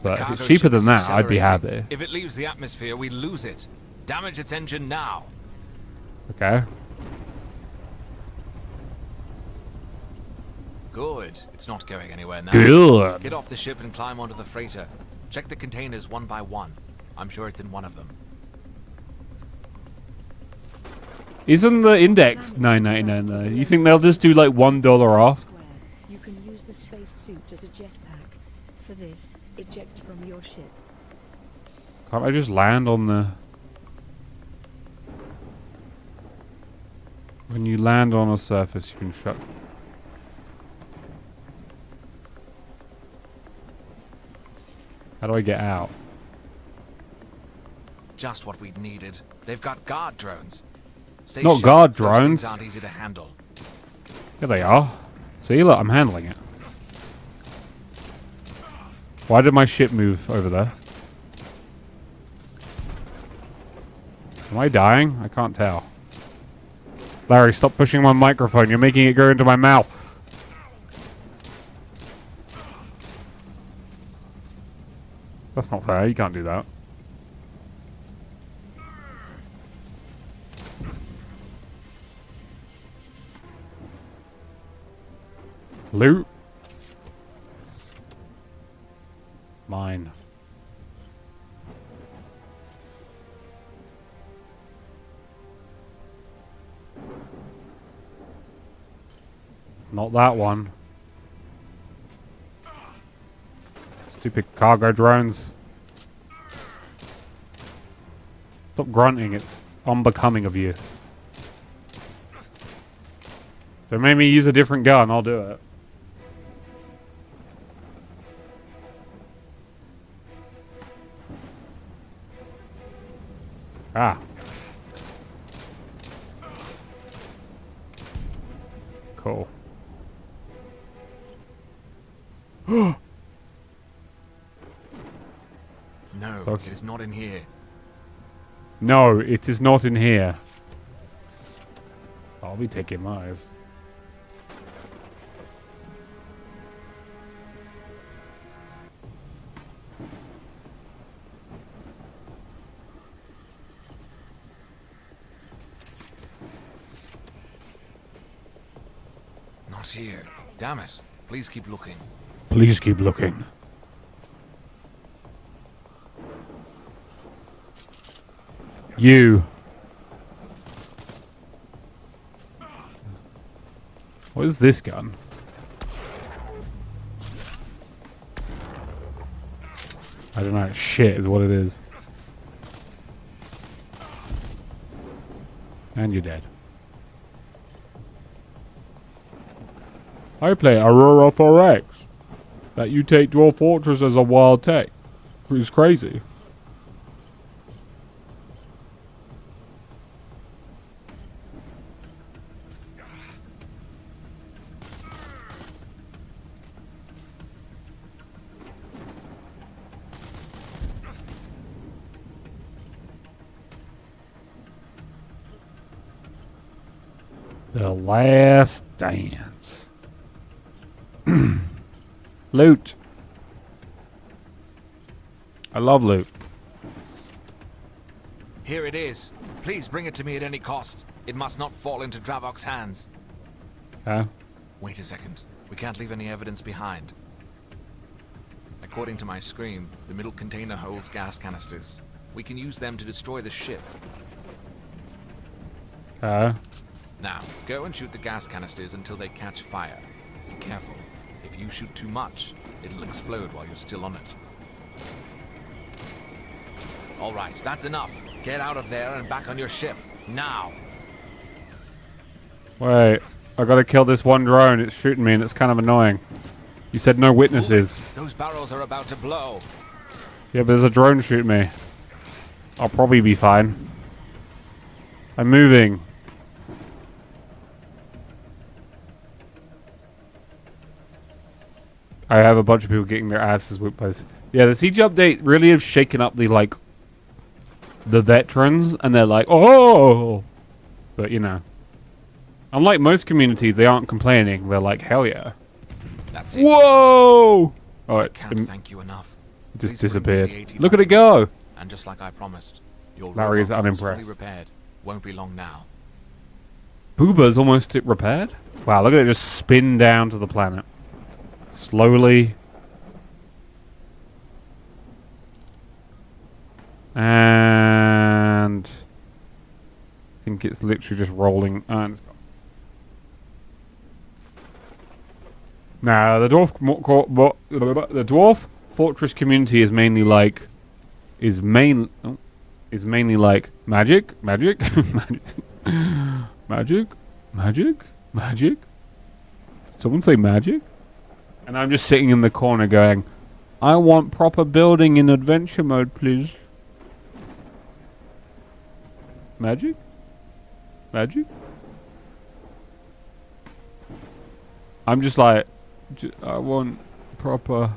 But if it's cheaper than that, I'd be happy. If it leaves the atmosphere, we lose it. Damage its engine now. Okay. Good. It's not going anywhere now. Good. Get off the ship and climb onto the freighter. Check the containers one by one. I'm sure it's in one of them. Isn't the index $9.99 though? You think they'll just do like $1 off? You can use the space suit as a jetpack. For this, eject from your ship. Can't I just land on the... When you land on a surface, you can shut... How do I get out? Just what we'd needed. They've got guard drones. Stay Not sharp. guard Those drones. things aren't easy to handle. Here they are. See, look, I'm handling it. Why did my ship move over there? Am I dying? I can't tell. Larry, stop pushing my microphone. You're making it go into my mouth. That's not fair. You can't do that. Loot. Mine. Not that one. Stupid cargo drones. Stop grunting, it's unbecoming of you. Don't make me use a different gun, I'll do it. Ah. Cool. No, Okay. it is not in here. No, it is not in here. I'll be taking mine. What's here? Damn it. Please keep looking. Please keep looking. You. What is this gun? I don't know. Shit is what it is. And you're dead. I play Aurora 4X. That you take Dwarf Fortress as a wild take. It's crazy. The Last Dance. Loot. I love loot. Here it is. Please bring it to me at any cost. It must not fall into Dravok's hands. Okay. Wait a second. We can't leave any evidence behind. According to my scream, the middle container holds gas canisters. We can use them to destroy the ship. Okay. Now, go and shoot the gas canisters until they catch fire. Be careful. If you shoot too much, it'll explode while you're still on it. Alright, that's enough. Get out of there and back on your ship. Now! Wait. I gotta kill this one drone. It's shooting me and it's kind of annoying. You said no witnesses. Those barrels are about to blow. Yeah, but there's a drone shooting me. I'll probably be fine. I'm moving. I have a bunch of people getting their asses whipped by this. Yeah, the siege update really has shaken up the, like, the veterans, and they're like, oh! But, you know. Unlike most communities, they aren't complaining. They're like, hell yeah. That's it. Whoa! Oh, I it can't thank you enough. just Please bring me the disappeared. 80 Look at it buckets. go! And just like I promised, your Larry is robot unimpressed. fully repaired. Won't be long now. Booba's almost repaired? Wow, look at it just spin down to the planet. Slowly. And I think it's literally just rolling. And it's gone. Now, the dwarf fortress community is mainly like mainly like magic. Someone say magic? And I'm just sitting in the corner going, I want proper building in adventure mode, please. Magic? I'm just like, I want proper.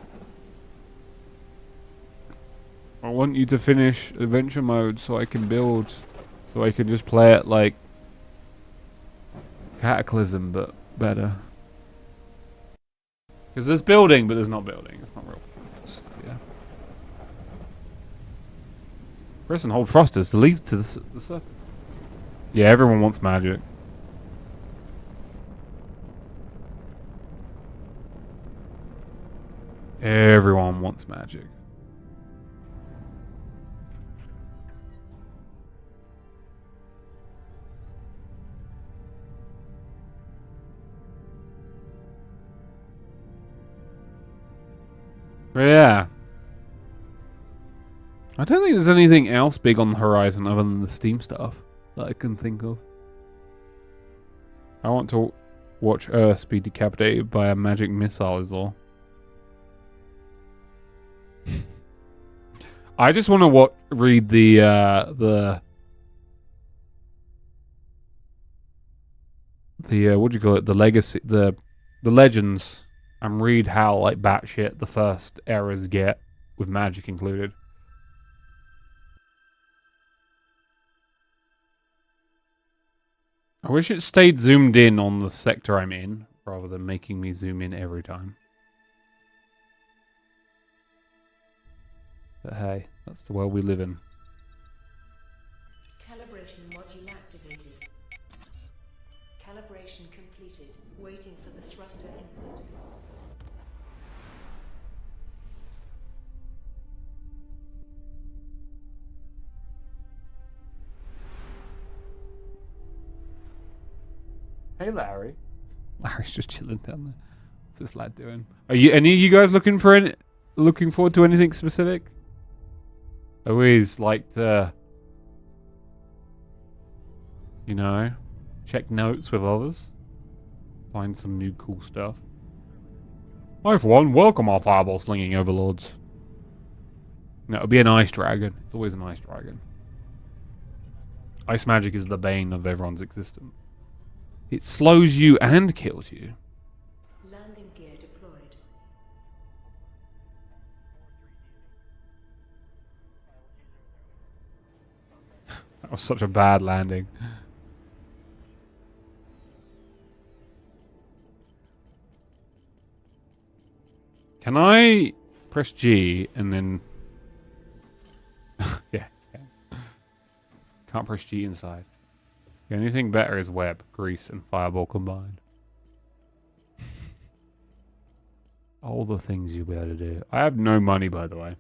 I want you to finish adventure mode so I can build. So I can just play it like Cataclysm, but better. Because there's building, but there's not building. It's not real. It's just, yeah. Press and hold thrusters to lead to the surface. Yeah, everyone wants magic. Everyone wants magic. But yeah. I don't think there's anything else big on the horizon other than the Steam stuff that I can think of. I want to watch Earth be decapitated by a magic missile is all. I just want to read the what do you call it? The legacy, the legends, and read how like batshit the first eras get with magic included. I wish it stayed zoomed in on the sector I'm in, rather than making me zoom in every time. But hey, that's the world we live in. Calibration module activated. Calibration completed. Waiting for the thruster input. Hey, Larry. Larry's just chilling down there. What's this lad doing? Are you any of you guys looking forward to anything specific? I always like to, you know, check notes with others. Find some new cool stuff. Hi, for one, welcome our fireball slinging overlords. No, it'll be an ice dragon. It's always an ice dragon. Ice magic is the bane of everyone's existence. It slows you and kills you. Landing gear deployed. That was such a bad landing. Can I press G and then... yeah. Can't press G inside. The only thing better is web, grease, and fireball combined. All the things you'll be able to do. I have no money, by the way.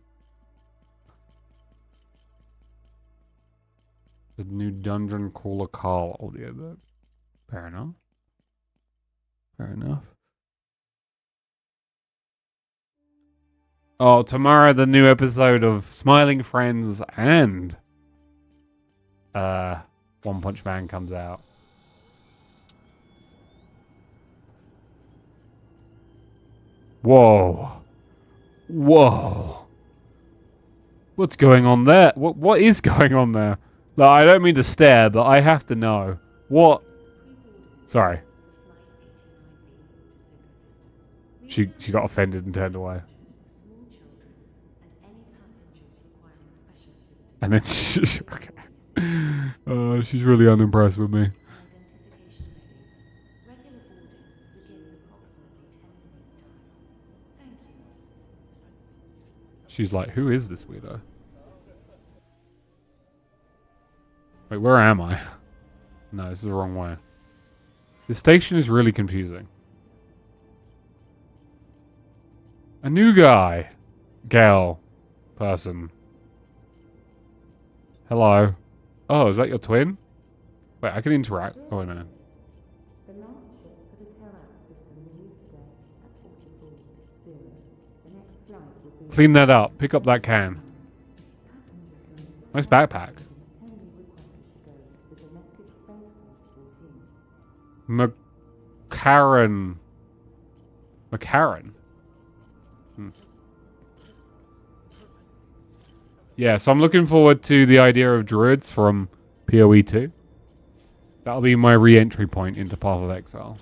The new Dungeon Crawler Carl audiobook. Fair enough. Fair enough. Oh, tomorrow the new episode of Smiling Friends and One Punch Man comes out. Whoa. Whoa. What's going on there? What is going on there? Like, I don't mean to stare, but I have to know. What? Sorry. She got offended and turned away. And then okay. She's really unimpressed with me. She's like, who is this weirdo? Wait, where am I? No, this is the wrong way. This station is really confusing. A new guy. Gal. Person. Hello. Oh, is that your twin? Wait, I can interact. Oh, no. Clean that up. Pick up that can. Nice backpack. McCarran. McCarran? Yeah, so I'm looking forward to the idea of druids from PoE 2. That'll be my re-entry point into Path of Exile.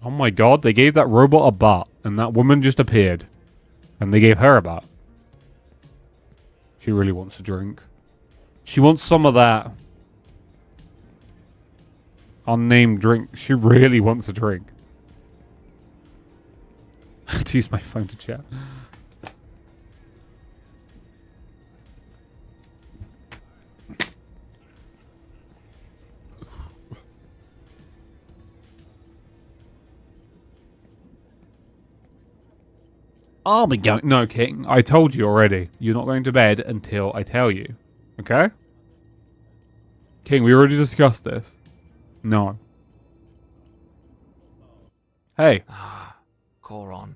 Oh my god, they gave that robot a butt, and that woman just appeared. And they gave her a butt. She really wants a drink. She wants some of that unnamed drink. She really wants a drink. To use my phone to chat. I'll be going. No, King. I told you already. You're not going to bed until I tell you. Okay? King, we already discussed this. No. Hey. Ah, Coron.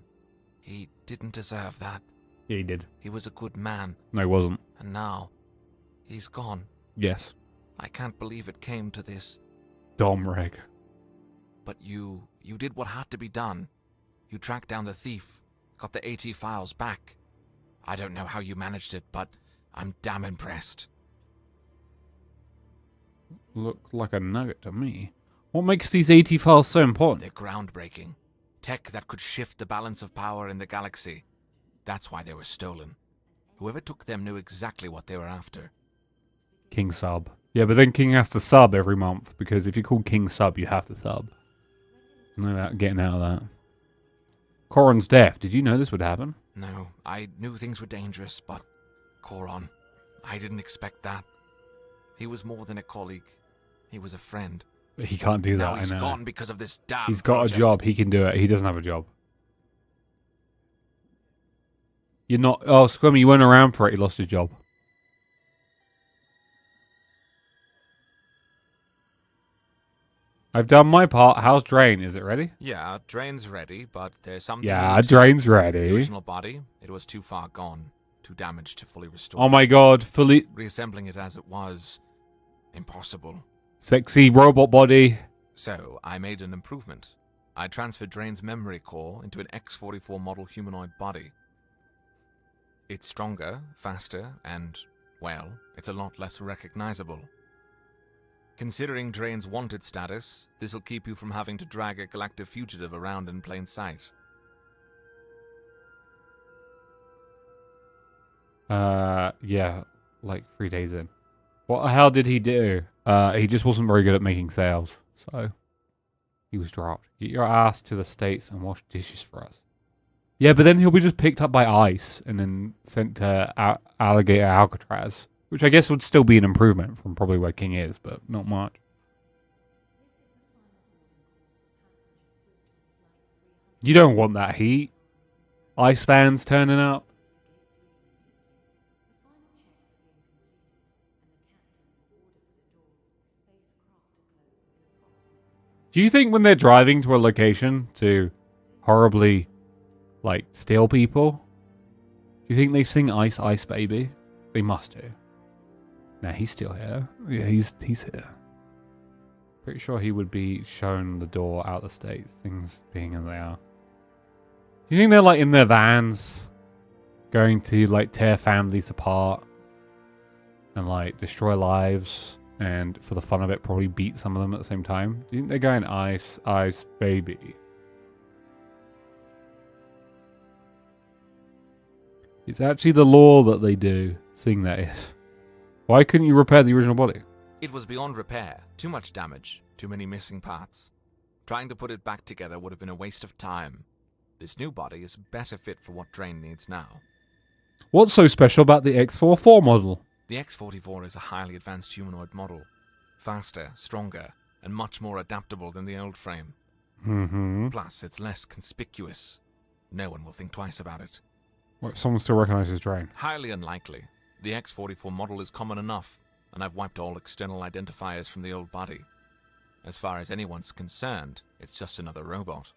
He didn't deserve that. Yeah, he did. He was a good man. No, he wasn't. And now, he's gone. Yes. I can't believe it came to this. Domreg. But you did what had to be done. You tracked down the thief, got the AT files back. I don't know how you managed it, but I'm damn impressed. Look like a nugget to me. What makes these AT files so important? They're groundbreaking. Tech that could shift the balance of power in the galaxy. That's why they were stolen. Whoever took them knew exactly what they were after. King sub. Yeah, but then King has to sub every month, because if you call King sub, you have to sub. No getting out of that. Coron's death. Did you know this would happen? No, I knew things were dangerous, but... Coron, I didn't expect that. He was more than a colleague. He was a friend. But he can't do that, Now I he's know. gone because of this damn He's got project. a job. He can do it. He doesn't have a job. You're not... Oh, Squimmy, you weren't around for it. He lost his job. I've done my part. How's Drain? Is it ready? Yeah, Drain's ready, but there's something... Yeah, we need to- Drain's The ready. original body, it was too far gone. Too damaged to fully restore. Oh my god. Fully... Reassembling it as it was... impossible. Sexy robot body. So, I made an improvement. I transferred Drain's memory core into an X-44 model humanoid body. It's stronger, faster, and, well, it's a lot less recognizable. Considering Drain's wanted status, this'll keep you from having to drag a galactic fugitive around in plain sight. Yeah, like 3 days in. What the hell did he do? He just wasn't very good at making sales, so he was dropped. Get your ass to the States and wash dishes for us. Yeah, but then he'll be just picked up by ICE and then sent to Alligator Alcatraz, which I guess would still be an improvement from probably where King is, but not much. You don't want that heat. ICE fans turning up. Do you think when they're driving to a location to horribly, like, steal people, do you think they sing Ice Ice Baby? They must do. Nah, he's still here. Yeah, he's here. Pretty sure he would be shown the door out the States, things being in there. Do you think they're, like, in their vans, going to, like, tear families apart and, like, destroy lives? And for the fun of it, probably beat some of them at the same time. Do you think they're going Ice, Ice, Baby? It's actually the law that they do. Sing that is. Why couldn't you repair the original body? It was beyond repair. Too much damage. Too many missing parts. Trying to put it back together would have been a waste of time. This new body is better fit for what Drain needs now. What's so special about the X-44 model? The X-44 is a highly advanced humanoid model. Faster, stronger, and much more adaptable than the old frame. Mm-hmm. Plus, it's less conspicuous. No one will think twice about it. What if someone still recognizes Drain? Highly unlikely. The X-44 model is common enough, and I've wiped all external identifiers from the old body. As far as anyone's concerned, it's just another robot.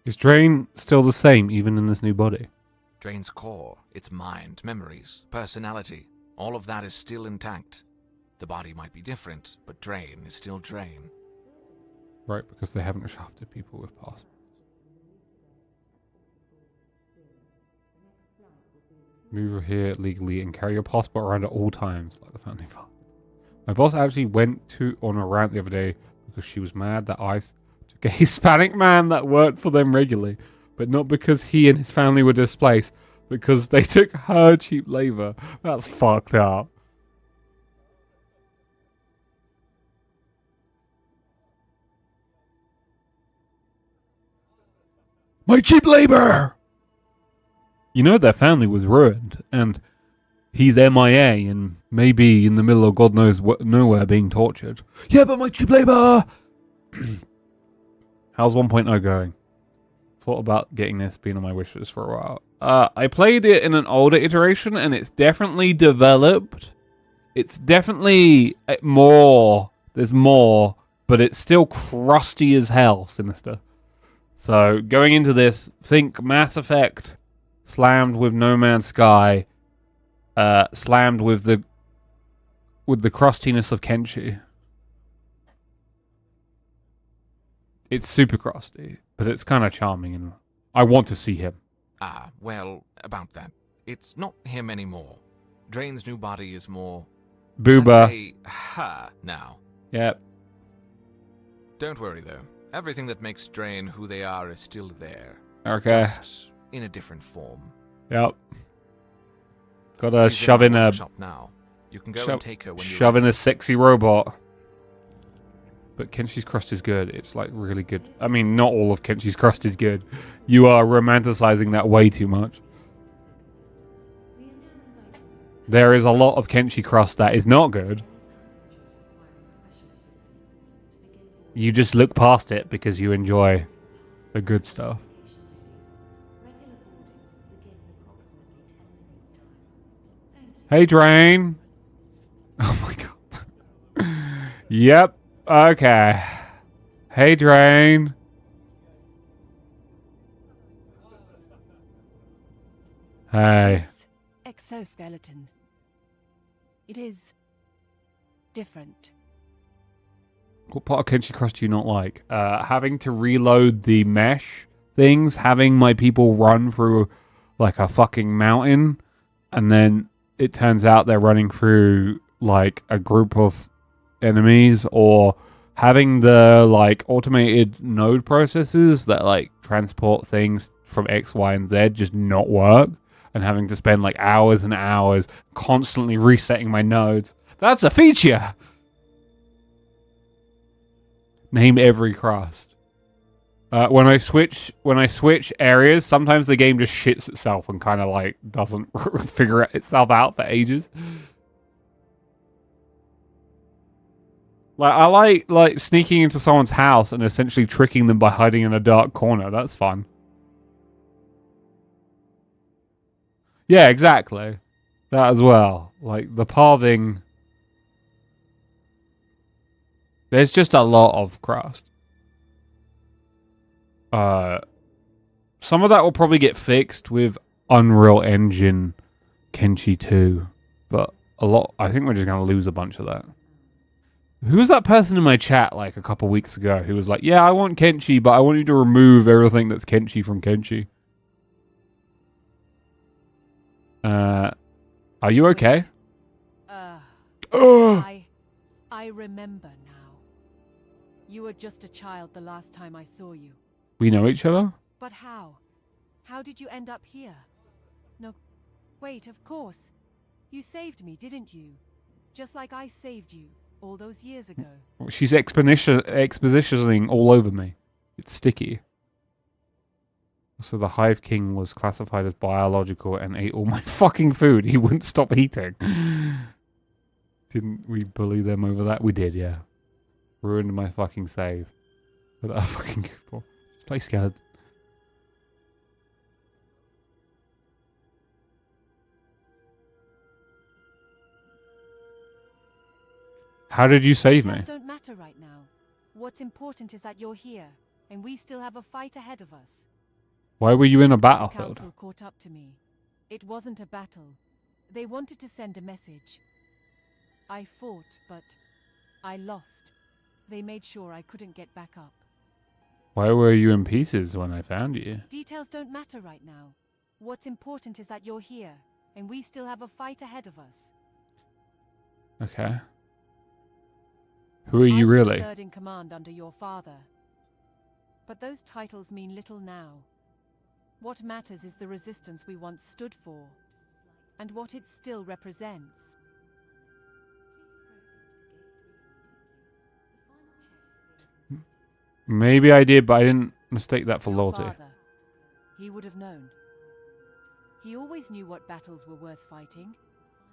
Is Drain still the same, even in this new body? Drain's core, its mind, memories, personality, all of that is still intact. The body might be different, but Drain is still Drain. Right, because they haven't shafted people with passports. Move here legally and carry your passport around at all times, like the founding father. My boss actually went on a rant the other day because she was mad that ICE took a Hispanic man that worked for them regularly, but not because he and his family were displaced, because they took her cheap labor. That's fucked up. My cheap labor! You know their family was ruined, and he's MIA and maybe in the middle of God knows nowhere being tortured. Yeah, but my cheap labor! How's 1.0 going? Thought about getting this, been on my wish list for a while. I played it in an older iteration, and it's definitely developed. It's definitely more. There's more, but it's still crusty as hell, Sinister. So, going into this, think Mass Effect slammed with No Man's Sky, slammed with the crustiness of Kenshi. It's super crusty, but it's kind of charming, and I want to see him. Ah, well, about that. It's not him anymore. Drain's new body is more... Booba. I'd say, ha, now. Yep. Don't worry, though. Everything that makes Drain who they are is still there. Okay. Just in a different form. Yep. Gotta She's shove in my a... workshop now. You can go and take her when you're Shove in ready. a sexy robot. But Kenshi's Crust is good. It's like really good. I mean, not all of Kenshi's Crust is good. You are romanticizing that way too much. There is a lot of Kenshi crust that is not good. You just look past it because you enjoy the good stuff. Hey, Drain. Oh my god. Yep. Okay. Hey, Drain. Hey. This exoskeleton. It is different. What part of Kenshi Cross do you not like? Having to reload the mesh things, having my people run through like a fucking mountain, and then it turns out they're running through like a group of enemies, or having the like automated node processes that like transport things from X, Y, and Z just not work, and having to spend like hours and hours constantly resetting my nodes. That's a feature! Name every crust. When I switch areas, sometimes the game just shits itself and kind of like doesn't figure itself out for ages. Like I like sneaking into someone's house and essentially tricking them by hiding in a dark corner. That's fun. Yeah, exactly. That as well. Like the pathing. There's just a lot of crust. Some of that will probably get fixed with Unreal Engine Kenshi 2, but a lot. I think we're just gonna lose a bunch of that. Who was that person in my chat like a couple weeks ago who was like, "Yeah, I want Kenshi, but I want you to remove everything that's Kenshi from Kenshi." Are you okay? I remember now. You were just a child the last time I saw you. We know each other? But how? How did you end up here? No, wait, of course. You saved me, didn't you? Just like I saved you all those years ago. She's expositioning all over me. It's sticky. So the Hive King was classified as biological and ate all my fucking food. He wouldn't stop eating. Didn't we bully them over that? We did, yeah. Ruined my fucking save. But I fucking goofball. Just play scared. How did you save me? Details don't matter right now. What's important is that you're here, and we still have a fight ahead of us. Why were you in a The battlefield? council caught up to me. It wasn't a battle. They wanted to send a message. I fought, but I lost. They made sure I couldn't get back up. Why were you in pieces when I found you? Details don't matter right now. What's important is that you're here, and we still have a fight ahead of us. Okay. Who are you I was really? the third in command under your father. But those titles mean little now. What matters is the resistance we once stood for, and what it still represents. Maybe I did, but I didn't mistake that for Your loyalty. father, he would have known. He always knew what battles were worth fighting.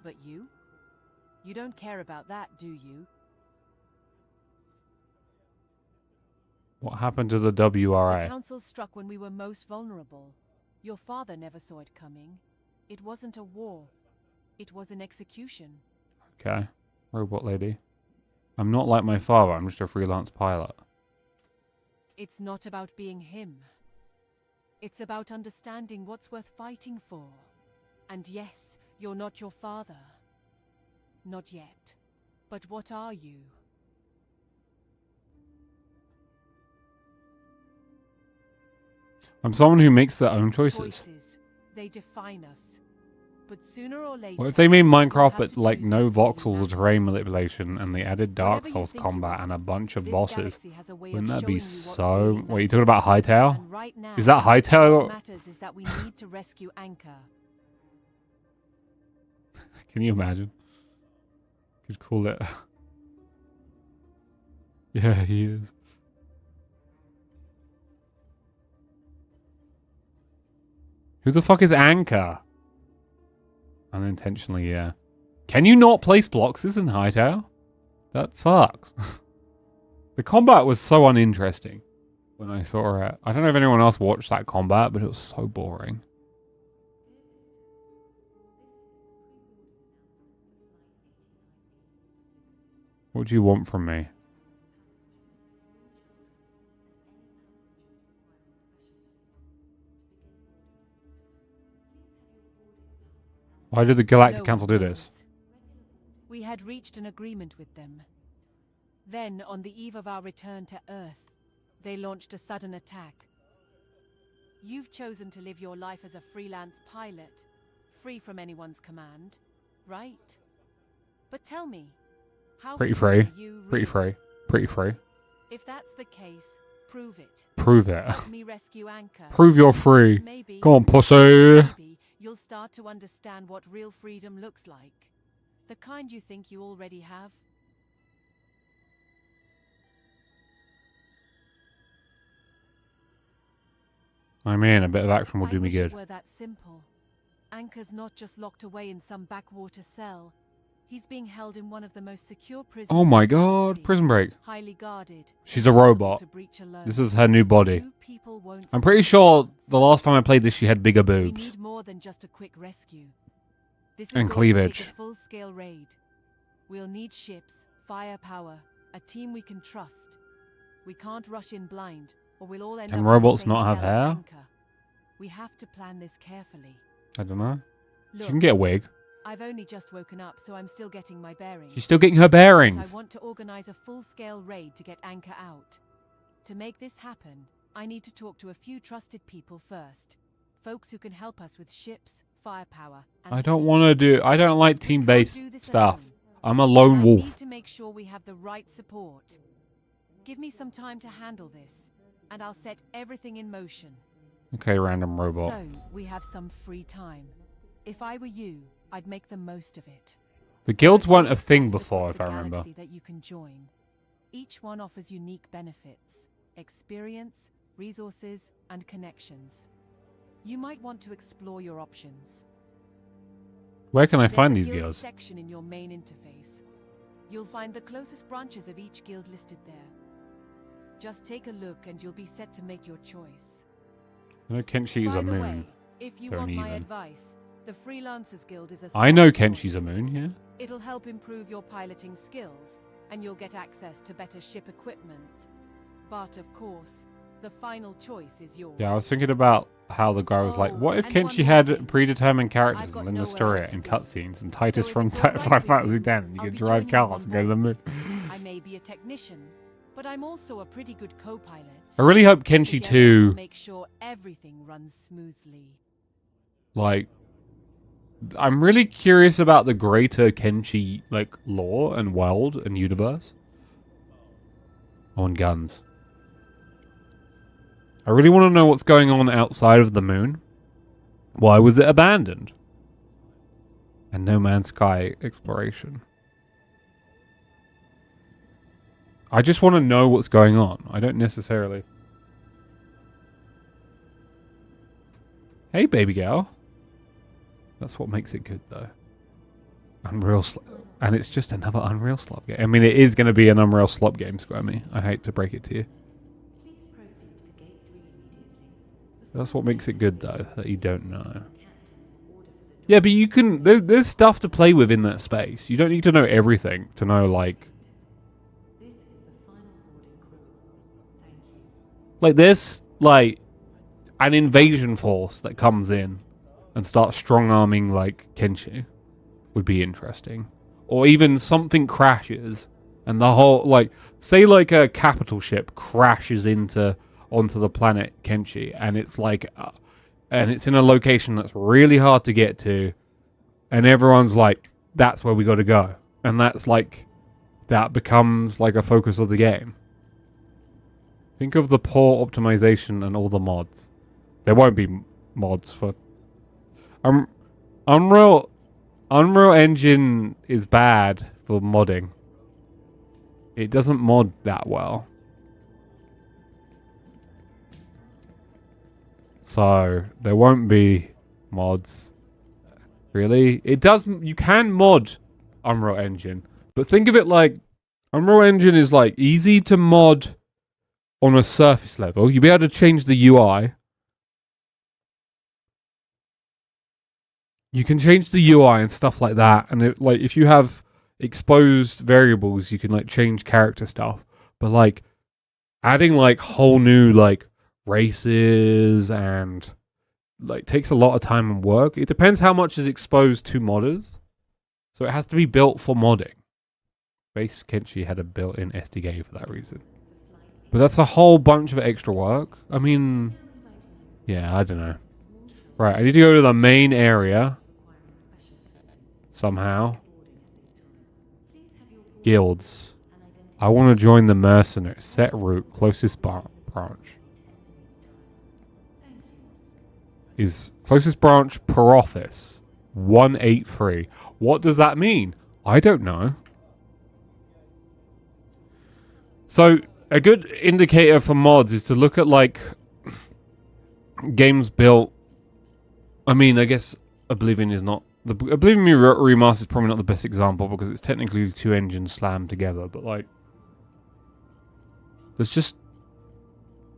But you? You don't care about that, do you? What happened to the The WRA? council struck when we were most vulnerable. Your father never saw it coming. It wasn't a war. It was an execution. Okay. Robot lady. I'm not like my father, I'm just a freelance pilot. It's not about being him. It's about understanding what's worth fighting for. And yes, you're not your father. Not yet. But what are you? I'm someone who makes their own choices. They define us. But sooner or later... What if they made you'll Minecraft have but to like choose no what really voxels or terrain matters. manipulation, and they added Dark Whatever you Souls think you combat are, and a bunch of this bosses? galaxy has a way of Wouldn't that be showing you what so... really Wait, you talking about matters. Hightail? And right now, Is that Hightail? what matters is that we need to rescue Anchor. Can you imagine? Could call it... Yeah, he is. Who the fuck is Anchor? Unintentionally, yeah. Can you not place blocks in Hightower? That sucks. The combat was so uninteresting when I saw it. I don't know if anyone else watched that combat, but it was so boring. What do you want from me? Why did the Galactic No Council one do this? knows. We had reached an agreement with them. Then, on the eve of our return to Earth, they launched a sudden attack. You've chosen to live your life as a freelance pilot, free from anyone's command, right? But tell me, how Pretty free free. are you Pretty really? free. Pretty free. If that's the case, prove it. Prove it. Help me rescue Anchor. Prove you're free. Maybe, Come on, pussy. maybe you'll start to understand what real freedom looks like. The kind you think you already have. I mean, a bit of action will I do me wish good. it were that simple. Anchor's not just locked away in some backwater cell. He's being held in one of the most secure prisons Oh my in the god, galaxy. Prison Break. Highly guarded. She's a impossible robot. to breach alone. This is her new body. Two people won't I'm pretty stand a sure chance. the last time I played this, she had bigger We boobs. need more than just a quick rescue. This is And going to cleavage. take a full-scale raid. We'll need ships, firepower, a team we can trust. We can't rush in blind, or we'll all end Can up in the robots same not have cell as hair? Anchor. We have to plan this carefully. I don't know. Look, She can get a wig. I've only just woken up, so I'm still getting my bearings. She's still getting her But bearings. I want to organize a full-scale raid to get Anchor out. To make this happen, I need to talk to a few trusted people first. Folks who can help us with ships, firepower, and I a don't team. want to do... I don't like We can't team-based do this stuff. alone. I'm a lone I wolf. need to make sure we have the right support. Give me some time to handle this, and I'll set everything in motion. Okay, random robot. So, we have some free time. If I were you, I'd make the most of it. The guilds There are weren't a thing scattered before, across if I the remember. galaxy that you can join. Each one offers unique benefits, experience, resources, and connections. You might want to explore your options. Where can I There's find a these guild guilds? section in your main interface. You'll find the closest branches of each guild listed there. Just take a look and you'll be set to make your choice. I know Kenshi's By a the moon. way, if you Don't want my even. advice, the Freelancers Guild is a I know solid Kenshi's a choice. moon, yeah? It'll help improve your piloting skills, and you'll get access to better ship equipment. But of course, the final choice is yours. Yeah, I was thinking about how the guy was like, Oh, what if and one Kenshi more had thing. predetermined characters I've got and then the nowhere story else to and go. cutscenes and Titus So if from it's all right Five with Fantasy you, X and you I'll can be drive joining you cars on and go to the moon. board. I may be a technician, but I'm also a pretty good co-pilot. I really hope Kenshi Together, 2, we'll make sure everything runs smoothly. like, I'm really curious about the greater Kenshi, like, lore and world and universe. Oh, and guns. I really want to know what's going on outside of the moon. Why was it abandoned? And No Man's Sky exploration. I just want to know what's going on. I don't necessarily... Hey, baby girl. That's what makes it good, though. And it's just another Unreal Slop game. I mean, it is going to be an Unreal Slop game, Squammy. I hate to break it to you. That's what makes it good, though, that you don't know. Yeah, but you can... There's stuff to play with in that space. You don't need to know everything to know, like... Like, there's, like, an invasion force that comes in and starts strong-arming, like, Kenshi. Would be interesting. Or even something crashes and the whole, like, say, like, a capital ship crashes onto the planet Kenshi, and it's, like, and it's in a location that's really hard to get to, and everyone's like, that's where we got to go. And that's, like, that becomes, like, a focus of the game. Think of the poor optimization and all the mods. There won't be mods for... Unreal Engine is bad for modding. It doesn't mod that well. So, there won't be mods. Really? It does... You can mod Unreal Engine. But think of it like Unreal Engine is like easy to mod on a surface level. You'll be able to change the UI. You can change the UI and stuff like that. And it, like if you have exposed variables, you can like change character stuff. But like adding like whole new like races and like takes a lot of time and work. It depends how much is exposed to modders. So it has to be built for modding. Base Kenshi had a built-in SDK for that reason. But that's a whole bunch of extra work. I mean, yeah, I don't know. Right, I need to go to the main area. Somehow. Guilds. I want to join the mercenary. Set route, closest branch. Is closest branch per office 183. What does that mean? I don't know. So a good indicator for mods is to look at like games built. I mean, I guess Oblivion is not the Oblivion Remastered is probably not the best example because it's technically two engines slammed together. But like, there's just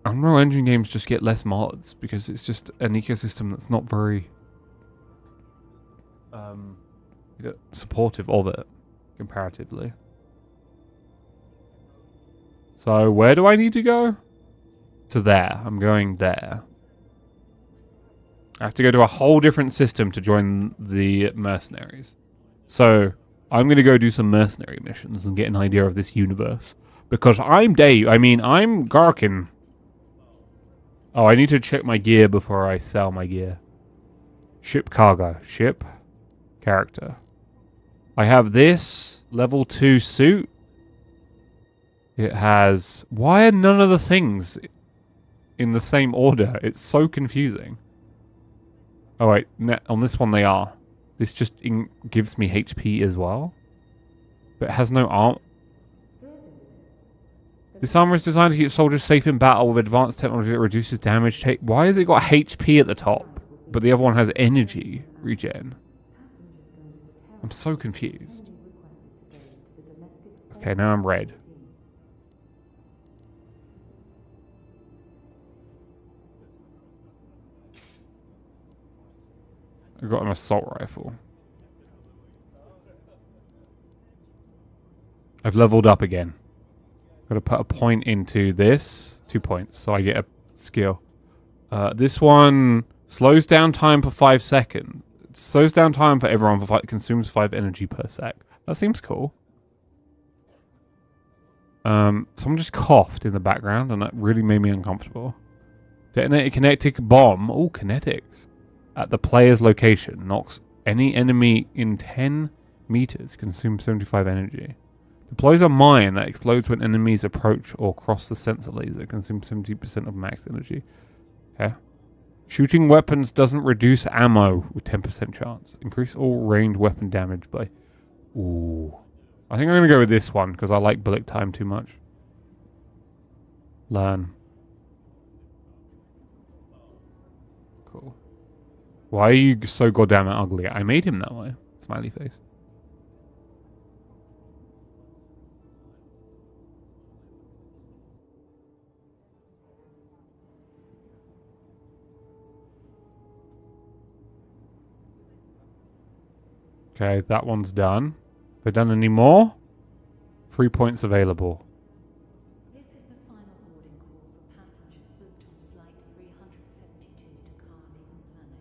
Unreal Engine games just get less mods because it's just an ecosystem that's not very supportive of it comparatively. So where do I need to go? To there. I'm going there. I have to go to a whole different system to join the mercenaries. So I'm going to go do some mercenary missions and get an idea of this universe. Because I'm Dave. I mean, I'm Garkin. Oh, I need to check my gear before I sell my gear. Ship cargo. Ship. Character. I have this level 2 suit. It has... Why are none of the things in the same order? It's so confusing. Oh wait, on this one they are. This just gives me HP as well. But it has no arm. This armor is designed to keep soldiers safe in battle with advanced technology that reduces damage take. Why has it got HP at the top, but the other one has energy regen? I'm so confused. Okay, now I'm red. I've got an assault rifle. I've leveled up again. Got to put a point into this. 2 points, so I get a skill. This one slows down time for 5 seconds. It slows down time for everyone for 5, consumes 5 energy per sec. That seems cool. Someone just coughed in the background, and that really made me uncomfortable. Detonate a kinetic bomb. Oh, kinetics. At the player's location. Knocks any enemy in 10 meters. Consumes 75 energy. Deploys a mine that explodes when enemies approach or cross the sensor laser. Consumes 70% of max energy. Okay. Shooting weapons doesn't reduce ammo with 10% chance. Increase all ranged weapon damage by... Ooh. I think I'm going to go with this one because I like bullet time too much. Learn. Cool. Why are you so goddamn ugly? I made him that way. Smiley face. Okay, that one's done. Have I done any more? 3 points available. This is the final boarding call for passengers booked on flight 372 to Carlin Planet.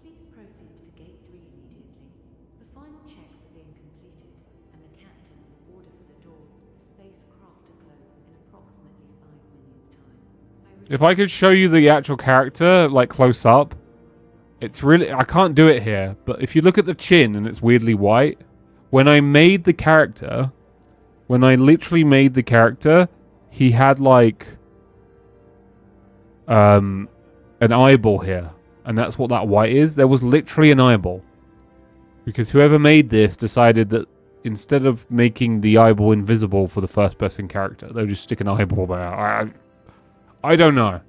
Please proceed to gate 3 immediately. The final checks are being completed, and the captain will order for the doors of the spacecraft to close in approximately 5 minutes' time. If I could show you the actual character, like close up, it's really... I can't do it here, but if you look at the chin and it's weirdly white, when I made the character, when I literally made the character, he had like an eyeball here. And that's what that white is. There was literally an eyeball. Because whoever made this decided that instead of making the eyeball invisible for the first person character, they'll just stick an eyeball there. I don't know.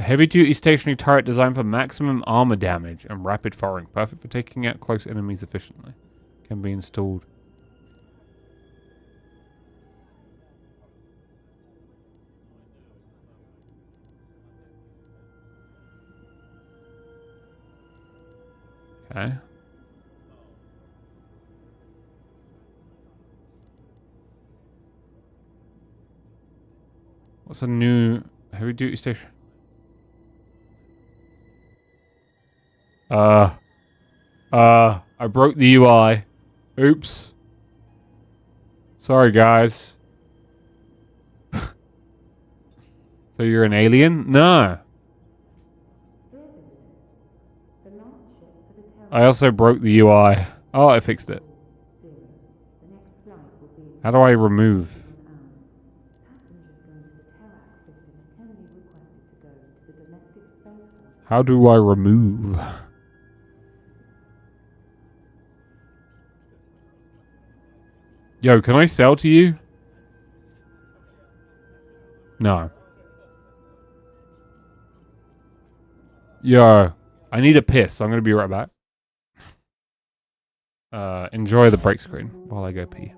heavy-duty stationary turret designed for maximum armor damage and rapid firing. Perfect for taking out close enemies efficiently. Can be installed. Okay. What's a new heavy-duty station? I broke the UI. Oops. Sorry, guys. So you're an alien? No. I also broke the UI. Oh, I fixed it. How do I remove? How do I remove? Yo, can I sell to you? No. Yo, I need a piss, so I'm gonna be right back. Enjoy the break screen while I go pee.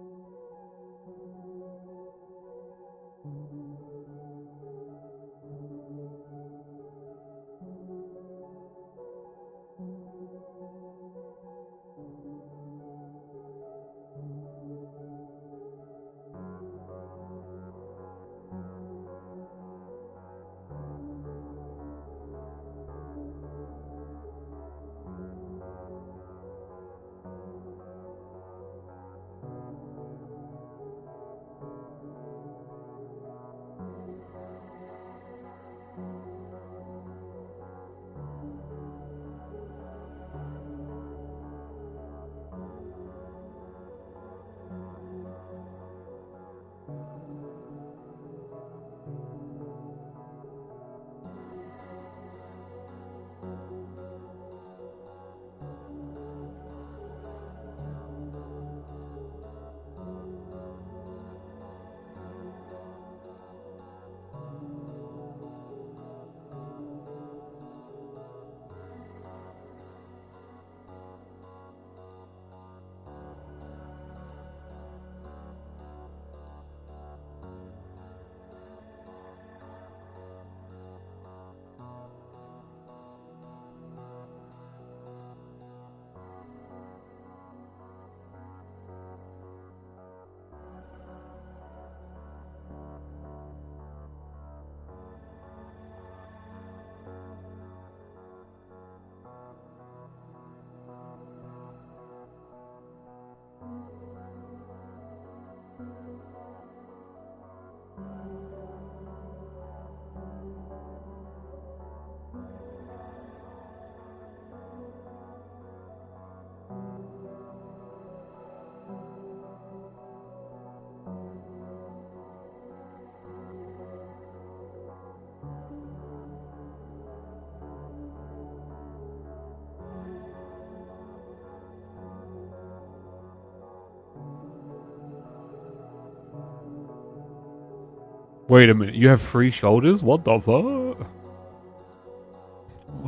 Wait a minute, you have 3 shoulders? What the fuck?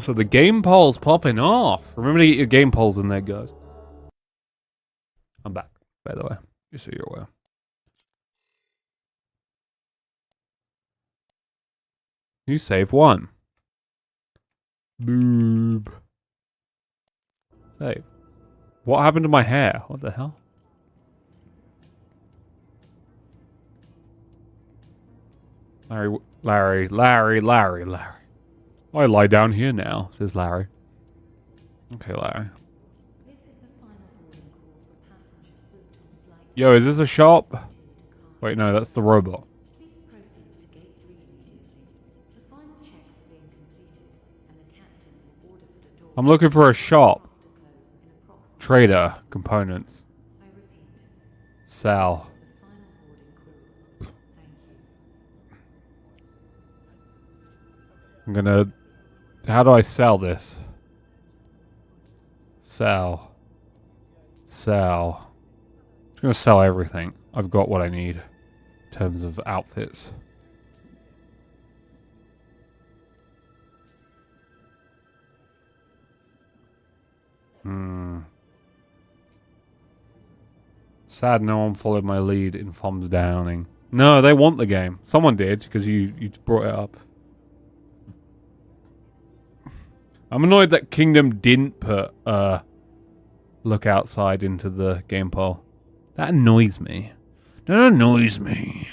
So the game pole's popping off. Remember to get your game poles in there, guys. I'm back, by the way, just so you're aware. You save 1. Boob. Save. What happened to my hair? What the hell? Larry. I lie down here now, says Larry. Okay, Larry. Yo, is this a shop? Wait, no, that's the robot. I'm looking for a shop. Trader, components. Sal. I'm gonna... How do I sell this? Sell. I'm just gonna sell everything. I've got what I need in terms of outfits. Sad no one followed my lead in thumbs downing. No, they want the game. Someone did, because you brought it up. I'm annoyed that Kingdom didn't put look outside into the game poll. That annoys me. That annoys me.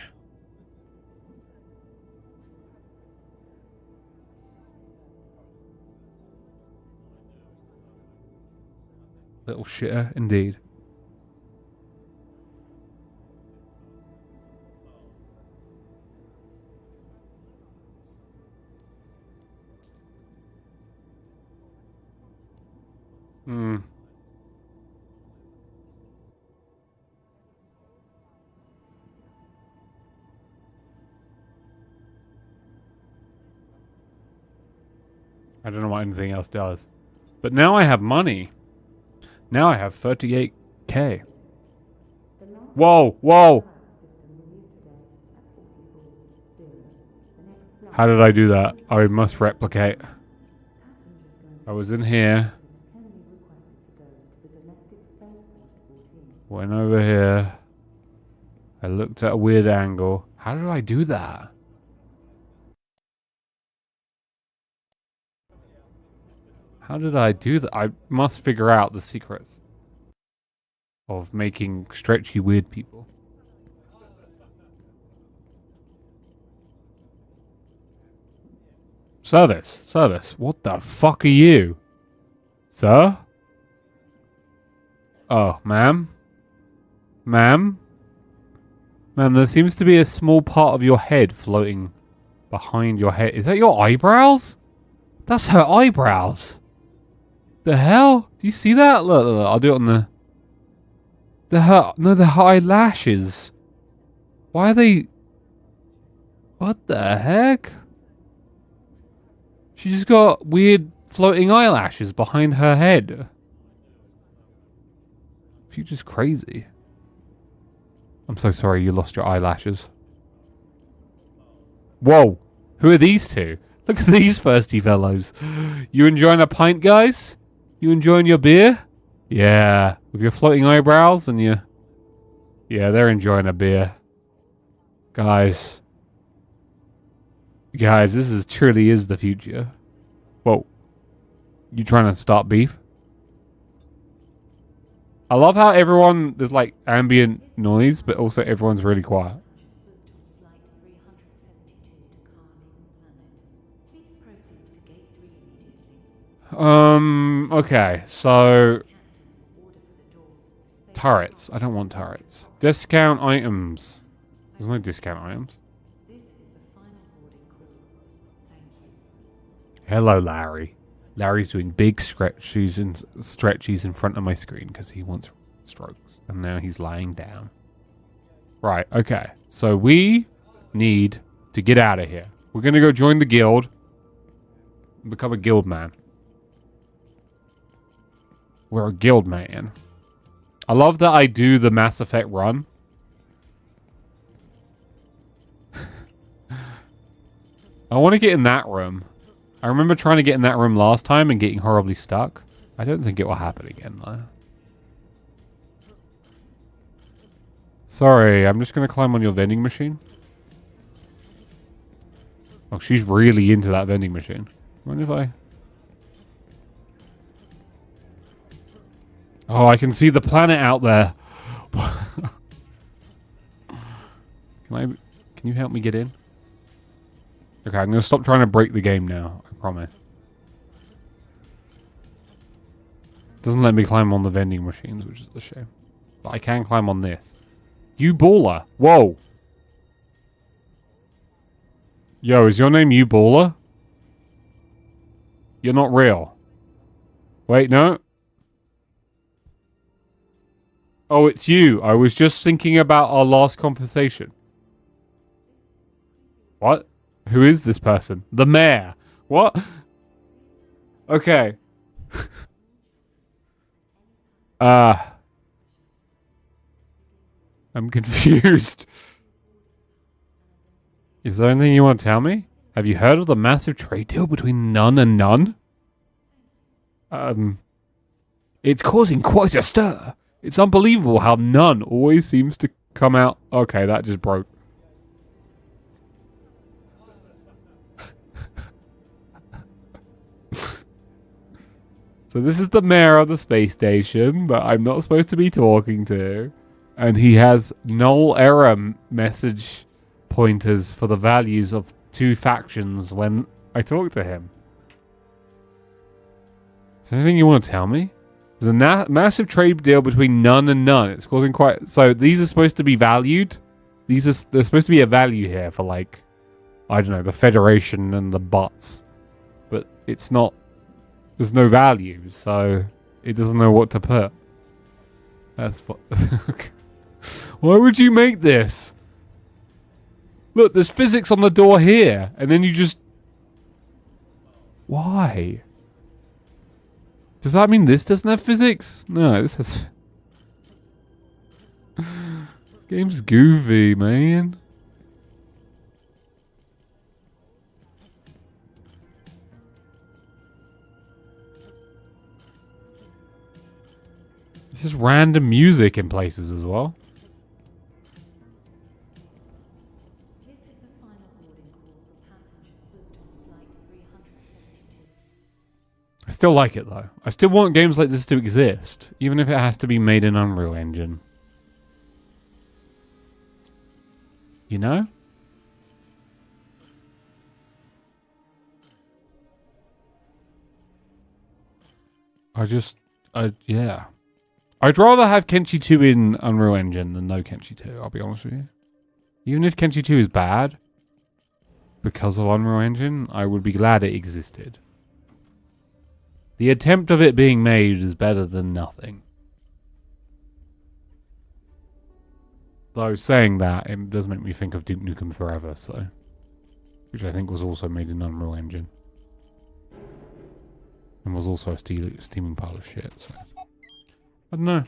Little shitter, indeed. I don't know what anything else does. But now I have money. Now I have 38k. Whoa, whoa! How did I do that? I must replicate. I was in here. Went over here. I looked at a weird angle. How did I do that? How did I do that? I must figure out the secrets of making stretchy weird people. Service. What the fuck are you? Sir? Oh, ma'am? Ma'am? Ma'am, there seems to be a small part of your head floating behind your head. Is that your eyebrows? That's her eyebrows. The hell? Do you see that? Look, I'll do it on the eyelashes. Why are they... What the heck? She just got weird floating eyelashes behind her head. Future's crazy. I'm so sorry you lost your eyelashes. Whoa. Who are these two? Look at these thirsty fellows. You enjoying a pint, guys? You enjoying your beer? Yeah. With your floating eyebrows and your... Yeah, they're enjoying a beer. Guys. Guys, this is truly is the future. Whoa. You trying to start beef? I love how everyone... There's like ambient noise, but also everyone's really quiet. Okay, so... Turrets. I don't want turrets. Discount items. There's no discount items. Hello, Larry. Larry's doing big stretchies in front of my screen because he wants strokes. And now he's lying down. Right, okay. So we need to get out of here. We're going to go join the guild. And become a guild man. We're a guild man. I love that I do the Mass Effect run. I want to get in that room. I remember trying to get in that room last time and getting horribly stuck. I don't think it will happen again, though. Sorry, I'm just going to climb on your vending machine. Oh, she's really into that vending machine. Mind if I... Oh, I can see the planet out there. Can you help me get in? Okay, I'm going to stop trying to break the game now. I promise. Doesn't let me climb on the vending machines, which is a shame. But I can climb on this. You baller. Whoa. Yo, is your name You Baller? You're not real. Wait, no. Oh, it's you. I was just thinking about our last conversation. What? Who is this person? The mayor. What? Okay. I'm confused. Is there anything you want to tell me? Have you heard of the massive trade deal between none and none? It's causing quite a stir. It's unbelievable how none always seems to come out. Okay, that just broke. So this is the mayor of the space station that I'm not supposed to be talking to. And he has null error message pointers for the values of 2 factions when I talk to him. Is there anything you want to tell me? There's a massive trade deal between none and none. It's causing quite... So these are supposed to be valued. There's supposed to be a value here for, like, I don't know, the Federation and the bots. But it's not... There's no value, so it doesn't know what to put. That's Why would you make this? Look, there's physics on the door here, and then you just... Why? Does that mean this doesn't have physics? No, this has... This game's goofy, man. It's just random music in places as well. I still like it though. I still want games like this to exist, even if it has to be made in Unreal Engine. You know? Yeah. I'd rather have Kenshi 2 in Unreal Engine than no Kenshi 2, I'll be honest with you. Even if Kenshi 2 is bad, because of Unreal Engine, I would be glad it existed. The attempt of it being made is better than nothing. Though saying that, it does make me think of Duke Nukem Forever, so... Which I think was also made in Unreal Engine. And was also a steaming pile of shit, so... I don't know.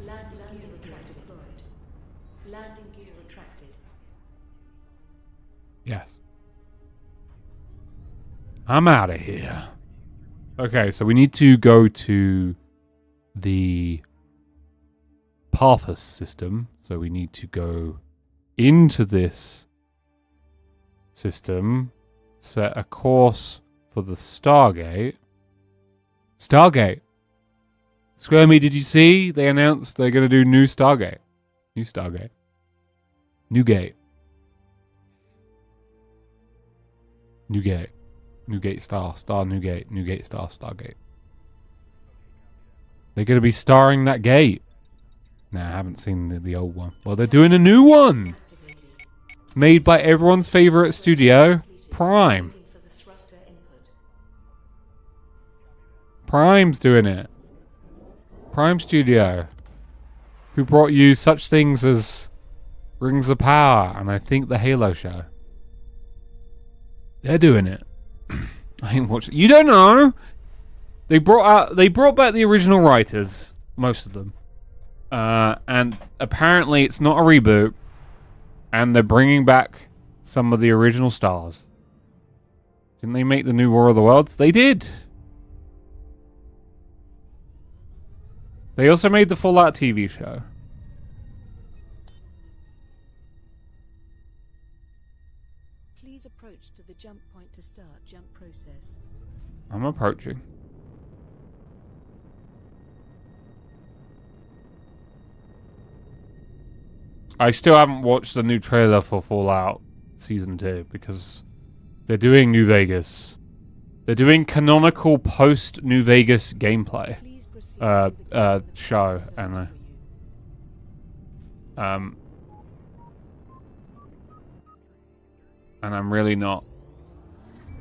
Landing gear retracted. Landing gear retracted. Yes. I'm out of here. Okay, so we need to go to the Pathos system. So we need to go into this system, set a course for the Stargate. Stargate. Square Me, did you see? They announced they're going to do new Stargate. New Stargate. New Gate. New Gate. New Gate Star. Star New Gate. New Gate Star. Stargate. They're going to be starring that gate. Nah, I haven't seen the old one. Well, they're doing a new one. Made by everyone's favorite studio, Prime. Prime's doing it. Prime Studio. Who brought you such things as Rings of Power and I think the Halo show. They're doing it. I ain't watching. You don't know. They brought back the original writers, most of them. And apparently it's not a reboot. And they're bringing back some of the original stars. Didn't they make the new War of the Worlds? They did. They also made the Fallout TV show. Please approach to the jump point to start jump process. I'm approaching. I still haven't watched the new trailer for Fallout Season 2 because they're doing New Vegas. They're doing canonical post-New Vegas gameplay. Show, and I'm really not.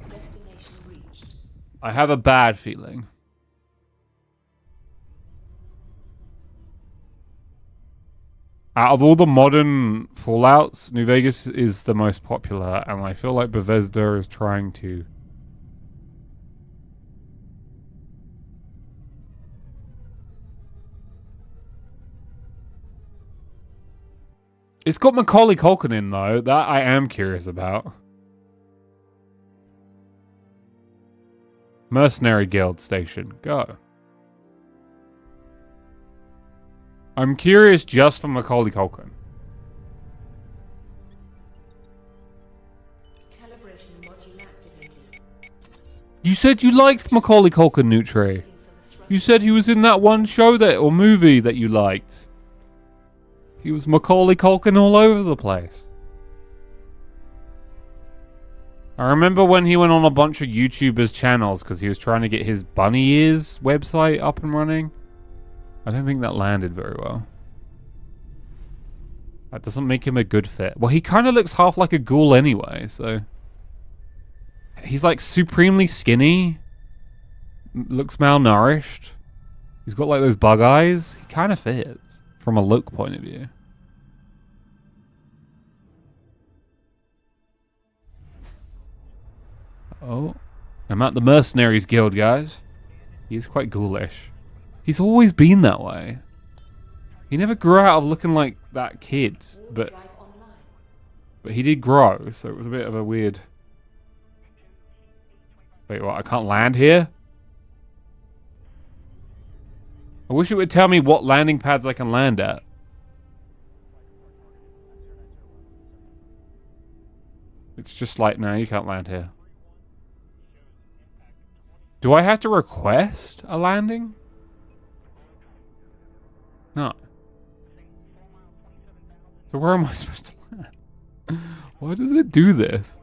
Destination reached. I have a bad feeling. Out of all the modern Fallouts, New Vegas is the most popular, and I feel like Bethesda is trying to It's got Macaulay Culkin in, though. That I am curious about. Mercenary Guild Station. Go. I'm curious just for Macaulay Culkin. Calibration module activated. You said you liked Macaulay Culkin, Nutri. You said he was in that one show or movie that you liked. He was Macaulay Culkin all over the place. I remember when he went on a bunch of YouTubers' channels because he was trying to get his Bunny Ears website up and running. I don't think that landed very well. That doesn't make him a good fit. Well, he kind of looks half like a ghoul anyway, so... He's like supremely skinny. Looks malnourished. He's got like those bug eyes. He kind of fits from a look point of view. Oh, I'm at the Mercenaries Guild, guys. He's quite ghoulish. He's always been that way. He never grew out of looking like that kid, but he did grow, so it was a bit of a weird... Wait, what? I can't land here? I wish it would tell me what landing pads I can land at. It's just like, no, you can't land here. Do I have to request a landing? No. So where am I supposed to land? Why does it do this?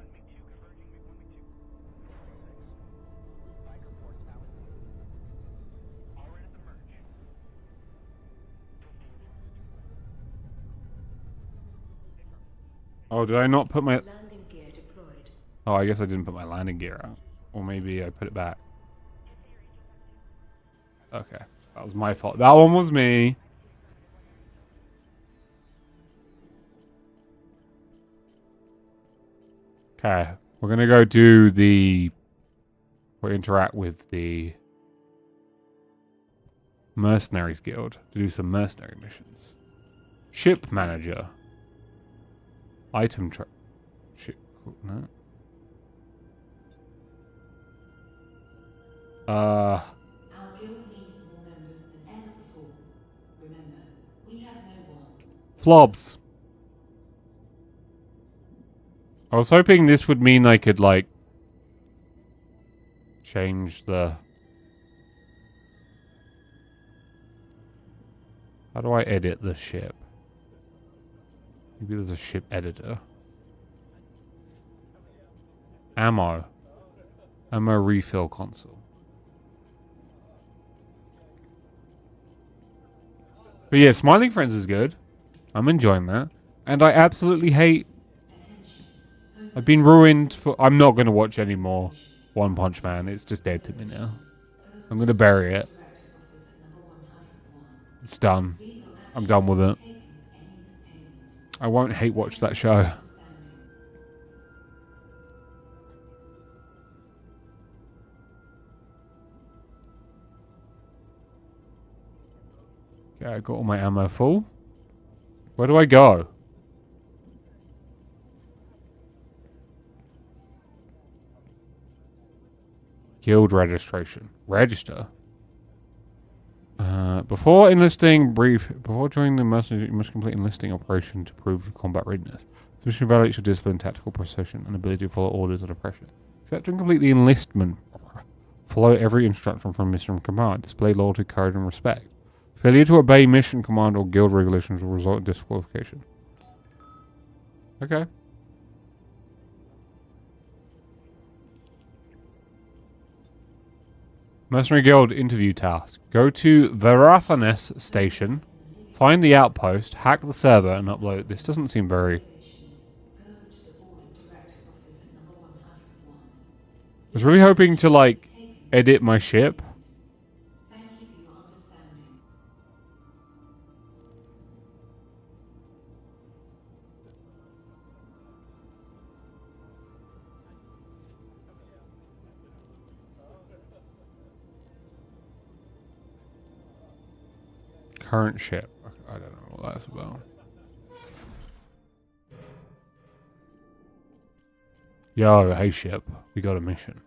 Oh, did I not put my... Landing gear deployed. Oh, I guess I didn't put my landing gear out. Or maybe I put it back. Okay. That was my fault. That one was me. Okay. We're going to go do the... Or interact with the... Mercenaries Guild. To do some mercenary missions. Ship Manager. Item track. Shit. No. Our guild needs more members than ever before. Remember, we have no one. Flobs. I was hoping this would mean I could, like, change the... How do I edit the ship? Maybe there's a ship editor. Ammo. Ammo refill console. But yeah, Smiling Friends is good. I'm enjoying that. And I absolutely hate... I've been ruined for... I'm not going to watch any more One Punch Man. It's just dead to me now. I'm going to bury it. It's done. I'm done with it. I won't hate watch that show. Okay, I got all my ammo full. Where do I go? Guild registration. Register. Before joining the mercenaries, you must complete enlisting operation to prove combat readiness. This mission evaluates your discipline, tactical precision, and ability to follow orders under pressure. Accept and complete the enlistment. Follow every instruction from mission command. Display loyalty, courage, and respect. Failure to obey mission command or guild regulations will result in disqualification. Okay. Mercenary Guild interview task. Go to Verathanes station, find the outpost, hack the server, and upload. This doesn't seem very... I was really hoping to, like, edit my ship. Current ship. I don't know what that's about. Yo, hey ship. We got a mission.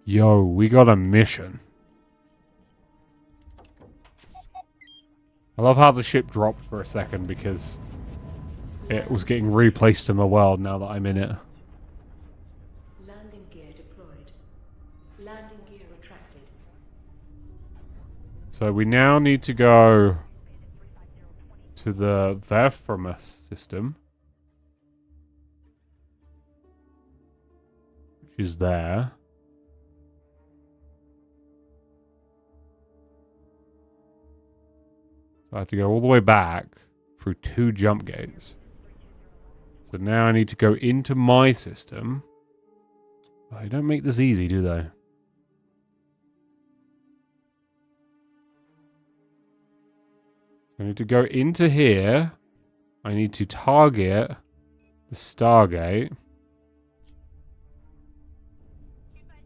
Yo, we got a mission. I love how the ship dropped for a second because it was getting replaced in the world now that I'm in it. Landing gear deployed. Landing gear retracted. So we now need to go to the Verframus system, which is there. So I have to go all the way back through 2 jump gates. So now I need to go into my system. Oh, they don't make this easy, do they? I need to go into here. I need to target the Stargate.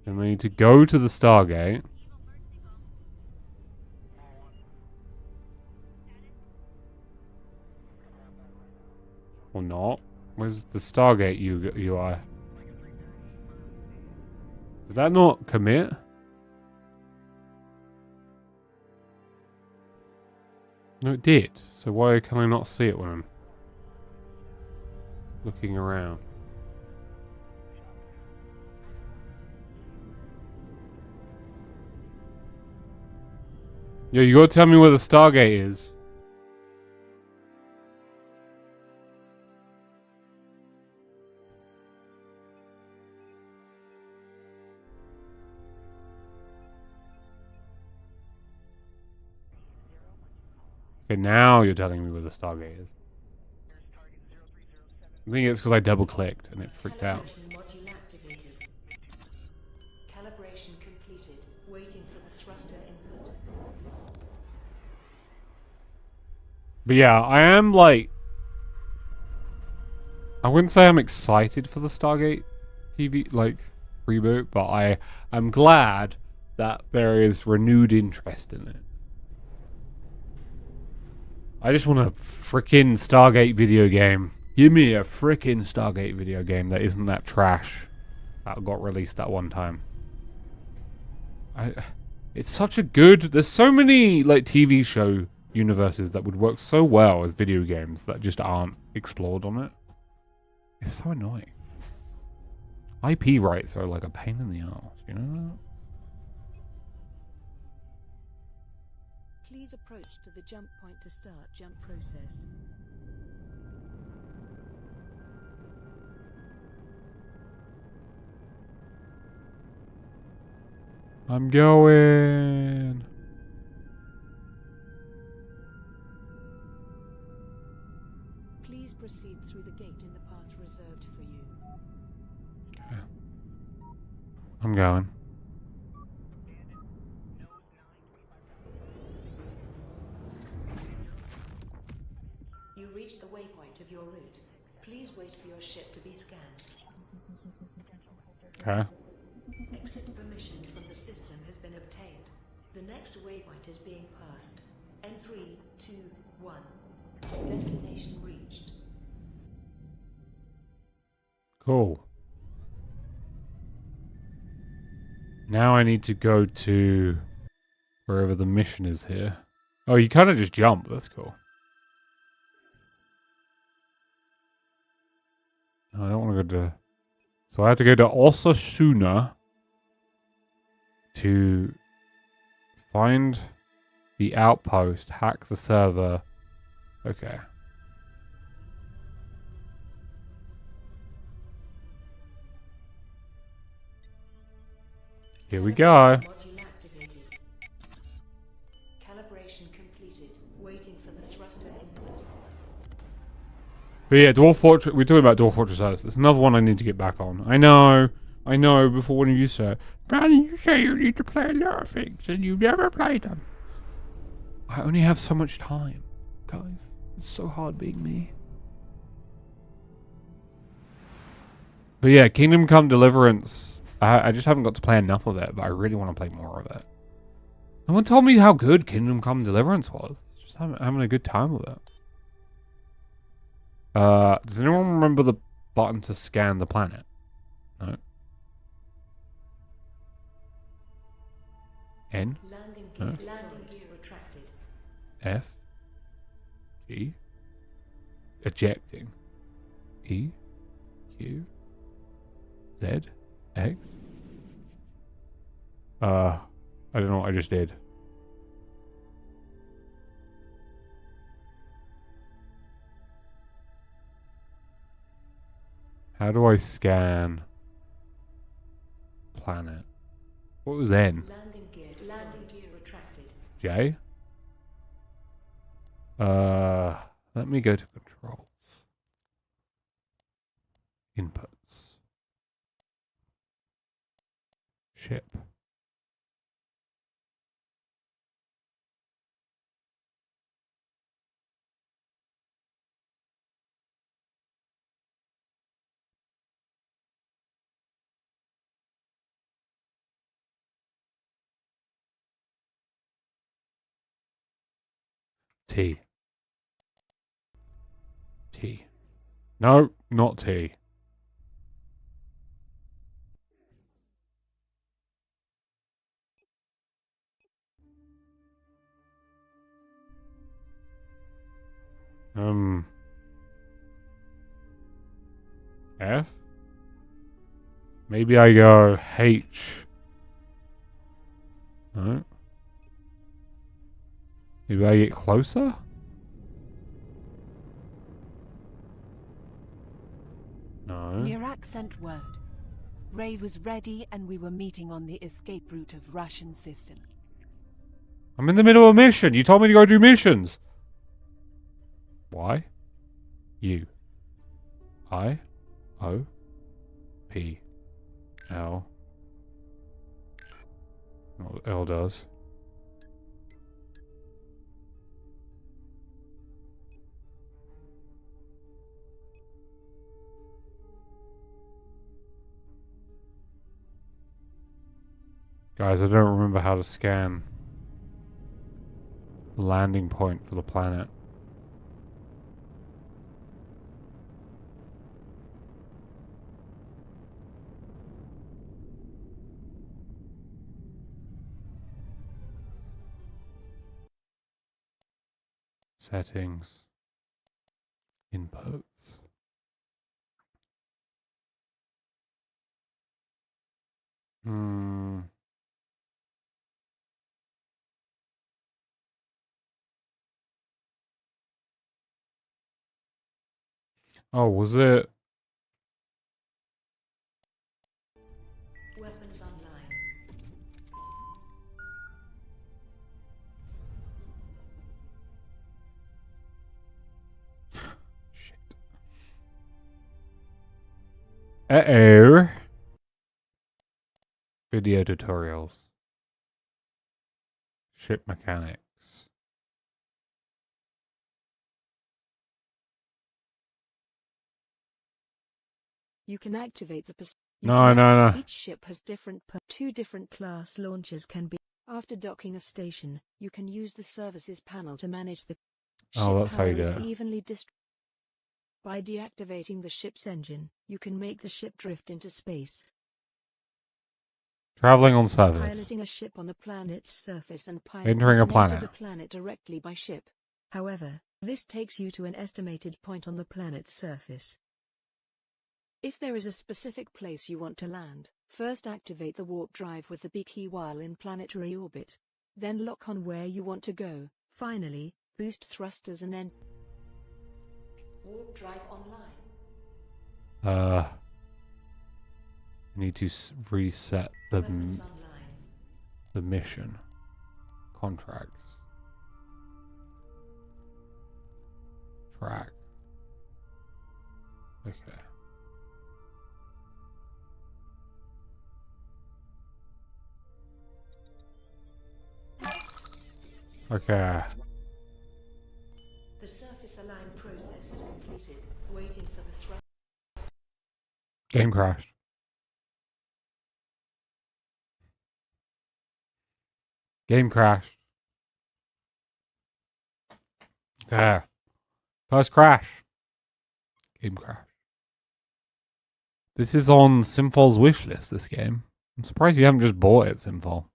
And I need to go to the Stargate. Or not. Where's the Stargate UI? Did that not commit? No, it did. So why can I not see it when I'm looking around? Yo, you gotta tell me where the Stargate is. Okay, now you're telling me where the Stargate is. I think it's because I double clicked and it freaked out. Module activated. Calibration completed. Waiting for the thruster input. But yeah, I am like... I wouldn't say I'm excited for the Stargate TV, like, reboot, but I am glad that there is renewed interest in it. I just want a frickin' Stargate video game. Give me a frickin' Stargate video game that isn't that trash that got released that one time. It's such a good... There's so many like TV show universes that would work so well as video games that just aren't explored on it. It's so annoying. IP rights are like a pain in the arse, you know that? Please approach to the jump point to start jump process. I'm going. Please proceed through the gate in the path reserved for you. Okay. I'm going. You reach the waypoint of your route. Please wait for your ship to be scanned. Okay. Exit permission from the system has been obtained. The next waypoint is being passed. N3, 2, 1. Destination reached. Cool. Now I need to go to wherever the mission is here. Oh, you kind of just jump. That's cool. No, I don't want to go to... So I have to go to Osasuna to find the outpost, hack the server. Okay. Here we go. Module activated. Calibration completed. Waiting for the thruster input. But yeah, Dwarf Fortress, we're talking about Dwarf Fortress Earth. There's another one I need to get back on. I know, before one of you said, Brandon, you say you need to play a lot of things and you never played them. I only have so much time, guys. It's so hard being me. But yeah, Kingdom Come Deliverance, I just haven't got to play enough of it, but I really want to play more of it. No one told me how good Kingdom Come Deliverance was. Just having a good time with it. Does anyone remember the button to scan the planet? No. N. Landing No. gear, landing gear retracted. F. G. Ejecting. E. Q. Z. X. I don't know what I just did. How do I scan planet? What was N? Landing gear retracted. J? Let me go to controls. Inputs. Ship. T. T. No, not T. F? Maybe I go H. No. Maybe I get closer? No. Nirak sent word. Raid was ready and we were meeting on the escape route of Russian system. I'm in the middle of a mission. You told me to go do missions. Y. U. I. O. P. L. What L does. Guys, I don't remember how to scan the landing point for the planet. Settings. Inputs. Oh, was it? Weapons online. Shit. Uh-oh. Video tutorials. Ship mechanics. You can activate the No. Each ship has two different class launchers can be. After docking a station, you can use the services panel to manage the Oh, ship that's how you power do is it. evenly distributed. By deactivating the ship's engine, you can make the ship drift into space. Traveling on surface. Piloting a ship on the planet's surface and Entering a planet. enter the planet directly by ship. However, this takes you to an estimated point on the planet's surface. If there is a specific place you want to land, first activate the warp drive with the B key while in planetary orbit. Then lock on where you want to go. Finally, boost thrusters and end. Warp drive online. I need to reset the Weapons online. the mission contracts. Track. Okay. Okay. The surface align process is completed. Waiting for the thrust. Game crashed. Game crashed. Okay. First crash. Game crash. This is on Simfal's wish list, this game. I'm surprised you haven't just bought it, Simfal.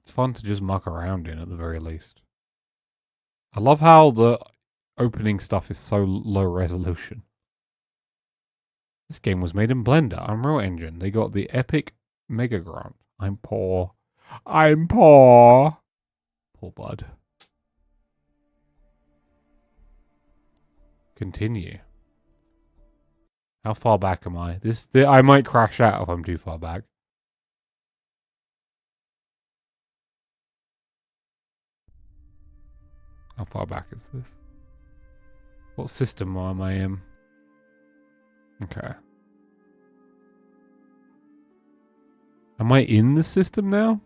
It's fun to just muck around in at the very least. I love how the opening stuff is so low resolution. This game was made in Blender, Unreal Engine. They got the epic mega grant. I'm poor. I'm poor. Poor bud. Continue. How far back am I? I might crash out if I'm too far back. How far back is this? What system am I in? Okay. Am I in the system now?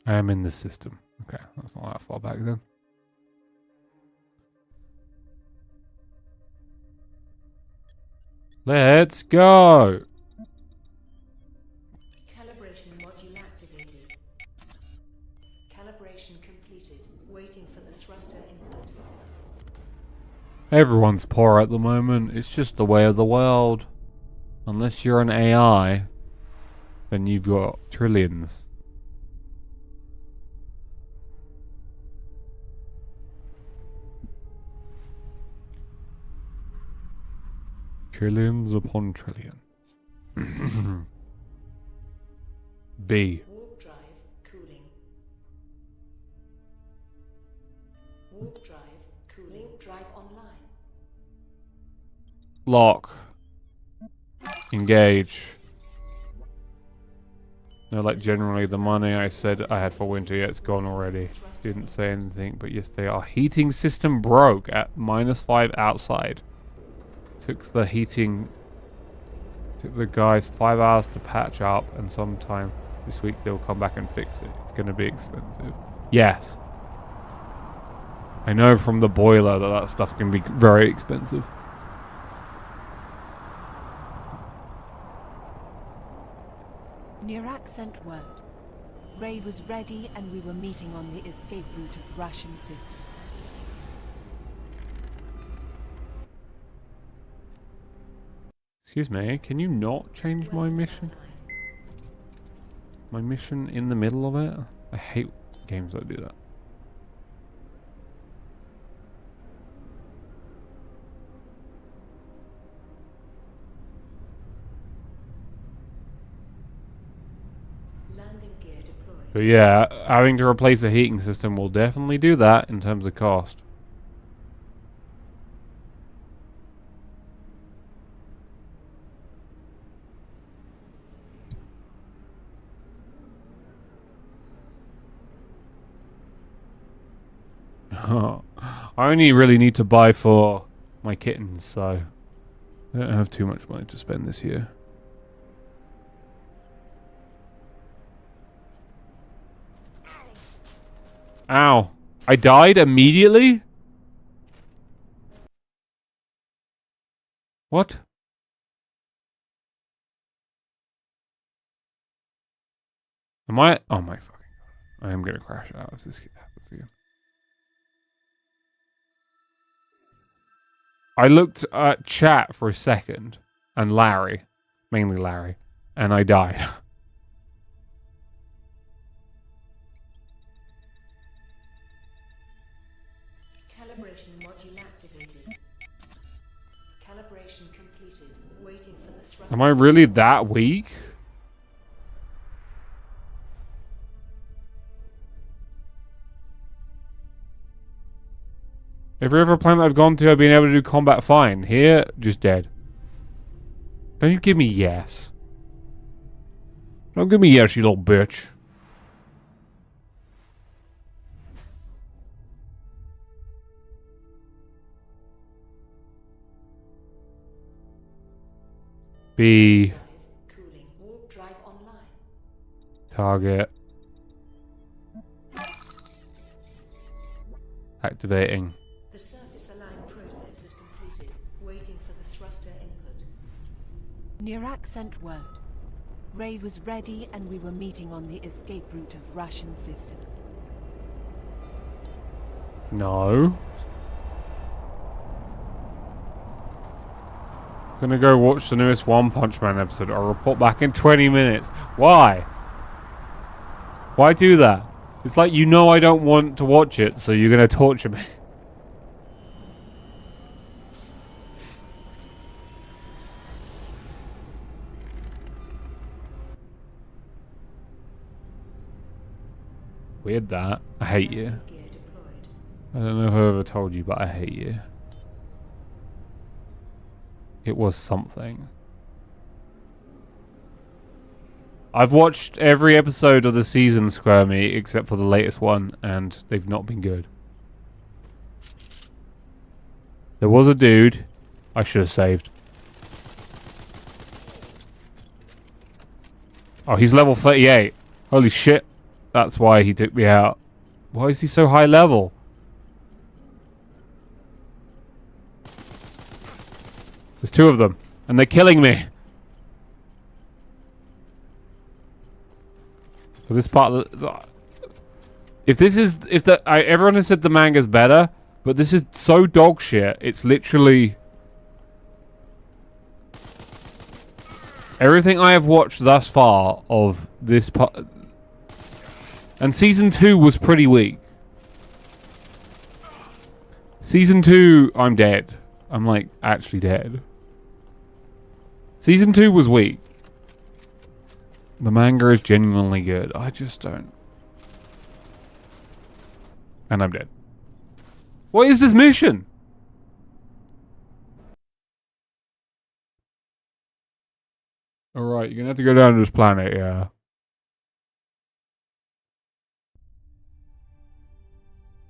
I am in the system. Okay, that's not that far back then. Let's go! Calibration module activated. Calibration completed. Waiting for the thruster input. Everyone's poor at the moment. It's just the way of the world. Unless you're an AI, then you've got trillions. Trillions upon trillions. B. Warp drive cooling. Warp drive cooling. Warp drive online. Lock. Engage. No, like generally the money I said I had for winter, yeah, it's gone already. Didn't say anything, but yes, they are. Heating system broke at -5 outside. Took the guys 5 hours to patch up, and sometime this week they'll come back and fix it. It's going to be expensive. Yes. I know from the boiler that stuff can be very expensive. Nirak sent word. Raid was ready and we were meeting on the escape route of Russian system. Excuse me, can you not change my mission? My mission in the middle of it? I hate games that do that. Landing gear deployed. But yeah, having to replace a heating system will definitely do that in terms of cost. I only really need to buy for my kittens, so I don't have too much money to spend this year. Ow. I died immediately? What? Am I? Oh my fucking god. I am gonna crash out if this happens again. I looked at chat for a second, and Larry, mainly Larry, and I died. Calibration module activated. Calibration completed. Waiting for the thrust. Am I really that weak? Every other planet I've gone to, I've been able to do combat fine. Here, just dead. Don't you give me yes. Don't give me yes, you little bitch. B. Cooling. Warp drive online. Target. Activating. The surface align process is completed. Waiting for the thruster input. Nirak sent word. Raid was ready and we were meeting on the escape route of Russian system. No. Gonna go watch the newest One Punch Man episode. I'll report back in 20 minutes. Why? Why do that? It's like you know I don't want to watch it, so you're gonna torture me. Weird that. I hate you. Gear deployed. I don't know if I ever told you, but I hate you. It was something. I've watched every episode of the season, Squirmy, except for the latest one, and they've not been good. There was a dude I should have saved. Oh, he's level 38. Holy shit. That's why he took me out. Why is he so high level? There's two of them, and they're killing me. For this part of the... everyone has said the manga's better, but this is so dog shit. It's literally... Everything I have watched thus far of this part... And Season 2 was pretty weak. Season 2, I'm dead. I'm like, actually dead. Season 2 was weak. The manga is genuinely good. I just don't. And I'm dead. What is this mission? Alright, you're gonna have to go down to this planet, yeah.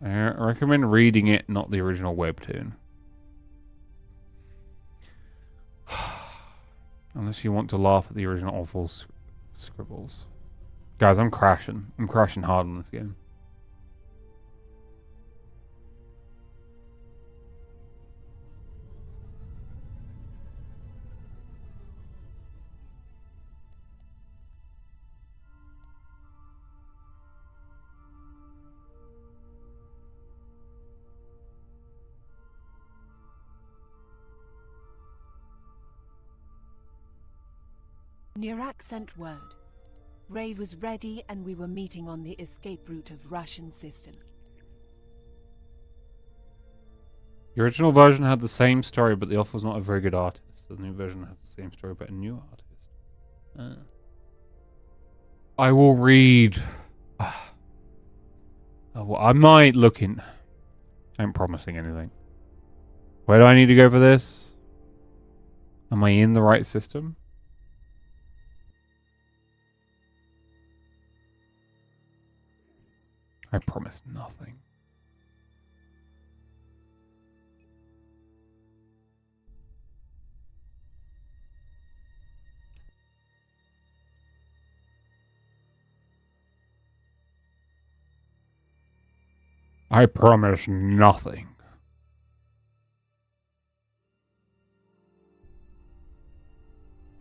I recommend reading it, not the original webtoon. Unless you want to laugh at the original awful scribbles. Guys, I'm crashing. I'm crashing hard on this game. Nirak sent word. Raid was ready and we were meeting on the escape route of Russian system. The original version had the same story, but the author was not a very good artist. The new version has the same story, but a new artist. I will read. Well, I might look in. I ain't promising anything. Where do I need to go for this? Am I in the right system? I promise nothing. I promise nothing.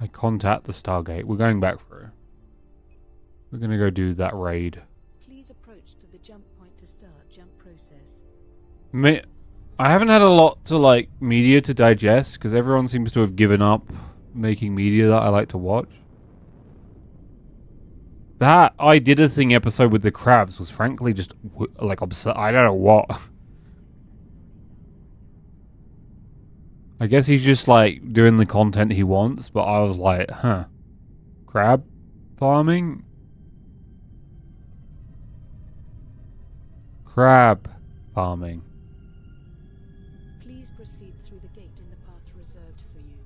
I contact the Stargate. We're going back through. We're gonna go do that raid. Please approach to the jump point to start jump process. I haven't had a lot to like media to digest because everyone seems to have given up making media that I like to watch. That I Did a Thing episode with the crabs was frankly just like absurd. I don't know what. I guess he's just like doing the content he wants, but I was like, huh. Crab farming? Crab farming. Please proceed through the gate in the path reserved for you.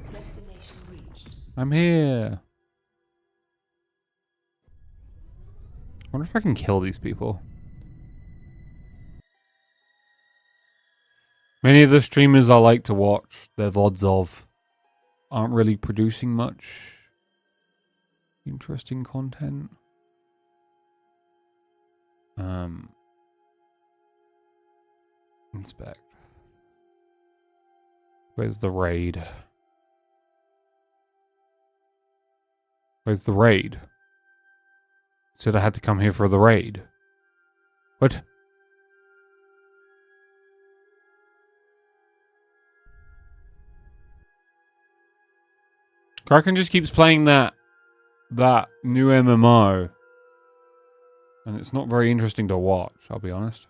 Destination reached. I'm here. I wonder if I can kill these people. Many of the streamers I like to watch, their VODs of, aren't really producing much interesting content. Inspect. Where's the raid? Where's the raid? Said I had to come here for the raid. What? Kraken just keeps playing that new MMO. And it's not very interesting to watch, I'll be honest.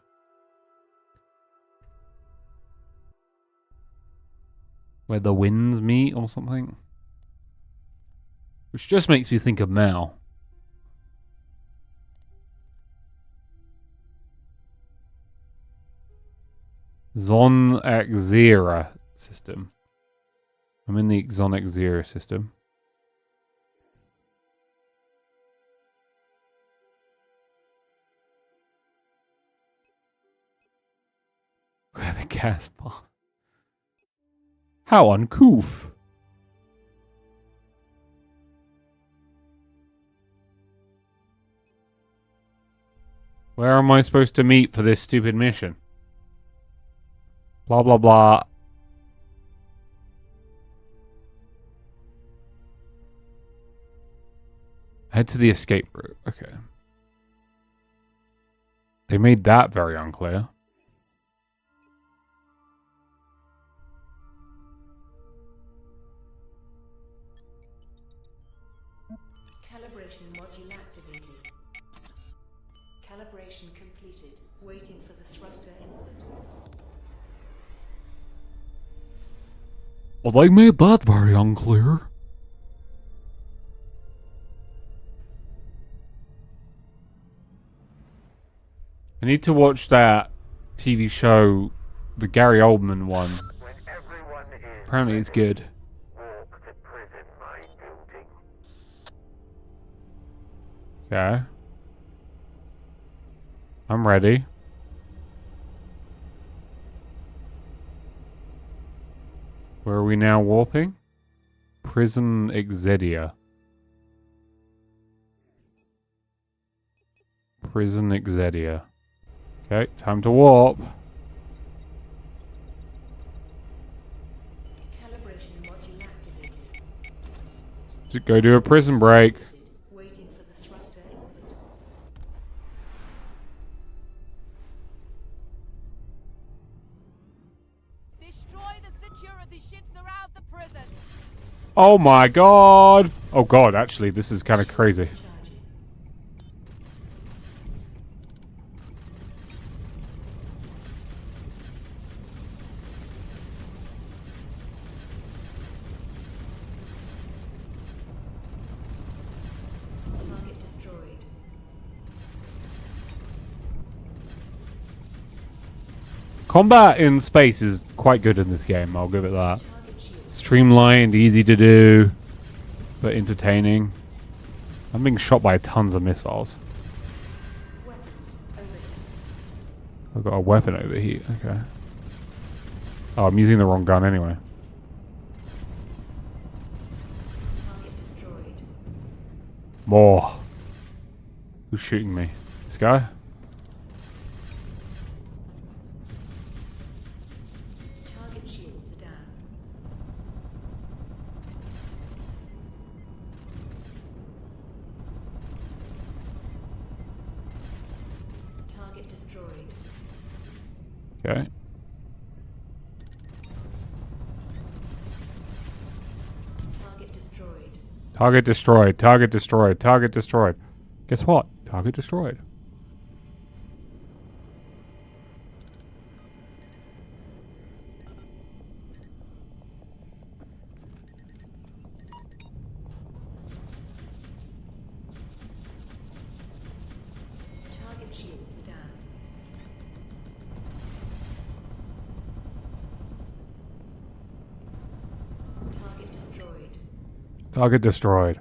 Where the winds meet or something. Which just makes me think of Mel. Xon-Xera system. I'm in the Xon-Xera system. Where the gas bar? How uncouth. Where am I supposed to meet for this stupid mission? Blah, blah, blah. Head to the escape route. Okay. They made that very unclear. Calibration module activated. Calibration completed. Waiting for the thruster input. Well, they made that very unclear. I need to watch that TV show, the Gary Oldman one. When everyone is Apparently it's good. walk the prison mine building. Okay. I'm ready. Where are we now warping? Prison Exedia. Prison Exedia. Okay, time to warp. Calibration module activated. Just go do a prison break. Waiting for the thruster input. Destroy the security ships around the prison. Oh my god! Oh god, actually, this is kind of crazy. Charging. Target destroyed. Combat in space is quite good in this game, I'll give it that. Target shield. Streamlined, easy to do, but entertaining. I'm being shot by tons of missiles. Weapons overheat. I've got a weapon overheat, okay. Oh, I'm using the wrong gun anyway. Target destroyed. More. Who's shooting me? This guy? Target shields are down. Target destroyed. Okay. Target destroyed. Target destroyed, target destroyed, target destroyed. Guess what? Target destroyed. Target shields are down. Target destroyed. Target destroyed.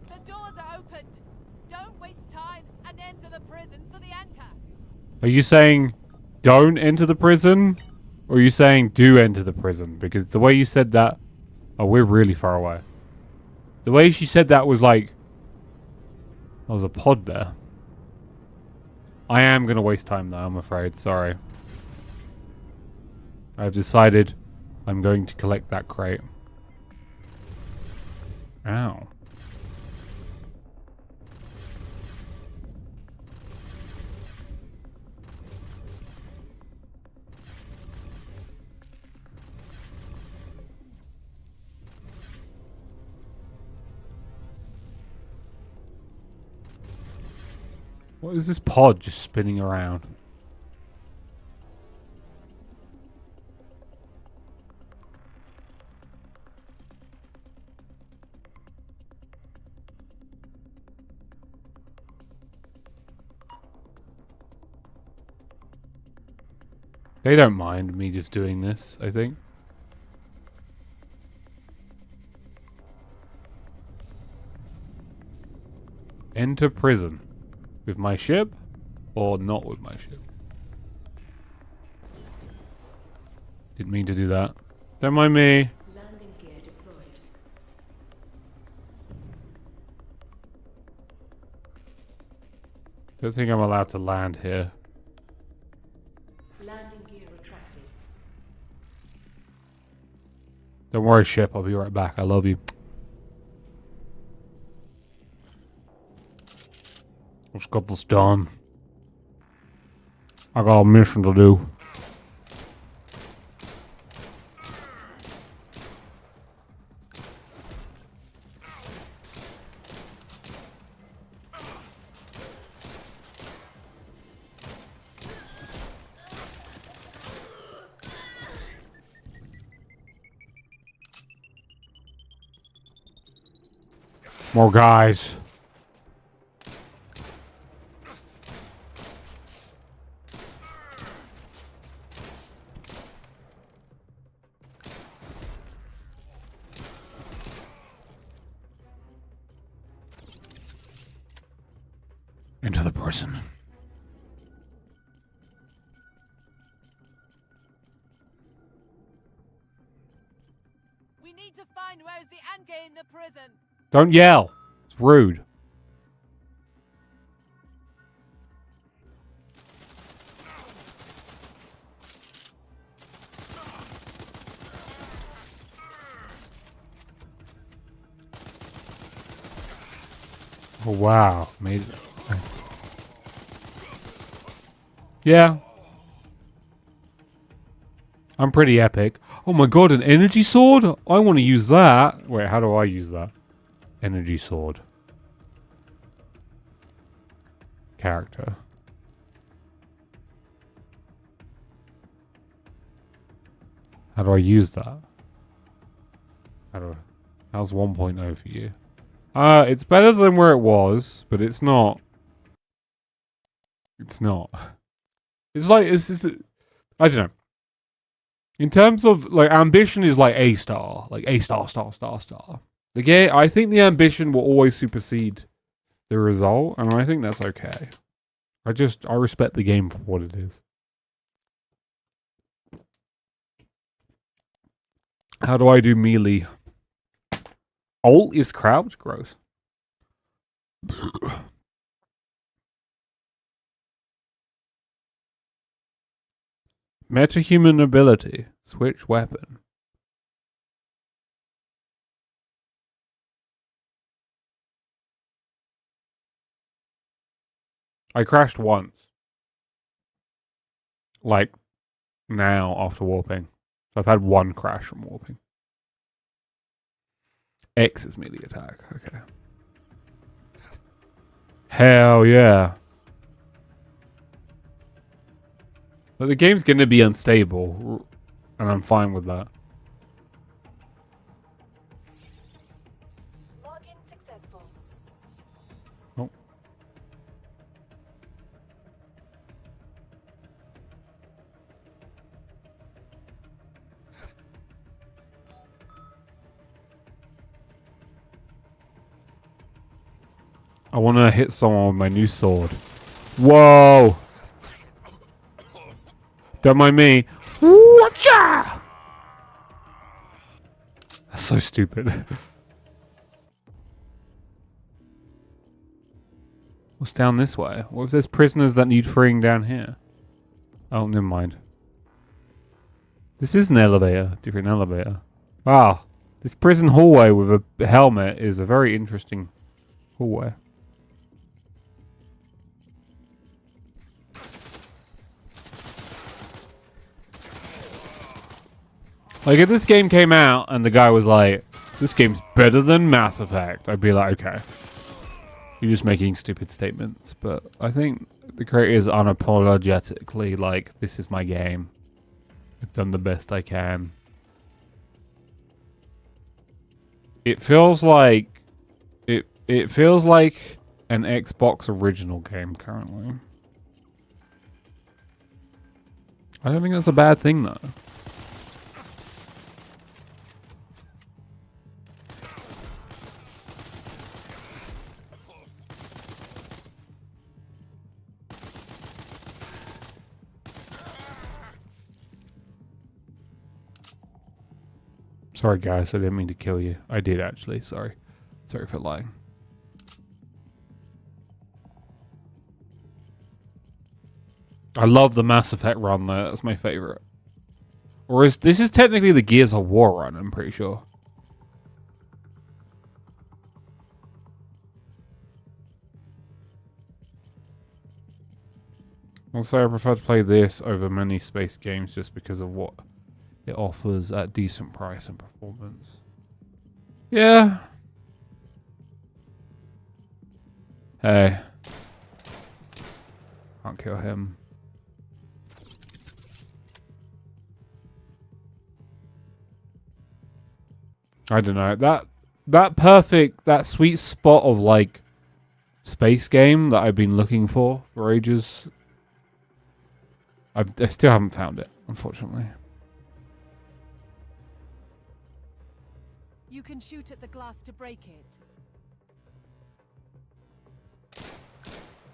The doors are opened. Don't waste time and enter the prison for the anchor. Are you saying don't enter the prison? Or are you saying do enter the prison? Because the way you said that... Oh, we're really far away. The way she said that was like... There was a pod there. I am going to waste time though, I'm afraid. Sorry. I've decided I'm going to collect that crate. Ow. What is this pod just spinning around? They don't mind me just doing this, I think. Enter prison. With my ship? Or not with my ship? Didn't mean to do that. Don't mind me. Landing gear deployed. Don't think I'm allowed to land here. Landing gear retracted. Don't worry, ship. I'll be right back. I love you. Let's get this done. I got a mission to do. More guys. Into the prison. We need to find where's the Ange in the prison. Don't yell. It's rude. Oh, wow. Made it. Yeah. I'm pretty epic. Oh my god, an energy sword? I want to use that. Wait, how do I use that? Energy sword. Character. How do I use that? How's 1.0 for you? It's better than where it was, but it's not. It's not. It's like, it's just, I don't know. In terms of, like, ambition is like A star. Like, A star, star, star, star. The game, I think the ambition will always supersede the result, and I think that's okay. I respect the game for what it is. How do I do melee? Alt is crouch? Gross. Metahuman ability. Switch weapon. I crashed once. Like, now after warping. So I've had one crash from warping. X is melee attack. Okay. Hell yeah. But the game's going to be unstable, and I'm fine with that. Login successful. Oh. I want to hit someone with my new sword. Whoa! Don't mind me. Watcha! That's so stupid. What's down this way? What if there's prisoners that need freeing down here? Oh, never mind. This is an elevator. Different elevator. Wow. This prison hallway with a helmet is a very interesting hallway. Like, if this game came out and the guy was like, this game's better than Mass Effect, I'd be like, okay. You're just making stupid statements. But I think the creator is unapologetically like, this is my game. I've done the best I can. It feels like... It feels like an Xbox original game currently. I don't think that's a bad thing, though. Sorry, guys. I didn't mean to kill you. I did, actually. Sorry. Sorry for lying. I love the Mass Effect run, though. That's my favorite. Or is this is technically the Gears of War run, I'm pretty sure. Also, I prefer to play this over many space games just because of what it offers at decent price and performance. Yeah. Hey. Can't kill him. I don't know. That sweet spot of like space game that I've been looking for ages. I still haven't found it, unfortunately. You can shoot at the glass to break it.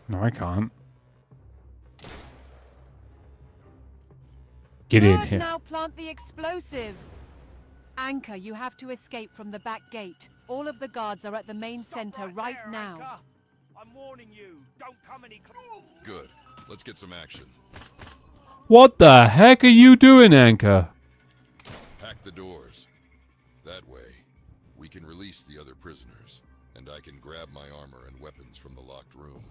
No, I can't. Get in here. Now plant the explosive. Anchor, you have to escape from the back gate. All of the guards are at the main center right now. Anchor. I'm warning you. Don't come any closer. Good. Let's get some action. What the heck are you doing, Anchor? Pack the doors. That way, we can release the other prisoners, and I can grab my armor and weapons from the locked room.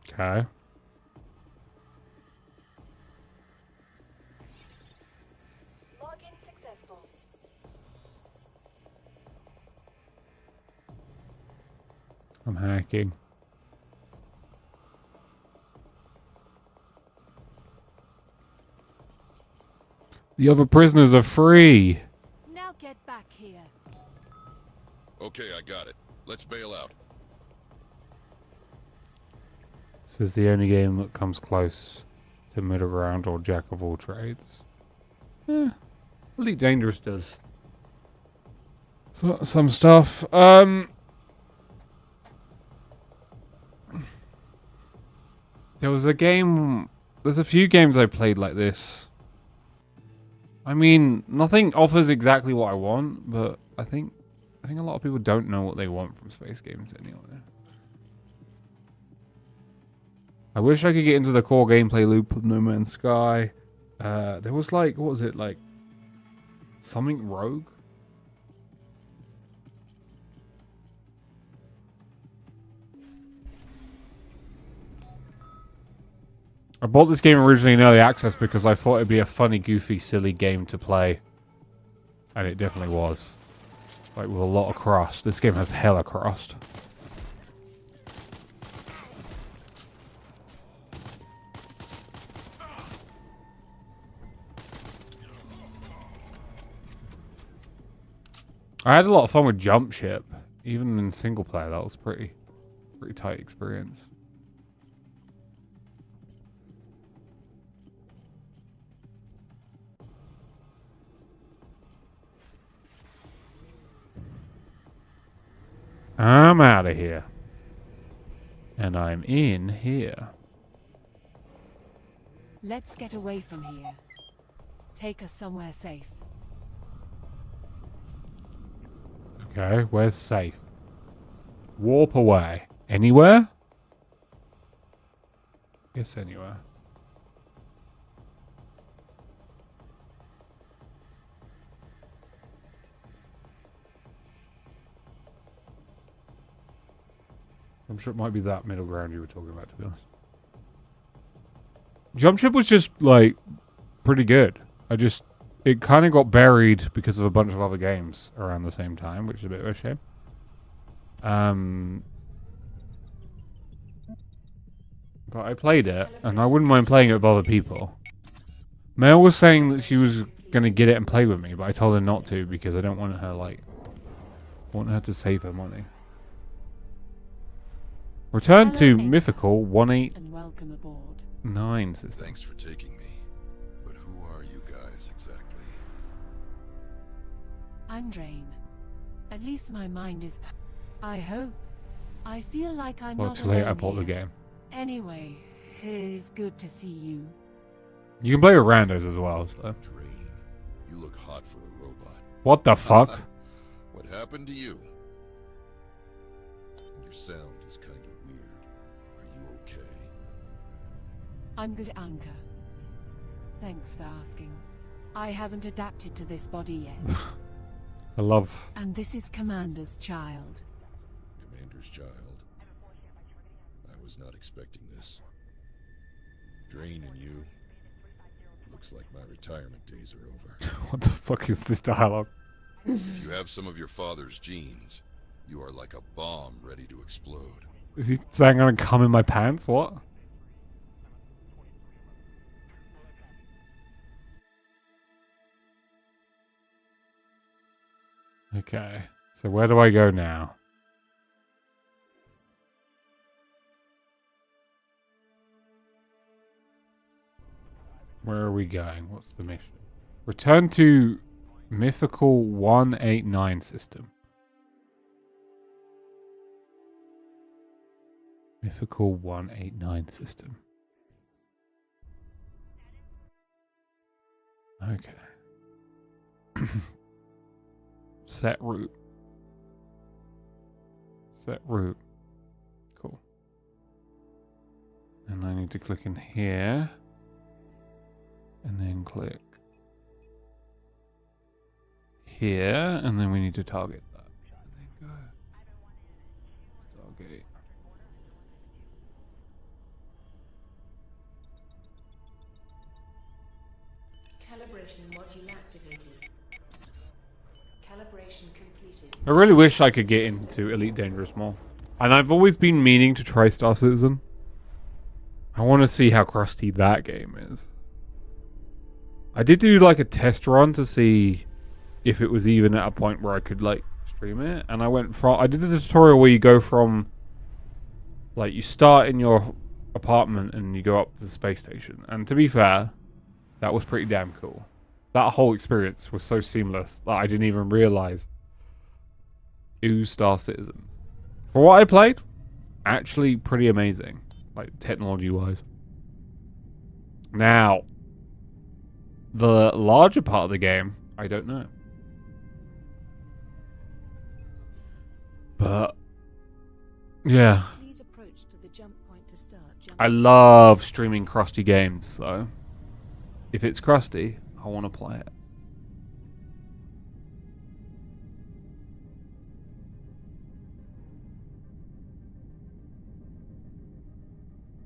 Okay. Login successful. I'm hacking. The other prisoners are free. Now get back here. Okay, I got it. Let's bail out. This is the only game that comes close to middle ground or jack of all trades. Yeah, Elite Dangerous does some stuff. There was a game. There's a few games I played like this. I mean, nothing offers exactly what I want, but I think a lot of people don't know what they want from space games anyway. I wish I could get into the core gameplay loop of No Man's Sky. There was like, what was it, like something Rogue? I bought this game originally in early access because I thought it'd be a funny, goofy, silly game to play. And it definitely was. Like, with a lot of crust. This game has hella crust. I had a lot of fun with Jump Ship. Even in single player, that was pretty tight experience. I'm out of here. And I'm in here. Let's get away from here. Take us somewhere safe. Okay, where's safe? Warp away. Anywhere? Yes, anywhere. I'm sure it might be that middle ground you were talking about, to be honest. Jump ship was just, like, pretty good. It kind of got buried because of a bunch of other games around the same time, which is a bit of a shame. But I played it, and I wouldn't mind playing it with other people. Mel was saying that she was going to get it and play with me, but I told her not to because I don't want her, like... want her to save her money. Return to mythical 189 system. Thanks for taking me. But who are you guys exactly? I'm Drain. At least my mind is... I hope. I feel like I'm Well, not too late, I alone bought the here. game. Anyway, it's good to see you. You can play with randos as well, so... Drain, you look hot for a robot. What the fuck? What happened to you? Your sound is kind of weird. Are you okay? I'm good, Anchor. Thanks for asking. I haven't adapted to this body yet. I love... And this is Commander's child. Commander's child? I was not expecting this. Drain and you. Looks like my retirement days are over. What the fuck is this dialogue? If you have some of your father's genes, you are like a bomb ready to explode. Is he saying I'm gonna come in my pants? What? Okay, so where do I go now? Where are we going? What's the mission? Return to mythical 189 system. Mythical 189 system. Okay. Set route. Set route. Cool. And I need to click in here. And then click here. And then we need to target that. And then go. Stargate. Calibration module activated. Calibration completed. I really wish I could get into Elite Dangerous more. And I've always been meaning to try Star Citizen. I want to see how crusty that game is. I did do like a test run to see if it was even at a point where I could like stream it. And I did the tutorial where you go from, like, you start in your apartment and you go up to the space station. And to be fair, that was pretty damn cool. That whole experience was so seamless that I didn't even realize. Ooh, Star Citizen. For what I played, actually pretty amazing. Like, technology-wise. Now, the larger part of the game, I don't know. But, yeah. Please approach to the jump point to start jumping. I love streaming crusty games, so if it's crusty, I want to play it.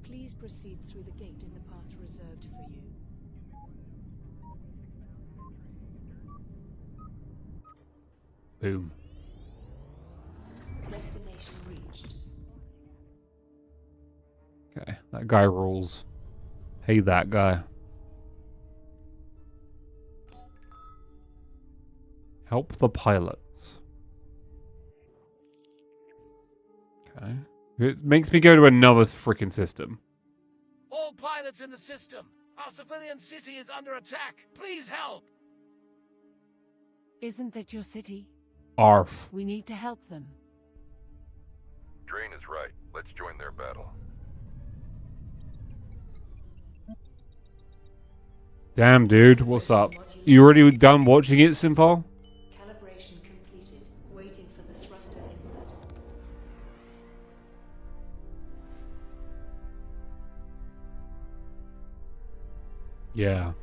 Please proceed through the gate in the path reserved for you. Boom. Destination reached. Okay, that guy rules. Hey, that guy. Help the pilots. Okay. It makes me go to another freaking system. All pilots in the system. Our civilian city is under attack. Please help. Isn't that your city? Arf. We need to help them. Drain is right. Let's join their battle. Damn, dude. What's up? You already done watching it, Simple? Calibration completed. Waiting for the thruster input. Yeah.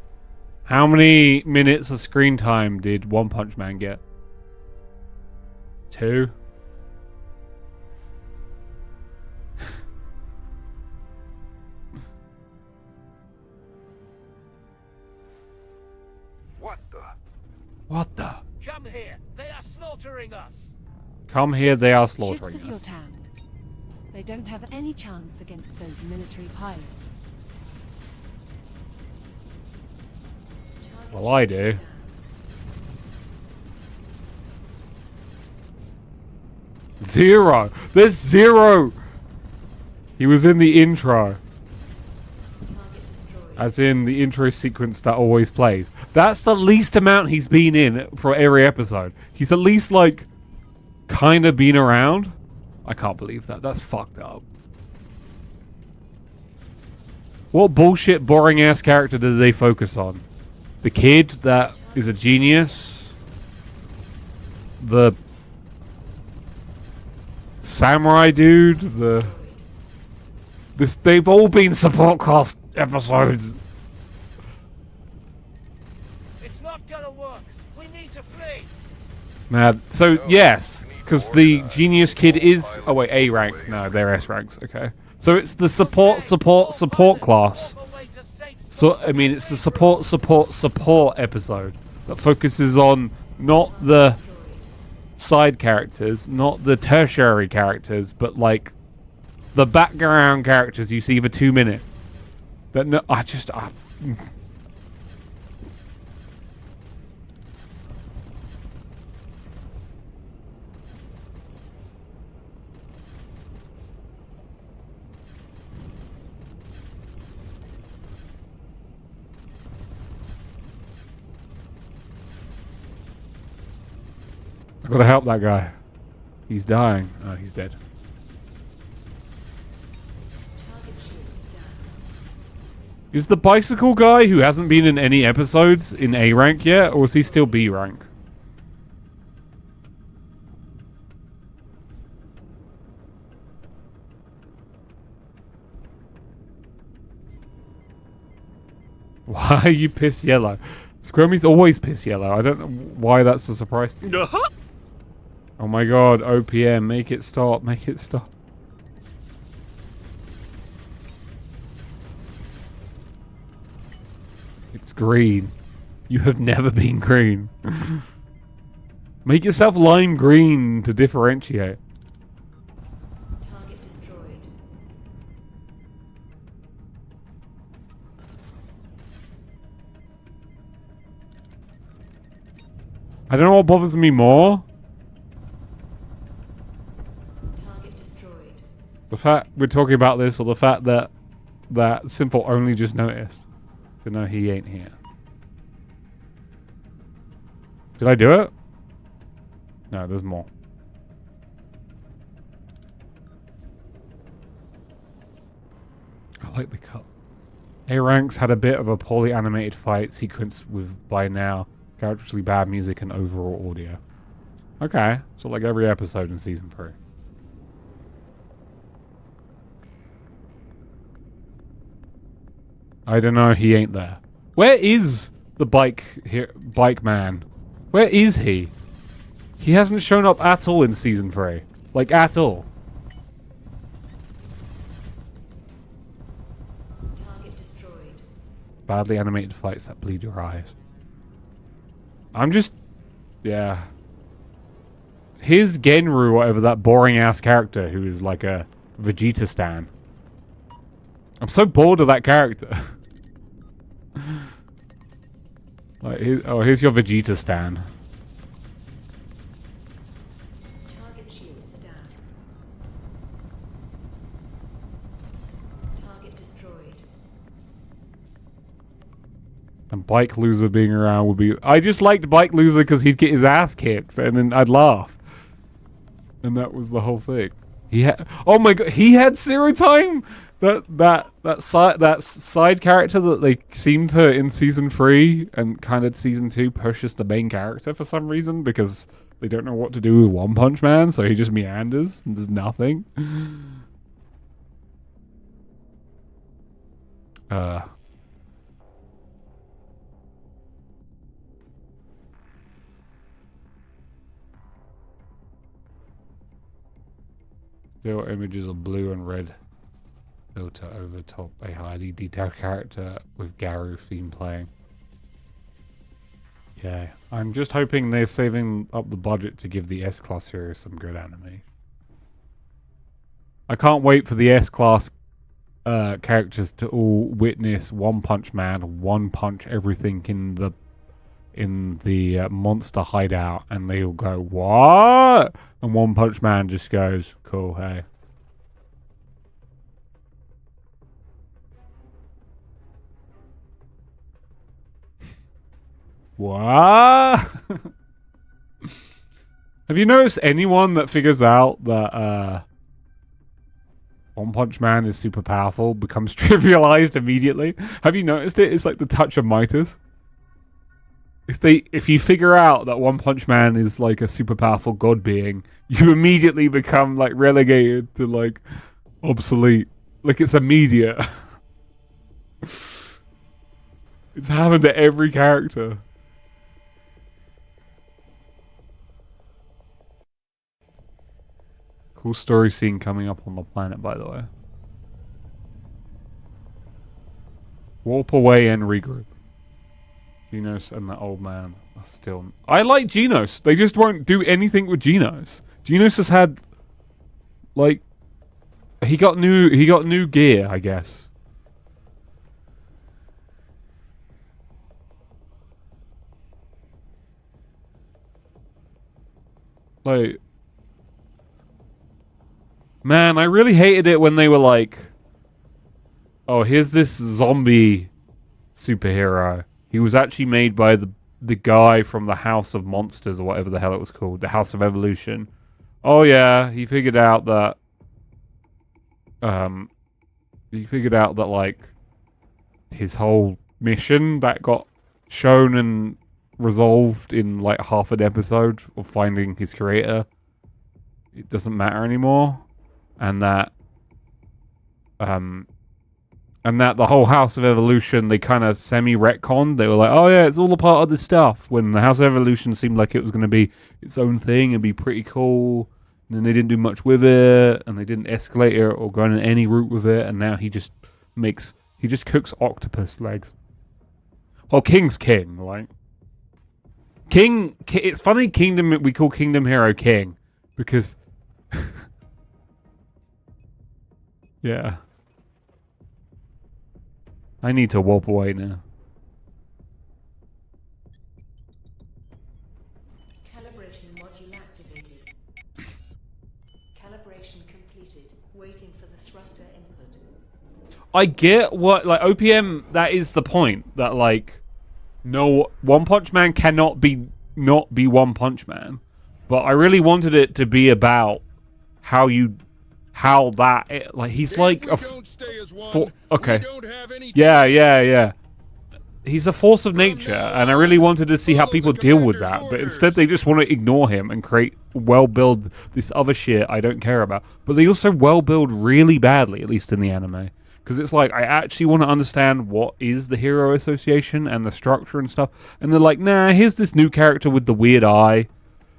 How many minutes of screen time did One Punch Man get? 2? What the? What the? Come here. They are slaughtering us. Come here, they are Ships slaughtering of your us. town. They don't have any chance against those military pilots. Well, I do. Zero! There's zero! He was in the intro. As in the intro sequence that always plays. That's the least amount he's been in for every episode. He's at least, like, kind of been around. I can't believe that. That's fucked up. What bullshit, boring-ass character did they focus on? The kid that is a genius? The samurai dude? They've all been support cast episodes. It's not gonna work. We need to flee. So yes, because the genius kid is... Oh wait, A rank. No, they're S ranks. Okay. So it's the support class. So, I mean, it's the support episode that focuses on not the side characters, not the tertiary characters, but like the background characters you see for 2 minutes. That no, I gotta help that guy. He's dying. Oh, he's dead. Is the bicycle guy who hasn't been in any episodes in A rank yet, or is he still B rank? Why are you piss yellow? Scrumy's always piss yellow. I don't know why that's a surprise to you. Oh my god, OPM, make it stop, make it stop. It's green. You have never been green. Make yourself lime green to differentiate. Target destroyed. I don't know what bothers me more. Target destroyed. The fact we're talking about this, or the fact that Sinful only just noticed to know he ain't here. Did I do it? No, there's more. I like the cut. A ranks had a bit of a poorly animated fight sequence with, by now, characterishly bad music and overall audio. Okay, so like every episode in season 3. I don't know, he ain't there. Where is the bike man? Where is he? He hasn't shown up at all in season 3. Like, at all. Target destroyed. Badly animated fights that bleed your eyes. I'm just... yeah. Here's Genru, whatever, that boring-ass character who is like a Vegeta stan. I'm so bored of that character. Like, here's your Vegeta stan. Target shields down. Target destroyed. And Bike Loser being around would be... I just liked Bike Loser because he'd get his ass kicked and then I'd laugh. And that was the whole thing. He had... Oh my god, he had zero time! That side character that they seem to in season 3 and kind of season 2 pushes the main character for some reason because they don't know what to do with One Punch Man, so he just meanders and does nothing. Still images of blue and red filter over top a highly detailed character with Garu theme playing. Yeah, I'm just hoping they're saving up the budget to give the S-Class hero some good anime. I can't wait for the S-Class characters to all witness One Punch Man, One Punch everything in the monster hideout, and they all go, "What?" And One Punch Man just goes, "Cool, hey." What? Have you noticed anyone that figures out that One Punch Man is super powerful becomes trivialized immediately? Have you noticed it? It's like the touch of Midas. If you figure out that One Punch Man is like a super powerful god being, you immediately become like relegated to like obsolete. Like it's immediate. It's happened to every character. Cool story scene coming up on the planet, by the way. Warp away and regroup. Genos and the old man are still... I like Genos. They just won't do anything with Genos. Genos has had... Like... He got new gear, I guess. Like... Man, I really hated it when they were like... Oh, here's this zombie superhero. He was actually made by the guy from the House of Monsters or whatever the hell it was called. The House of Evolution. Oh yeah, he figured out that... like... his whole mission that got shown and resolved in like half an episode of finding his creator. It doesn't matter anymore. And that the whole House of Evolution, they kind of semi-retconned. They were like, oh yeah, it's all a part of this stuff. When the House of Evolution seemed like it was going to be its own thing and be pretty cool. And then they didn't do much with it. And they didn't escalate it or go on any route with it. And now he just cooks octopus legs. Well, King's king, like. It's funny we call Kingdom Hero King. Because... yeah. I need to warp away now. Calibration module activated. Calibration completed. Waiting for the thruster input. I get what, like, OPM, that is the point. That, like, no, One Punch Man cannot not be One Punch Man. But I really wanted it to be about he's like a okay. Yeah. He's a force of nature, and I really wanted to see how people deal with that. But instead, they just want to ignore him and build this other shit I don't care about. But they also build really badly, at least in the anime. Because it's like, I actually want to understand what is the Hero Association and the structure and stuff. And they're like, nah, here's this new character with the weird eye.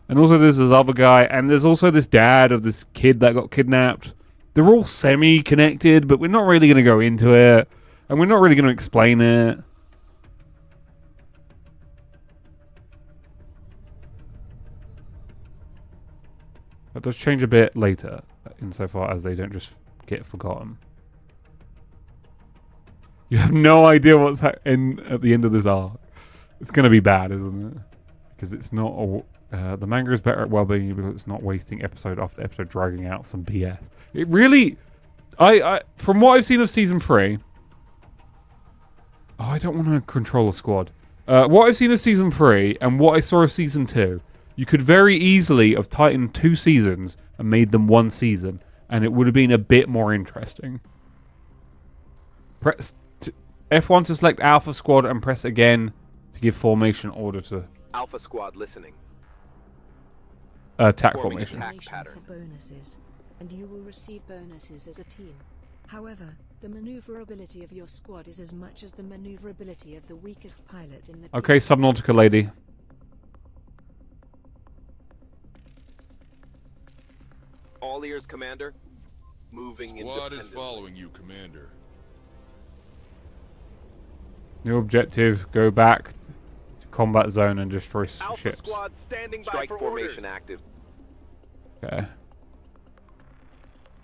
And also there's this other guy, and there's also this dad of this kid that got kidnapped. They're all semi-connected, but we're not really going to go into it. And we're not really going to explain it. That does change a bit later, insofar as they don't just get forgotten. You have no idea what's at the end of this arc. It's going to be bad, isn't it? Because it's not... the manga is better at well-being because it's not wasting episode after episode dragging out some BS. It really... from what I've seen of Season 3... Oh, I don't want to control a squad. What I've seen of Season 3 and what I saw of Season 2, you could very easily have tightened 2 seasons and made them 1 season, and it would have been a bit more interesting. Press F1 to select Alpha Squad and press again to give formation order to... Alpha Squad listening. Attack formation. Attack pattern. For bonuses, and you will receive bonuses as a team. However, the maneuverability of your squad is as much as the maneuverability of the weakest pilot in the team. Okay, Subnautica lady. All ears, Commander. Moving in. Squad is following you, Commander. New objective, go back to combat zone and destroy Alpha ships. squad standing by Strike for formation orders. Active. Okay.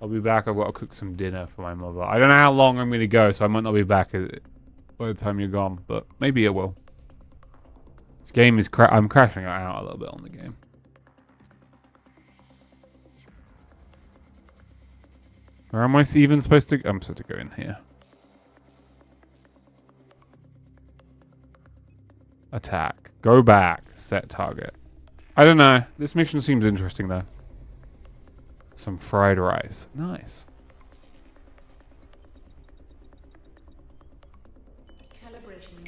I'll be back. I've got to cook some dinner for my mother. I don't know how long I'm going to go, so I might not be back by the time you're gone, but maybe it will. This game is I'm crashing out a little bit on the game. Where am I even supposed to... I'm supposed to go in here. Attack. Go back. Set target. I don't know. This mission seems interesting, though. Some fried rice. Nice.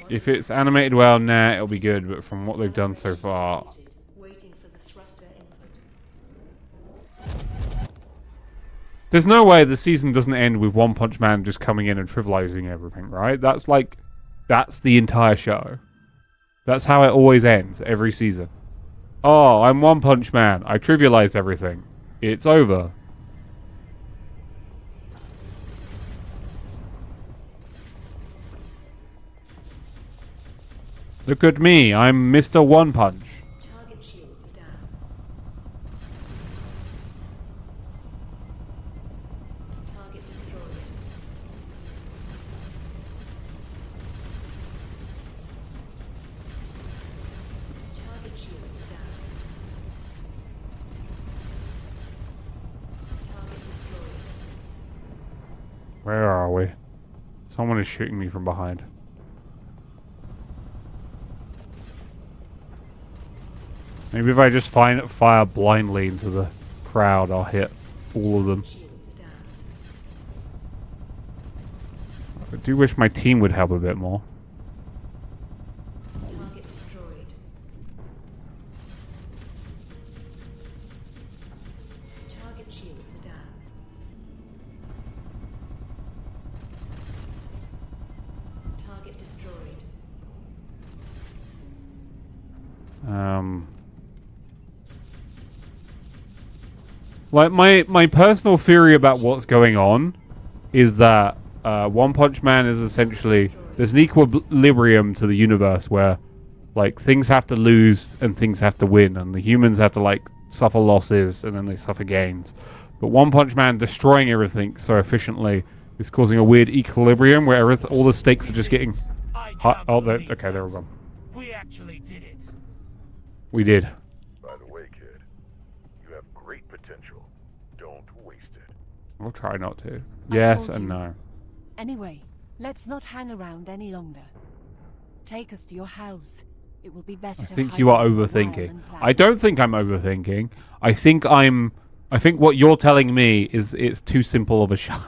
If it's animated well, nah, it'll be good. But from what they've done so far... There's no way the season doesn't end with One Punch Man just coming in and trivializing everything, right? That's like... That's the entire show. That's how it always ends, every season. Oh, I'm One Punch Man. I trivialize everything. It's over. Look at me. I'm Mr. One Punch. Target shields are down. Target destroyed. Target shields are down. Target destroyed. Where are we? Someone is shooting me from behind. Maybe if I just fire blindly into the crowd, I'll hit all of them. I do wish my team would help a bit more. Target destroyed. Target shields are down. Target destroyed. Like, my personal theory about what's going on is that One Punch Man is essentially... There's an equilibrium to the universe where, like, things have to lose and things have to win. And the humans have to, like, suffer losses and then they suffer gains. But One Punch Man destroying everything so efficiently is causing a weird equilibrium where all the stakes are just getting... Oh, okay, they're all gone. We actually did it. We did. By the way, kid, you have great potential. Don't waste it. I'll try not to. Yes and no. Anyway, let's not hang around any longer. Take us to your house. It will be better. I think you are overthinking. I don't think I'm overthinking. I think what you're telling me is it's too simple of a show.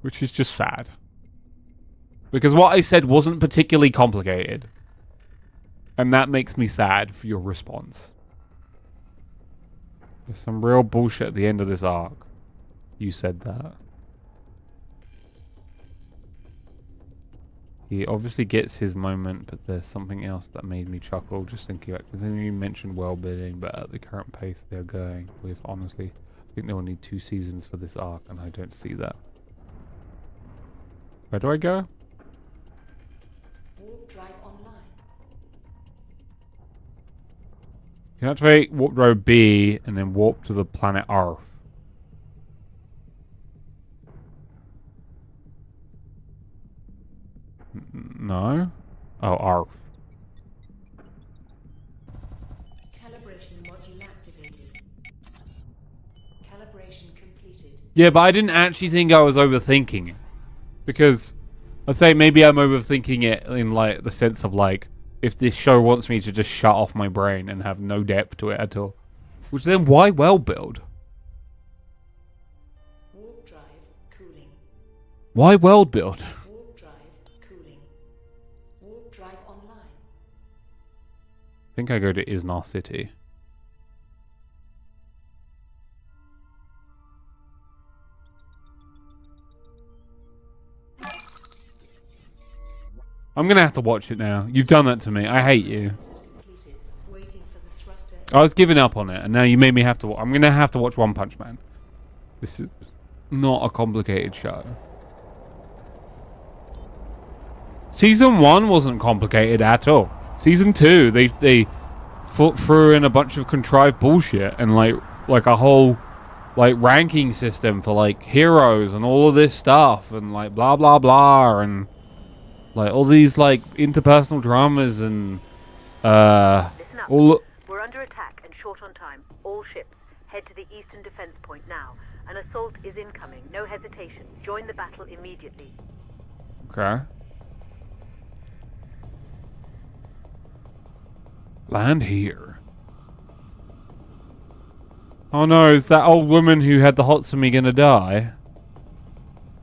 Which is just sad. Because what I said wasn't particularly complicated. And that makes me sad for your response. There's some real bullshit at the end of this arc. You said that. He obviously gets his moment, but there's something else that made me chuckle just thinking about it. Because then you mentioned well-bidding, but at the current pace they're going with, honestly, I think they will need 2 seasons for this arc, and I don't see that. Where do I go? Warp drive online. You can activate warp drive B and then warp to the planet Earth. No? Oh, Earth. Calibration module activated. Calibration completed. Yeah, but I didn't actually think I was overthinking it. Because I'd say maybe I'm overthinking it in like the sense of like if this show wants me to just shut off my brain and have no depth to it at all. Which then why well build? Warp drive cooling. Why world build? Warp drive cooling. Warp drive online. I think I go to Isnar City. I'm gonna have to watch it now. You've done that to me. I hate you. I was giving up on it, and now you made me have to. I'm gonna have to watch One Punch Man. This is not a complicated show. Season 1 wasn't complicated at all. Season 2, they threw in a bunch of contrived bullshit and like a whole like ranking system for like heroes and all of this stuff and like blah blah blah and like all these like interpersonal dramas and Listen up. all. We're under attack and short on time. All ships, head to the eastern defense point now. An assault is incoming. No hesitation. Join the battle immediately. Okay. Land here. Oh no, is that old woman who had the hots for me gonna die?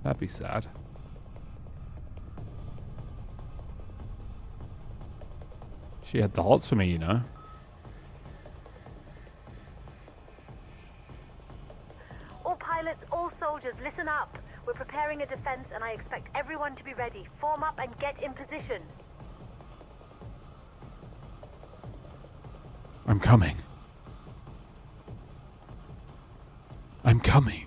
That'd be sad. She had the hots for me, you know. All pilots, all soldiers, listen up. We're preparing a defense and I expect everyone to be ready. Form up and get in position. I'm coming. I'm coming.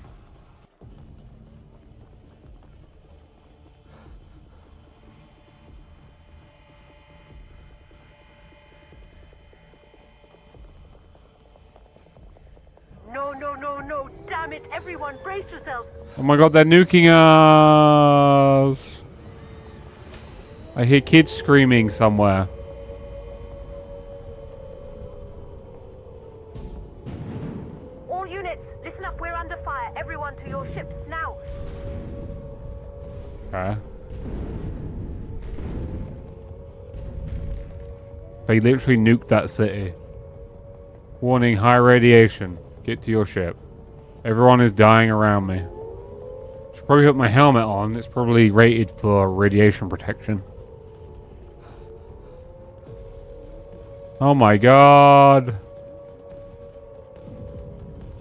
No, no, no, no. Damn it. Everyone, brace yourselves. Oh my god, they're nuking us. I hear kids screaming somewhere. All units, listen up. We're under fire. Everyone to your ships now. Okay. They literally nuked that city. Warning, high radiation. Get to your ship. Everyone is dying around me. Should probably put my helmet on. It's probably rated for radiation protection. Oh my god.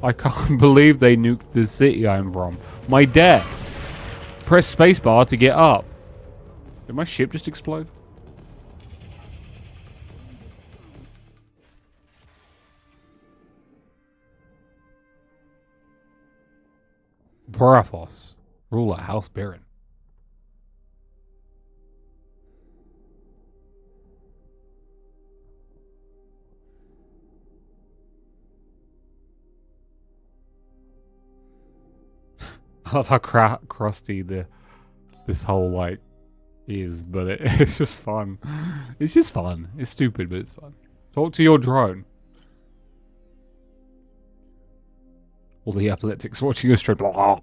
I can't believe they nuked the city I'm from. My death. Press spacebar to get up. Did my ship just explode? Varathos, ruler House Baron. I love how crusty this whole like is, but it's just fun. It's just fun. It's stupid, but it's fun. Talk to your drone. All the epileptics watching a strip. Blah.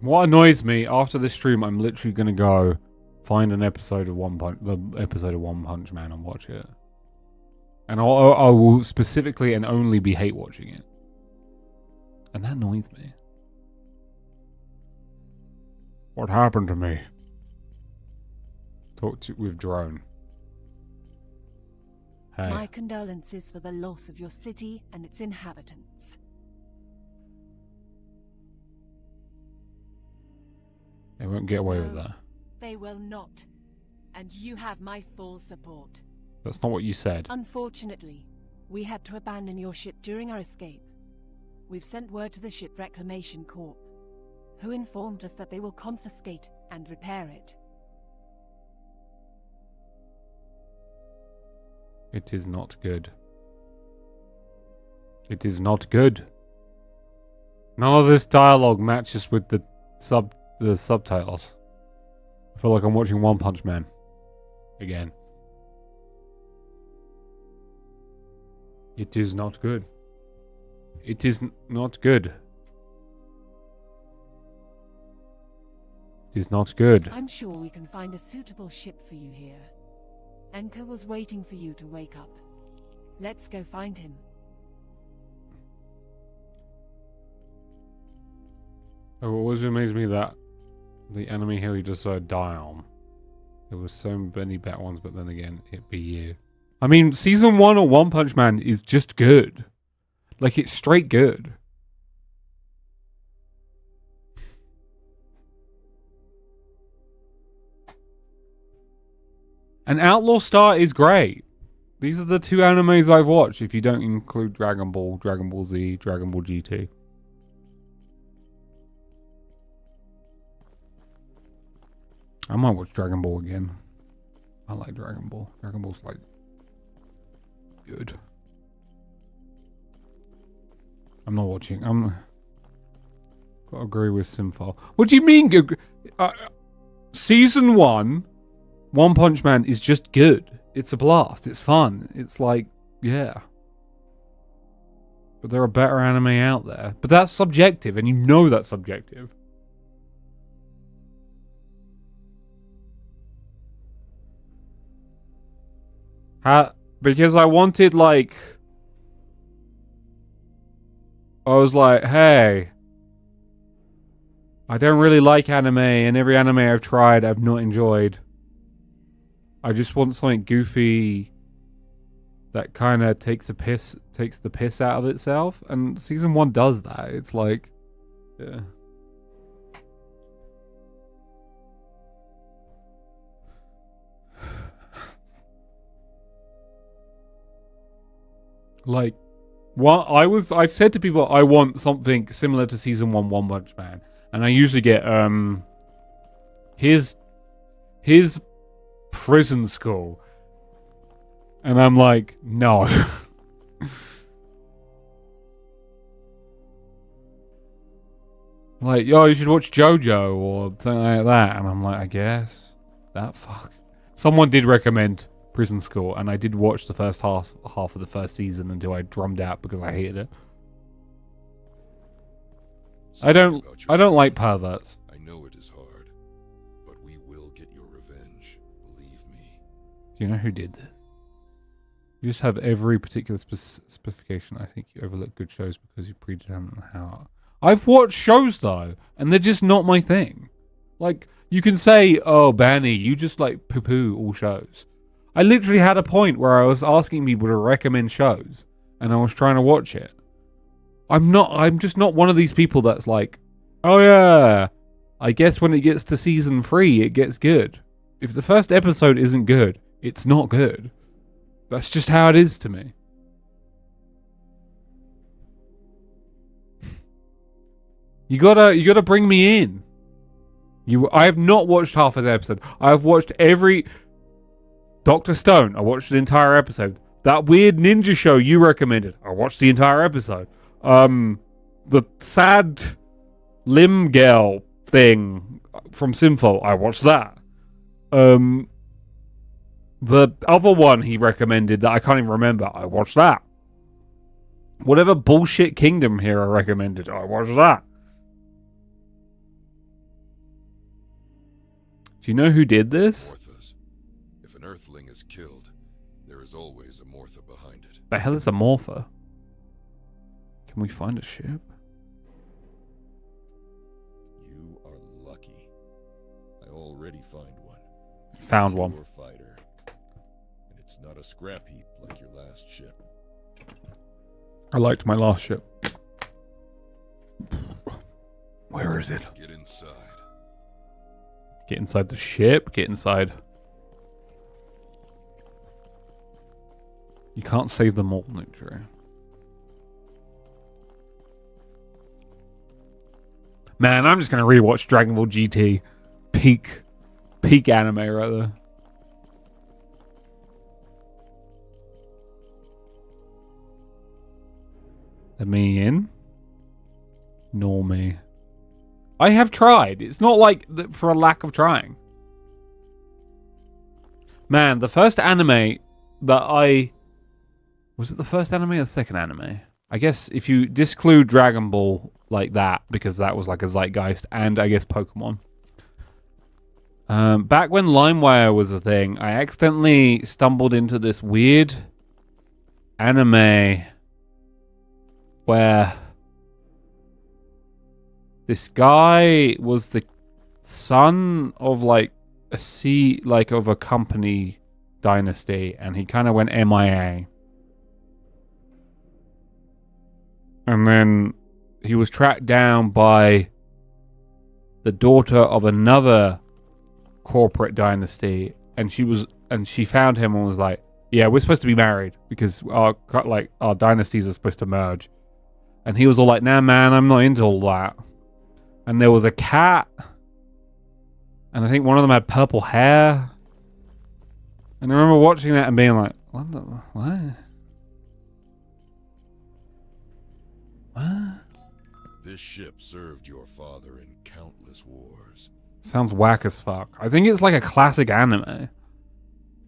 What annoys me after this stream, I'm literally gonna go find an episode of One Punch Man and watch it. And I will specifically and only be hate watching it. And that annoys me. What happened to me? Talk with drone. Hey. My condolences for the loss of your city and its inhabitants. They won't get away with that. They will not. And you have my full support. That's not what you said. Unfortunately, we had to abandon your ship during our escape. We've sent word to the Ship Reclamation Corps, who informed us that they will confiscate and repair it. It is not good. It is not good. None of this dialogue matches with the subtitles. I feel like I'm watching One Punch Man again. It is not good. It is not good. It is not good. I'm sure we can find a suitable ship for you here. Enka was waiting for you to wake up. Let's go find him. Oh, it always amazed me that the enemy here you just die on. There were so many bad ones, but then again, it be you. I mean, season 1 of One Punch Man is just good. Like, it's straight good. And Outlaw Star is great. These are the two animes I've watched, if you don't include Dragon Ball, Dragon Ball Z, Dragon Ball GT. I might watch Dragon Ball again. I like Dragon Ball. Dragon Ball's like good. I'm not watching. Gotta agree with Simfal. What do you mean? Season 1, One Punch Man is just good. It's a blast. It's fun. It's like, yeah. But there are better anime out there. But that's subjective, and you know that's subjective. Because I wanted, like... I was like, hey... I don't really like anime, and every anime I've tried, I've not enjoyed. I just want something goofy that kind of takes the piss out of itself, and season 1 does that. It's like, yeah. Like, I've said to people I want something similar to season 1 One Punch Man. And I usually get his prison school. And I'm like, no. Like, yo, you should watch JoJo or something like that. And I'm like, I guess. That fuck. Someone did recommend Prison School, and I did watch the first half of the first season until I drummed out because I hated it. I don't like perverts. I know it is hard, but we will get your revenge. Believe me. Do you know who did this? You just have every particular specification. I think you overlook good shows because you predetermine how. I've watched shows though, and they're just not my thing. Like, you can say, oh, Banny, you just like poo-poo all shows. I literally had a point where I was asking people to recommend shows, and I was trying to watch it. I'm just not one of these people that's like, oh yeah, I guess when it gets to season 3, it gets good. If the first episode isn't good, it's not good. That's just how it is to me. You gotta bring me in. I have not watched half of the episode. I have watched every Dr. Stone. I watched the entire episode. That weird ninja show you recommended. I watched the entire episode. The sad limb girl thing from Sinful. I watched that. The other one he recommended that I can't even remember. I watched that. Whatever bullshit Kingdom hero recommended. I watched that. Do you know who did this? Morthas. If an Earthling is killed, there is always a Mortha behind it. The hell is a Morpha? Can we find a ship? You are lucky. I already find one. Found one. You're a fighter. And it's not a scrap heap like your last ship. I liked my last ship. Where is it? Get inside. Get inside the ship. Get inside. You can't save them all, Nutri. Man, I'm just gonna rewatch Dragon Ball GT. Peak anime right there. Let me in. Nor me. I have tried. It's not like for a lack of trying. Man, the first anime that I... Was it the first anime or the second anime? I guess if you disclude Dragon Ball like that, because that was like a zeitgeist, and I guess Pokemon. Back when LimeWire was a thing, I accidentally stumbled into this weird anime where this guy was the son of like of a company dynasty, and he kind of went MIA. And then he was tracked down by the daughter of another corporate dynasty, and she found him and was like, yeah, we're supposed to be married because our dynasties are supposed to merge. And he was all like, nah man, I'm not into all that. And there was a cat And I think one of them had purple hair. And I remember watching that and being like, what the, what? What? This ship served your father in countless wars. Sounds whack as fuck. I think it's like a classic anime.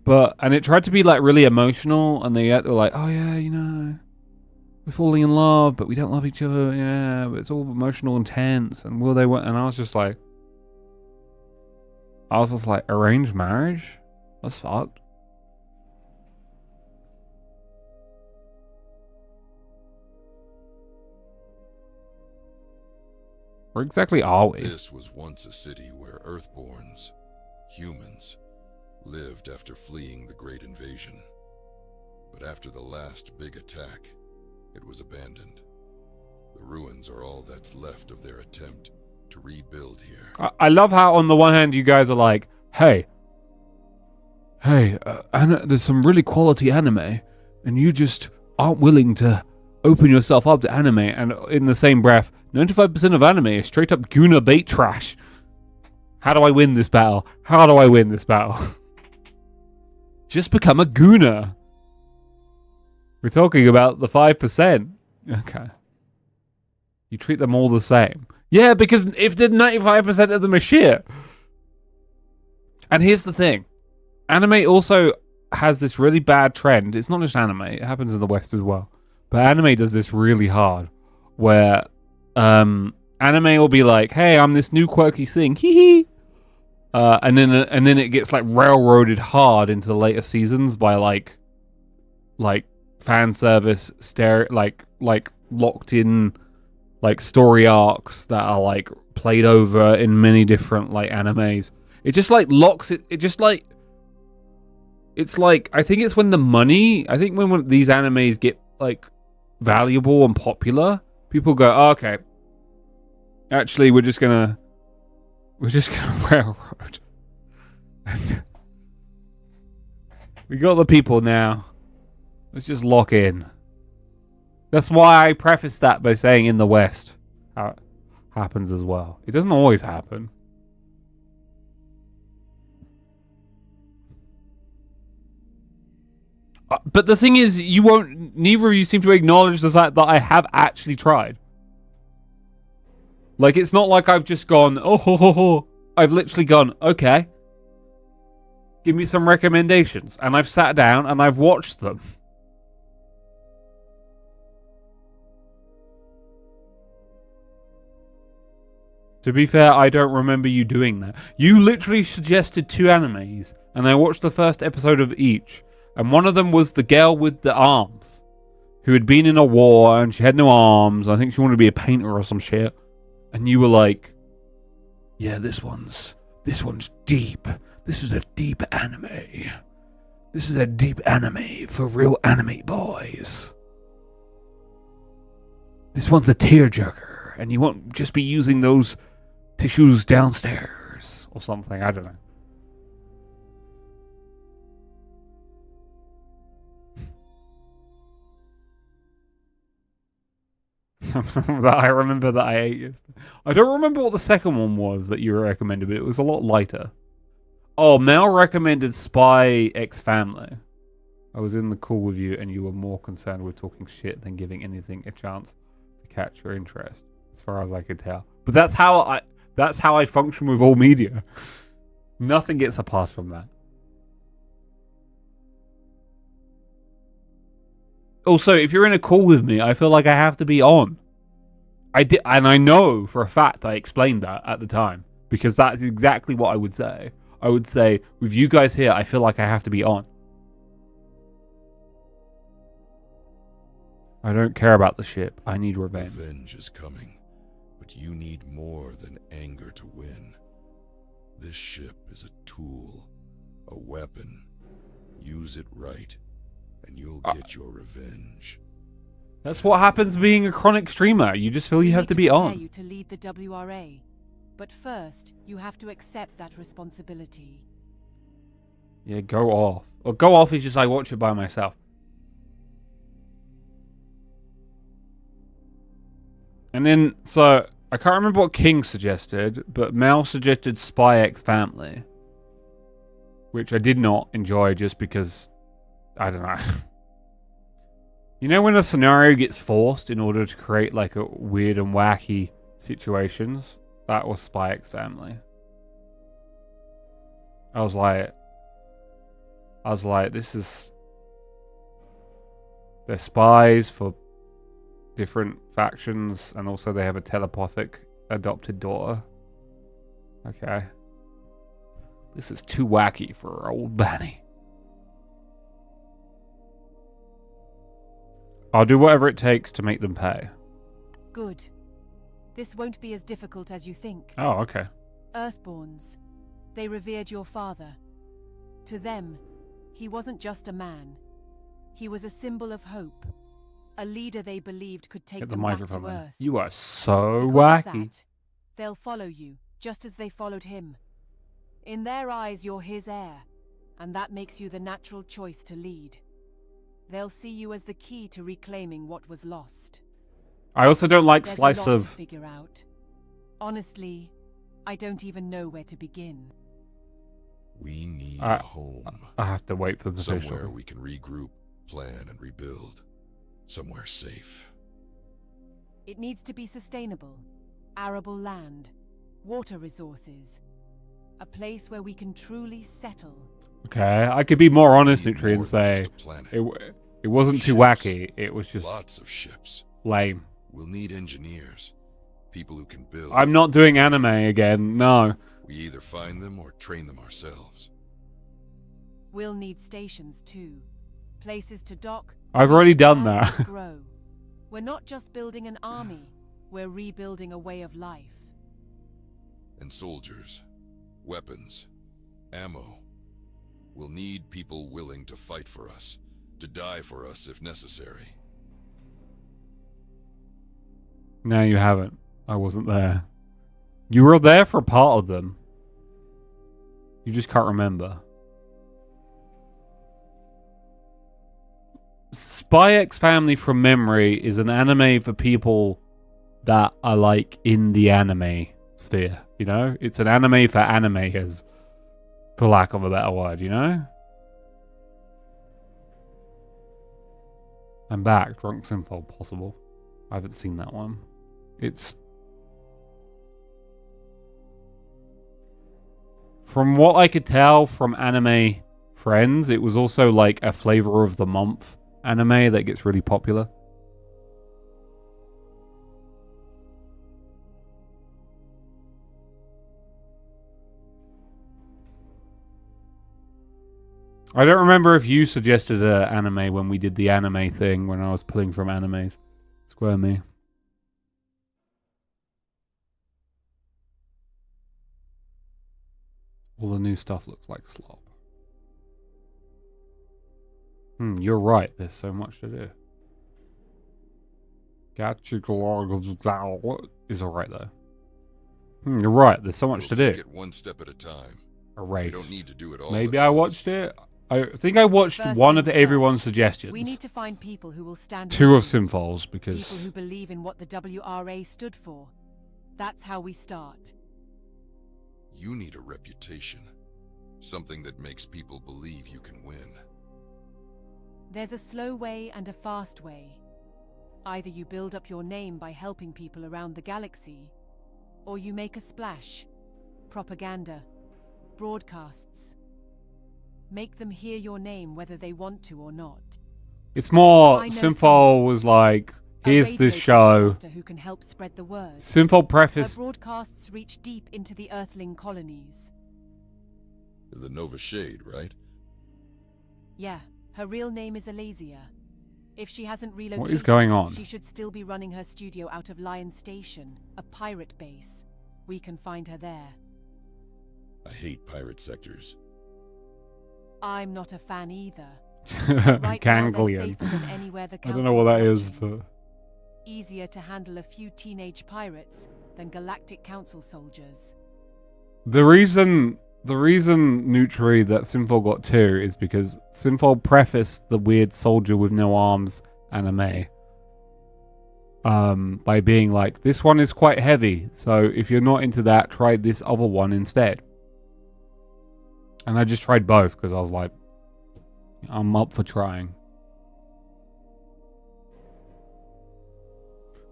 And it tried to be like really emotional, and they were like, oh yeah, you know, we're falling in love, but we don't love each other, yeah, but it's all emotional and tense, and will they, and I was just like, arranged marriage? That's fucked. Where exactly are we? This was once a city where Earthborns, humans, lived after fleeing the Great Invasion. But after the last big attack, it was abandoned. The ruins are all that's left of their attempt to rebuild here. I love how on the one hand you guys are like, hey, there's some really quality anime, and you just aren't willing to open yourself up to anime, and in the same breath, 95% of anime is straight up Guna bait trash. How do I win this battle? How do I win this battle? Just become a Guna. We're talking about the 5%. Okay. You treat them all the same. Yeah, because if the 95% of them are shit. And here's the thing. Anime also has this really bad trend. It's not just anime. It happens in the West as well. But anime does this really hard. Where anime will be like, hey, I'm this new quirky thing. Hee hee. And then it gets like railroaded hard into the later seasons by like fan service, like locked in like story arcs that are like played over in many different like animes. It just like locks it. It just like it's like I think it's when the money. I think when these animes get like valuable and popular, people go, oh, okay. Actually, we're just gonna railroad. We got the people now. Let's just lock in. That's why I prefaced that by saying in the West. How it happens as well. It doesn't always happen. But the thing is, neither of you seem to acknowledge the fact that I have actually tried. Like, it's not like I've just gone, oh, ho, ho, ho. I've literally gone, okay. Give me some recommendations. And I've sat down and I've watched them. To be fair, I don't remember you doing that. You literally suggested 2 animes, and I watched the first episode of each. And one of them was the girl with the arms, who had been in a war and she had no arms. I think she wanted to be a painter or some shit. And you were like, yeah, this one's deep. This is a deep anime. This is a deep anime for real anime boys. This one's a tearjerker, and you won't just be using those tissues downstairs or something. I don't know. That I remember that I ate yesterday. I don't remember what the second one was that you recommended, but it was a lot lighter. Oh, Mel recommended Spy X Family. I was in the call with you, and you were more concerned with talking shit than giving anything a chance to catch your interest, as far as I could tell. But that's how I function with all media. Nothing gets a pass from that. Also, if you're in a call with me, I feel like I have to be on. I did, and I know for a fact I explained that at the time, because that's exactly what I would say. I would say, with you guys here, I feel like I have to be on. I don't care about the ship. I need revenge. Revenge is coming, but you need more than anger to win. This ship is a tool, a weapon. Use it right, and you'll get your revenge. That's what happens being a chronic streamer. You just feel you have to be on. You to lead the WRA, but first you have to accept that responsibility. Yeah, go off. Or go off is just I watch it by myself. And then, so I can't remember what King suggested, but Mel suggested Spy X Family, which I did not enjoy just because, I don't know. You know when a scenario gets forced in order to create like a weird and wacky situations? That was Spy X Family. I was like, this is... They're spies for different factions, and also they have a telepathic adopted daughter. Okay. This is too wacky for old Banny. I'll do whatever it takes to make them pay. Good. This won't be as difficult as you think. Oh, okay. Earthborns. They revered your father. To them, he wasn't just a man. He was a symbol of hope. A leader they believed could take them back to Earth. You are so Because wacky. of that, they'll follow you, just as they followed him. In their eyes, you're his heir, and that makes you the natural choice to lead. They'll see you as the key to reclaiming what was lost. I also don't like There's slice a lot of... to figure out. Honestly, I don't even know where to begin. We need a home. I have to wait for the Somewhere visual. we can regroup, plan, and rebuild. Somewhere safe. It needs to be sustainable. Arable land, water resources. A place where we can truly settle. Okay, I could be more honest, Nutri, and say it wasn't too wacky. It was just lots of ships. Lame. We'll need engineers, people who can build. I'm not doing anime again. No. We either find them or train them ourselves. We'll need stations too. Places to dock. I've already done resupply, that. and grow. We're not just building an army. We're rebuilding a way of life. And soldiers, weapons, ammo. We'll need people willing to fight for us, to die for us if necessary. No, you haven't. I wasn't there. You were there for part of them. You just can't remember. Spy X Family from memory is an anime for people that are like in the anime sphere, you know? It's an anime for animators, for lack of a better word, you know? I'm back. Drunk Simple, possible. I haven't seen that one. It's... From what I could tell from anime friends, it was also like a flavor of the month anime that gets really popular. I don't remember if you suggested an anime when we did the anime thing when I was pulling from animes. Square me. All the new stuff looks like slop. You're right. There's so much to do. Gacha is alright though. You're right. There's so much to do. Take it one step at a time. Erased. We don't need to do it all. Maybe I watched it. I think I watched one of everyone's suggestions. We need to find people who will stand. Two of Sinfol's because people who believe in what the WRA stood for. That's how we start. You need a reputation. Something that makes people believe you can win. There's a slow way and a fast way. Either you build up your name by helping people around the galaxy, or you make a splash. Propaganda. Broadcasts. Make them hear your name whether they want to or not. it's more Sinful was like, here's this show. Who can help spread the word. Sinful preface. Her broadcasts reach deep into the Earthling colonies. The Nova Shade, right? Yeah, her real name is Alasia. If she hasn't relocated, What is going on? She should still be running her studio out of Lion Station, a pirate base. We can find her there. I hate pirate sectors. I'm not a fan either. Right Ganglion. I don't know what that is, but... Easier to handle a few teenage pirates than Galactic Council soldiers. The reason Nutri that Sinful got 2 is because Sinful prefaced the weird soldier with no arms anime. by being like, this one is quite heavy, so if you're not into that, try this other one instead. And I just tried both because I was like, I'm up for trying.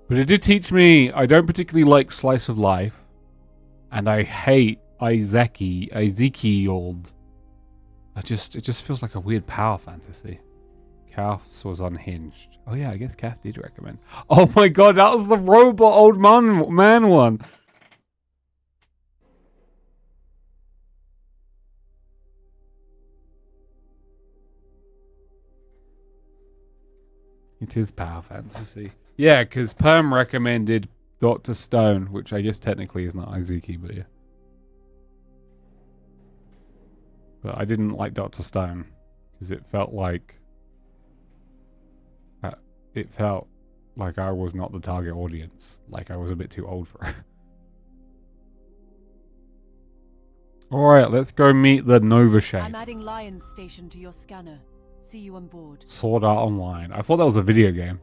But it did teach me I don't particularly like slice of life, and I hate Ezekiel. It just feels like a weird power fantasy. Calf's was unhinged. Oh yeah, I guess Calf did recommend. Oh my god, that was the robot old man one. It is power fantasy. Yeah, because Perm recommended Dr. Stone, which I guess technically is not Izuki, but yeah. But I didn't like Dr. Stone because it felt like I was not the target audience. Like I was a bit too old for it. Alright, let's go meet the Nova Shape. I'm adding Lion's Station to your scanner. See you on board. Sword Art Online. I thought that was a video game.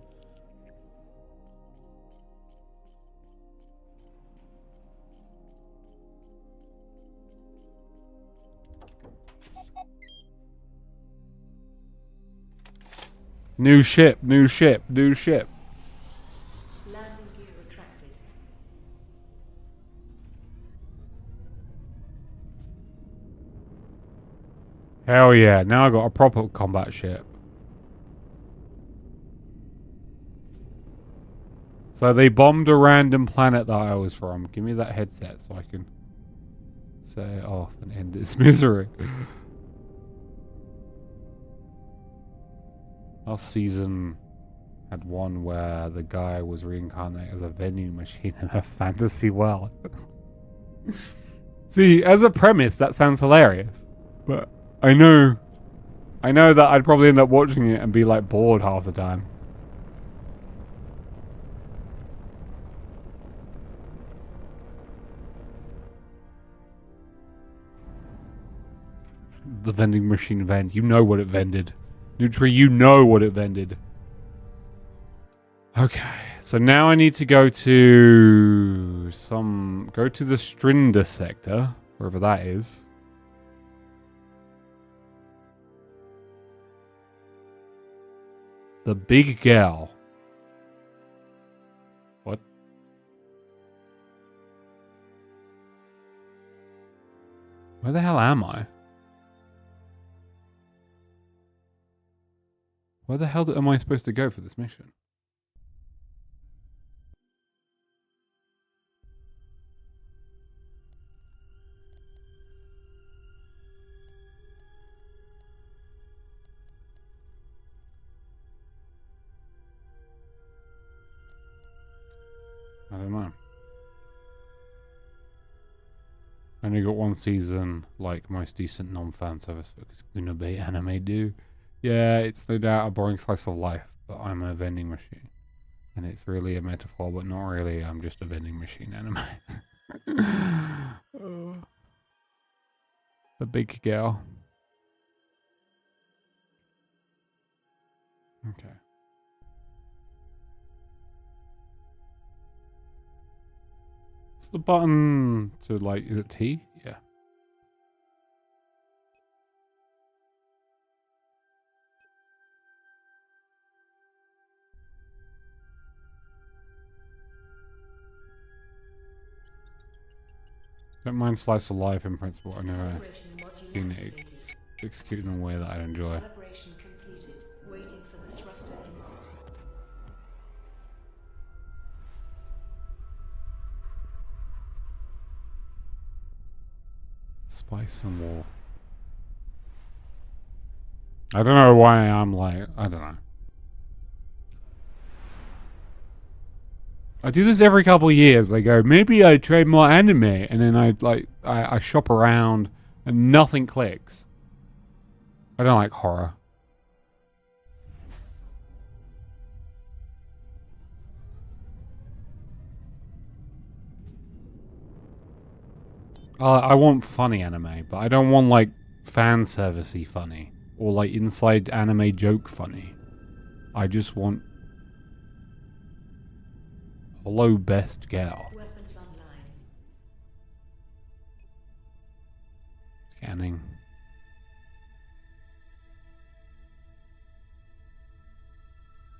New ship, new ship, new ship. Landing gear retracted. Hell yeah, now I got a proper combat ship. So they bombed a random planet that I was from. Give me that headset so I can set it off and end this misery. Last season had one where the guy was reincarnated as a vending machine in a fantasy world. See, as a premise, that sounds hilarious. But I know that I'd probably end up watching it and be like bored half the time. The vending machine vent. You know what it vended. Nutri, you know what it vended. Okay, so now I need to go to the Strinder sector, wherever that is. The big gal. What? Where the hell am I? Where the hell am I supposed to go for this mission? I don't know. I only got one season, like most decent non-fan service focused Unobey anime do. Yeah, it's no doubt a boring slice of life, but I'm a vending machine. And it's really a metaphor, but not really. I'm just a vending machine anime. The big girl. Okay. What's the button to like, is it T? Yeah. Don't mind slice of life in principle. I've never seen it executed in a way that I enjoy. Calibration completed. Waiting for the thruster input. Spice and war. I don't know why I'm like, I don't know. I do this every couple of years. I go, maybe I try more anime, and then I shop around and nothing clicks. I don't like horror. I want funny anime, but I don't want like fan servicey funny or like inside anime joke funny. I just want Hello, best gal. Weapons online. Scanning.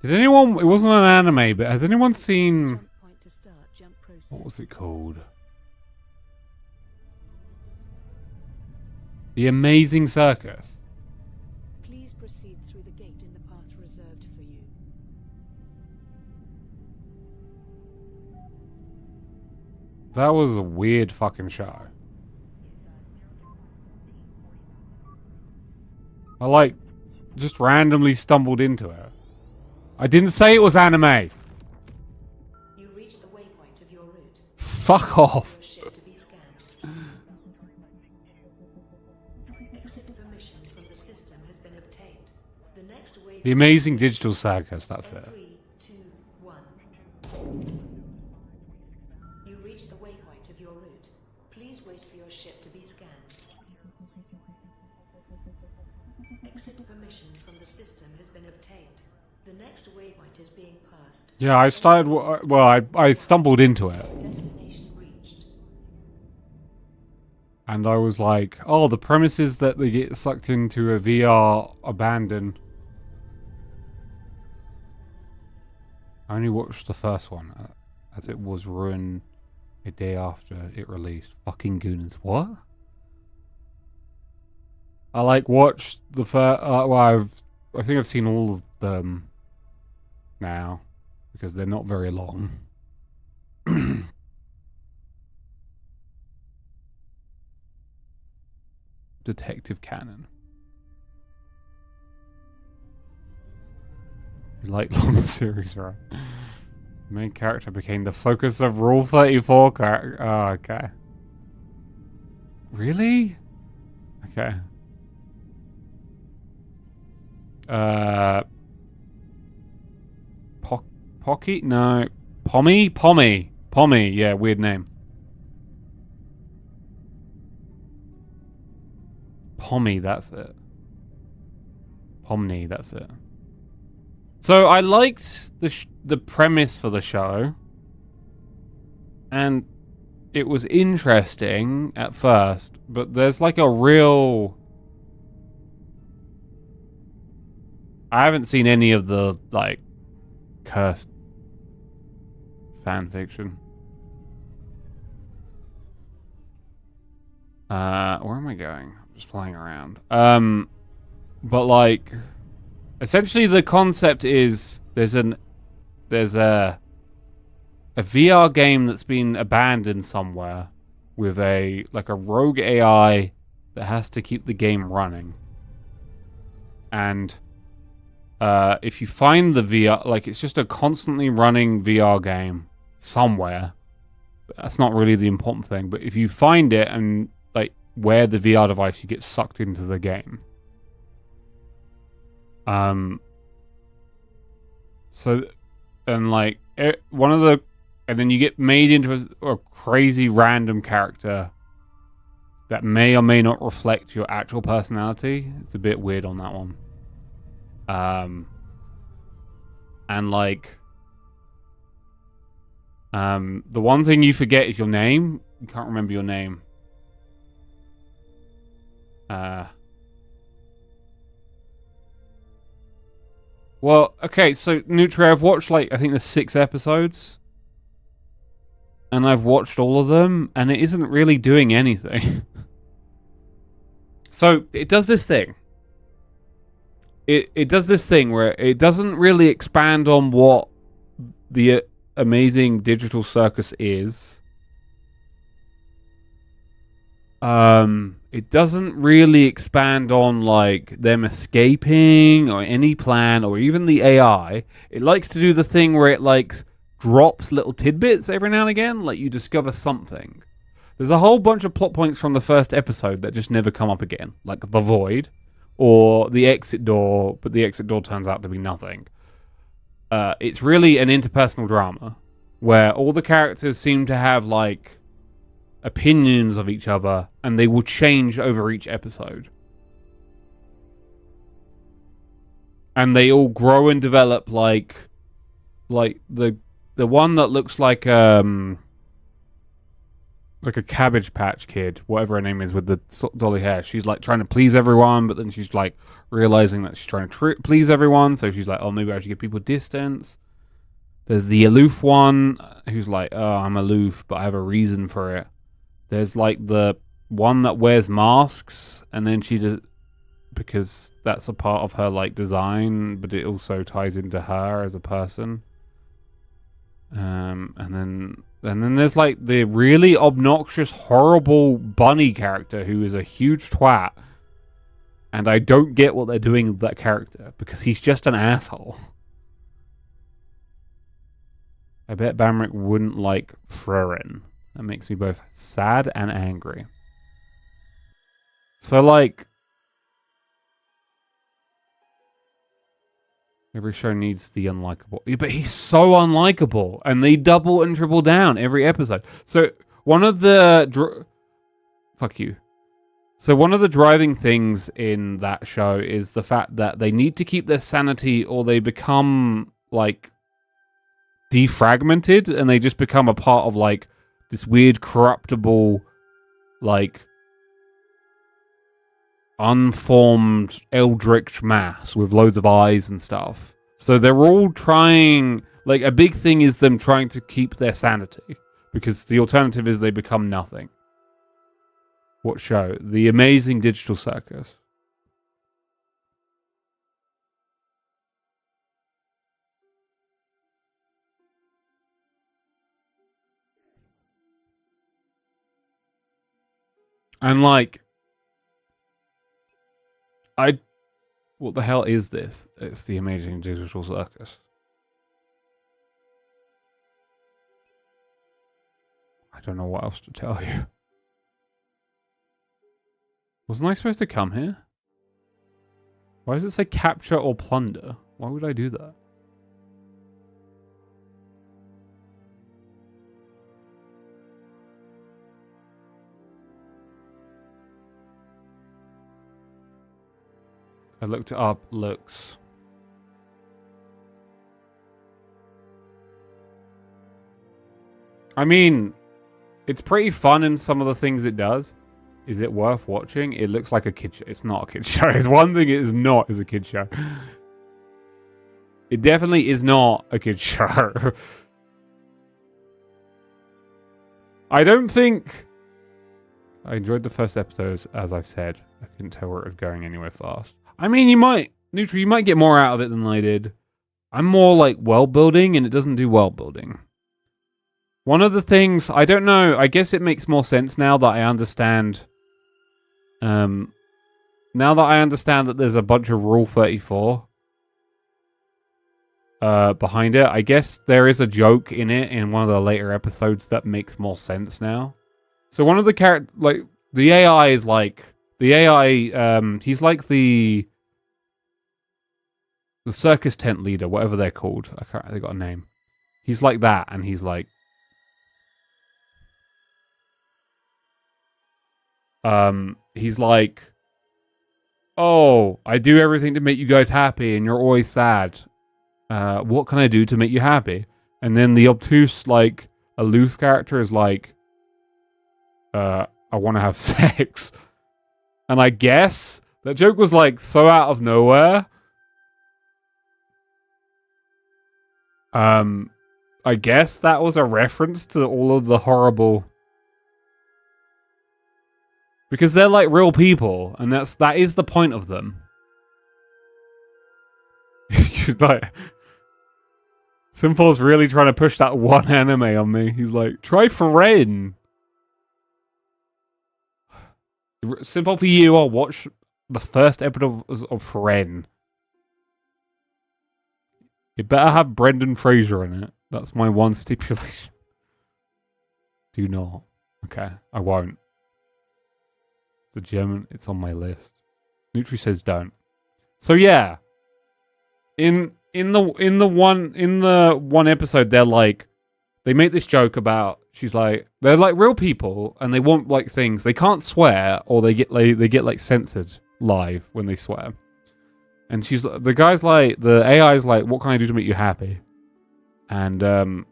Did anyone... It wasn't an anime, but has anyone seen... Jump point to start. Jump process. What was it called? The Amazing Circus. Please proceed through the gate in the path reserved for you. That was a weird fucking show. I like just randomly stumbled into it. I didn't say it was anime. You reach the waypoint of your route. Fuck off. Your ship to be scanned. Exit permission from the system has been obtained. The next waypoint. The Amazing Digital Circus, that's it. 3, 2, 1. You reach the waypoint of your route. Please wait for your ship to be scanned. Exit permission from the system has been obtained. The next waypoint is being passed. Yeah, I started... Well, I stumbled into it. Destination reached. And I was like, oh, the premise is that they get sucked into a VR abandon. I only watched the first one, as it was ruined a day after it released. Fucking gooners. What? I like watched the first... well, I think I've seen all of them now, because they're not very long. Detective Canon. You like long series, right? The main character became the focus of Rule 34 character. Oh, okay. Really? Okay. Pocky? No. Pommy? Pommy. Pommy, yeah, weird name. Pommy, that's it. Pomni, that's it. So I liked the premise for the show. And it was interesting at first, but there's like a real... I haven't seen any of the, like, cursed fan fiction. Where am I going? I'm just flying around. But like, essentially the concept is there's a VR game that's been abandoned somewhere with a rogue AI that has to keep the game running. And if you find the VR, like, it's just a constantly running VR game somewhere. That's not really the important thing, but if you find it and like wear the VR device, you get sucked into the game. So, and like and then you get made into a crazy random character that may or may not reflect your actual personality. It's a bit weird on that one. And like, the one thing you forget is your name. You can't remember your name. Well, okay, so Nutri, I've watched like, I think there's 6 episodes. And I've watched all of them, and it isn't really doing anything. So, it does this thing. It does this thing where it doesn't really expand on what the Amazing Digital Circus is. It doesn't really expand on like them escaping or any plan or even the AI. It likes to do the thing where it like drops little tidbits every now and again, like you discover something. There's a whole bunch of plot points from the first episode that just never come up again, like the void. Or the exit door, but the exit door turns out to be nothing. It's really an interpersonal drama where all the characters seem to have like opinions of each other, and they will change over each episode. And they all grow and develop like the the one that looks like a Cabbage Patch Kid, whatever her name is, with the dolly hair. She's like trying to please everyone, but then she's like realizing that she's trying to please everyone. So she's like, oh, maybe I should give people distance. There's the aloof one who's like, oh, I'm aloof, but I have a reason for it. There's like the one that wears masks, and then she does, because that's a part of her like design, but it also ties into her as a person. And then there's like the really obnoxious, horrible bunny character who is a huge twat, and I don't get what they're doing with that character because he's just an asshole. I bet Banrik wouldn't like Frerin. That makes me both sad and angry. So like, every show needs the unlikable. Yeah, but he's so unlikable, and they double and triple down every episode. So one of the fuck you. So one of the driving things in that show is the fact that they need to keep their sanity, or they become like defragmented, and they just become a part of like this weird corruptible, like unformed eldritch mass with loads of eyes and stuff. So they're all trying, like a big thing is them trying to keep their sanity, because the alternative is they become nothing. What show? The Amazing Digital Circus. And like, what the hell is this? It's the Amazing Digital Circus. I don't know what else to tell you. Wasn't I supposed to come here? Why does it say capture or plunder? Why would I do that? I looked it up. Looks. I mean, it's pretty fun in some of the things it does. Is it worth watching? It looks like a kid show. It's not a kid show. It's one thing it is not is a kid show. It definitely is not a kid show. I don't think... I enjoyed the first episodes, as I've said. I couldn't tell where it was going anywhere fast. I mean, you might... Neutral, you might get more out of it than I did. I'm more like world building, and it doesn't do world building. One of the things... I don't know. I guess it makes more sense now that I understand... now that I understand that there's a bunch of Rule 34 behind it, I guess there is a joke in it in one of the later episodes that makes more sense now. So one of the characters, like, the AI is like, the AI, he's like the circus tent leader, whatever they're called. I can't, they got a name. He's like that, and he's like, he's like, oh, I do everything to make you guys happy, and you're always sad. What can I do to make you happy? And then the obtuse, like, aloof character is like, I want to have sex. And I guess that joke was, like, so out of nowhere. I guess that was a reference to all of the horrible... Because they're like real people, and that is the point of them. Like, Simple's really trying to push that one anime on me. He's like, try Friend. Simple for you, I'll watch the first episode of Friend. It better have Brendan Fraser in it. That's my one stipulation. Do not. Okay, I won't. The German, it's on my list. Nutri says don't. So yeah, in the one episode, they're like, they make this joke about, she's like, they're like real people, and they want like things. They can't swear, or they get like censored live when they swear. And the guy's like, the AI is like, what can I do to make you happy? And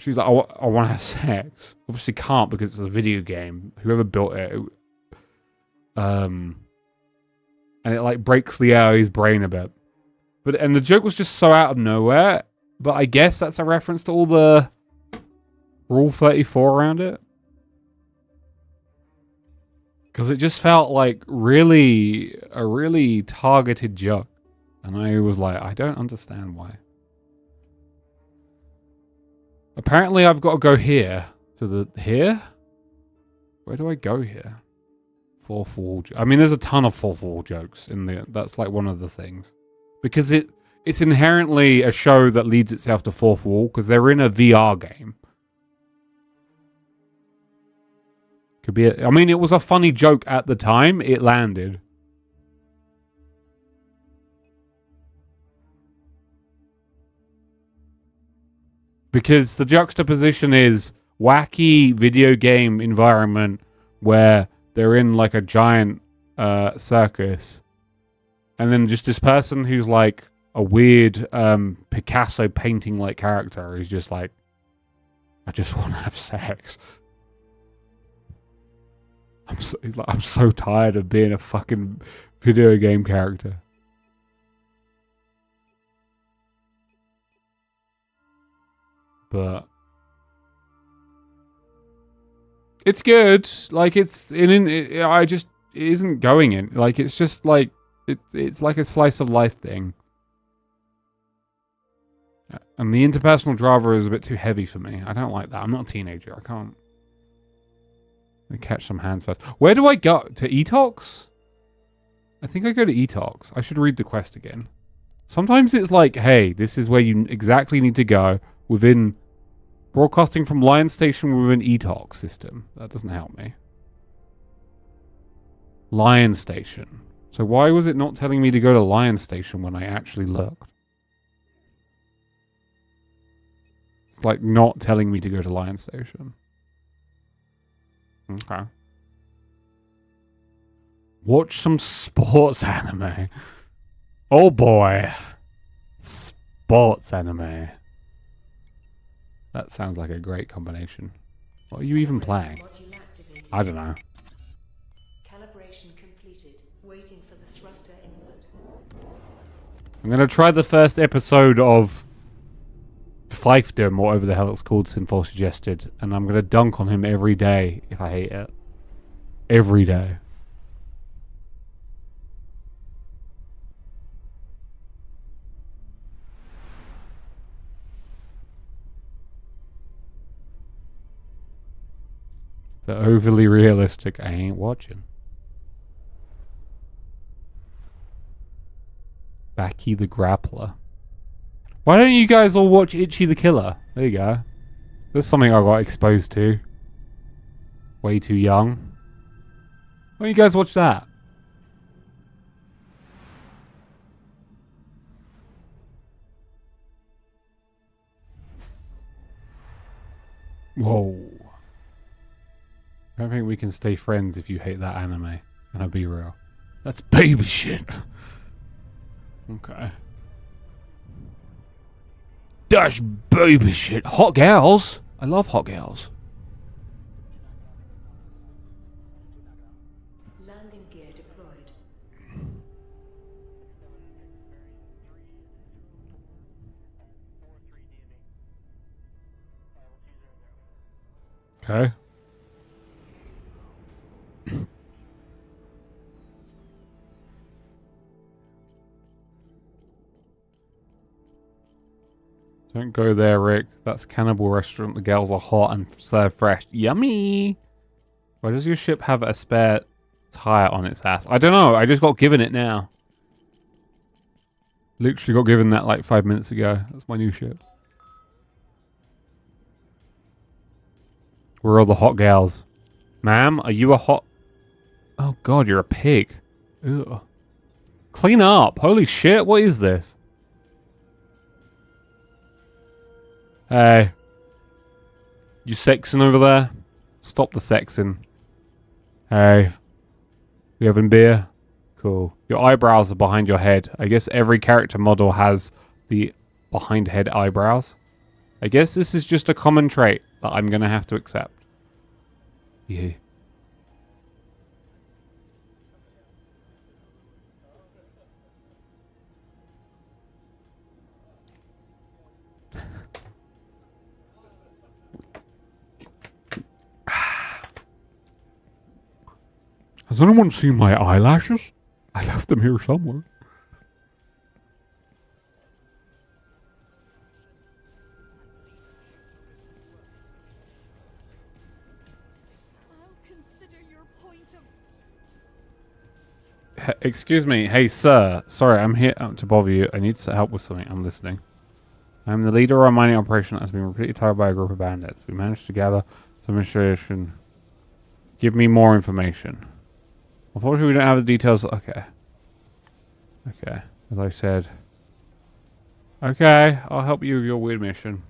she's like, I want to have sex. Obviously can't because it's a video game. Whoever built it, and it like breaks the AI's brain a bit. And the joke was just so out of nowhere. But I guess that's a reference to all the Rule 34 around it. Because it just felt like a really targeted joke. And I was like, I don't understand why. Apparently I've got to go here. Here? Where do I go here? Fourth wall. I mean, there's a ton of fourth wall jokes in there. That's like one of the things. Because it's inherently a show that leads itself to fourth wall. Because they're in a VR game. Could be. I mean, it was a funny joke at the time. It landed. Because the juxtaposition is wacky video game environment where they're in like a giant circus. And then just this person who's like a weird Picasso painting like character who's just like, I just want to have sex. He's like, I'm so tired of being a fucking video game character. But it's good. Like it isn't going in. Like it's just like it's like a slice of life thing. And the interpersonal drama is a bit too heavy for me. I don't like that. I'm not a teenager. I can't. Let me catch some hands first. Where do I go? To Etox? I think I go to Etox. I should read the quest again. Sometimes it's like, hey, this is where you exactly need to go within broadcasting from Lion Station within Etox system. That doesn't help me. Lion Station. So why was it not telling me to go to Lion Station when I actually looked? It's like not telling me to go to Lion Station. Okay. Watch some sports anime. Oh boy. Sports anime. That sounds like a great combination. What are you even playing? I don't know. Calibration completed. Waiting for the thruster input. I'm going to try the first episode of Fiefdom, or whatever the hell it's called, Sinful suggested, and I'm going to dunk on him every day if I hate it. Every day. The overly realistic, I ain't watching. Backy the Grappler. Why don't you guys all watch Itchy the Killer? There you go. That's something I got exposed to. Way too young. Why don't you guys watch that? Whoa. I don't think we can stay friends if you hate that anime. And I'll be real. That's baby shit. Okay. That's baby shit. Hot girls. I love hot girls. Landing gear deployed. Okay. Don't go there, Rick. That's cannibal restaurant. The girls are hot and serve fresh. Yummy! Why does your ship have a spare tire on its ass? I don't know. I just got given it now. Literally got given that like 5 minutes ago. That's my new ship. Where are all the hot gals? Ma'am, are you a hot... Oh god, you're a pig. Ugh. Clean up. Holy shit, what is this? Hey. You sexing over there? Stop the sexing. Hey. You having beer? Cool. Your eyebrows are behind your head. I guess every character model has the behind head eyebrows. I guess this is just a common trait that I'm gonna have to accept. Yeah. Has anyone seen my eyelashes? I left them here somewhere. Excuse me. Hey, sir. Sorry, I'm here to bother you. I need help with something. I'm listening. I'm the leader of our mining operation that has been repeatedly targeted by a group of bandits. We managed to gather some information. Give me more information. Unfortunately, we don't have the details. Okay. Okay. As I said. Okay, I'll help you with your weird mission.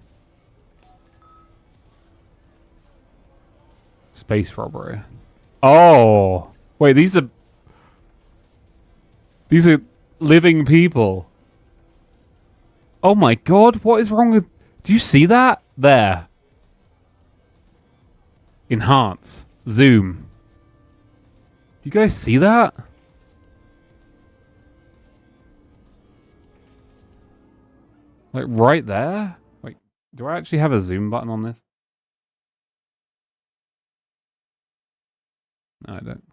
Space robbery. Oh! Wait, these are living people. Oh my god, what is wrong with... Do you see that? There. Enhance. Zoom. Do you guys see that? Like right there? Wait, do I actually have a zoom button on this? No, I don't.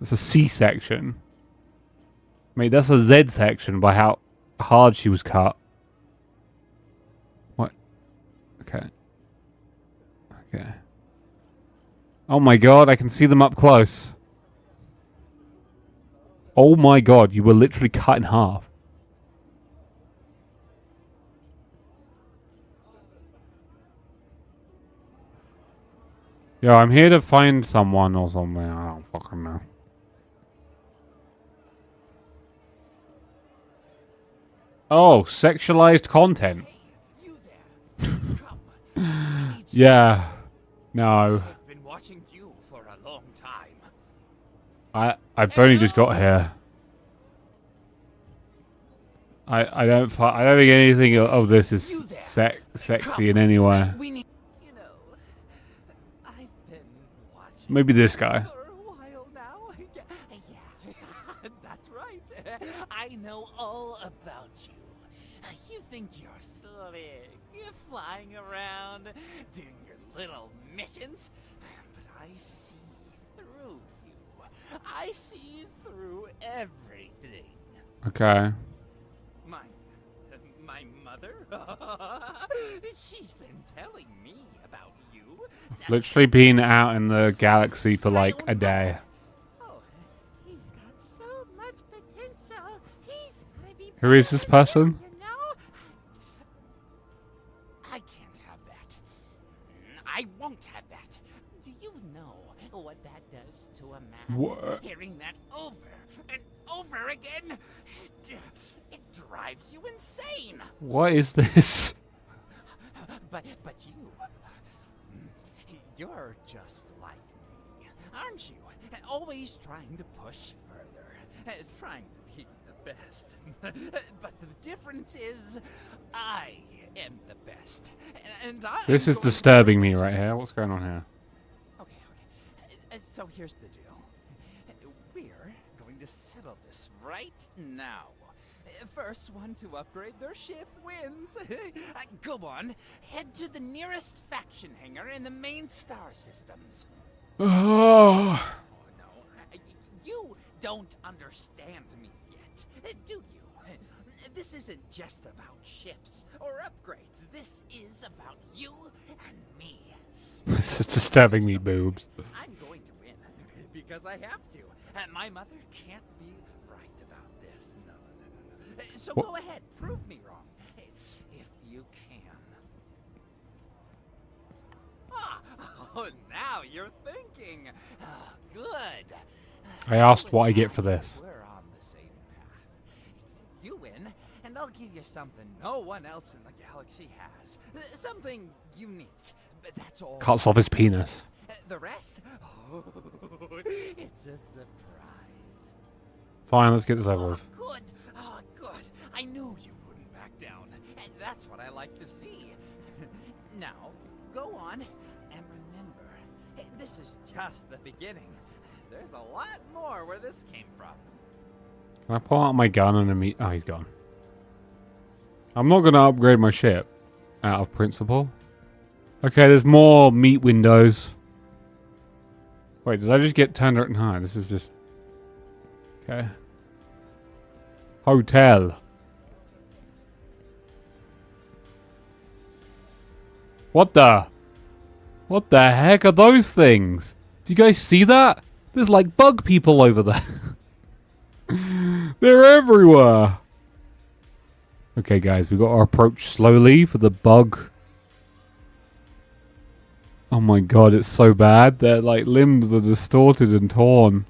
It's a C section. Mate, that's a Z section by how hard she was cut. What? Okay. Okay. Oh my god, I can see them up close. Oh my god, you were literally cut in half. Yo, I'm here to find someone or something. I don't fucking know. Oh, sexualized content. Yeah. No. I've been watching you for a long time. I've only just got here. I don't think anything of this is sexy in any way. Maybe this guy. That's right. I know all about you. You think you're slick, flying around, doing your little missions, but I see through you. I see through everything. Okay. My mother? She's been telling me about you. Literally been out in the galaxy for like a day. He's got so much potential. He's gonna be Who is this person? you know? I can't have that. I won't have that. Do you know what that does to a man? What? Hearing that over and over again, it drives you insane. What is this? But you're just like me, aren't you? Always trying to push further, trying to be the best. But the difference is, I am the best, and I. This is disturbing me right here. What's going on here? Okay. So here's the deal. We're going to settle this right now. First one to upgrade their ship wins. Go on, head to the nearest faction hangar in the main star systems. Oh. No, you don't understand me yet, do you? This isn't just about ships or upgrades. This is about you and me. This is disturbing me, boobs. I'm going to win because I have to. My mother can't be right about this. No. So What? Go ahead, prove me wrong, if you can. Oh, now you're thinking. Good. I asked what I get for this. We're on the same path. You win, and I'll give you something no one else in the galaxy has. Something unique, but that's all. Cuts off his penis. The rest? Oh, it's a surprise. Fine, let's get this over with. Good. Oh, good. I knew you wouldn't back breakdown. And that's what I like to see. Now, go on and remember, this is just the beginning. There's a lot more where this came from. Can I pull out my gun and immediately... Oh, he's gone. I'm not going to upgrade my ship out of principle. Okay, there's more meat windows. Wait, did I just get turned around? No, this is just... Okay. Hotel. What the heck are those things? Do you guys see that? There's like bug people over there. They're everywhere. Okay, guys, we've got to approach slowly for the bug. Oh my god, it's so bad. Their like limbs are distorted and torn.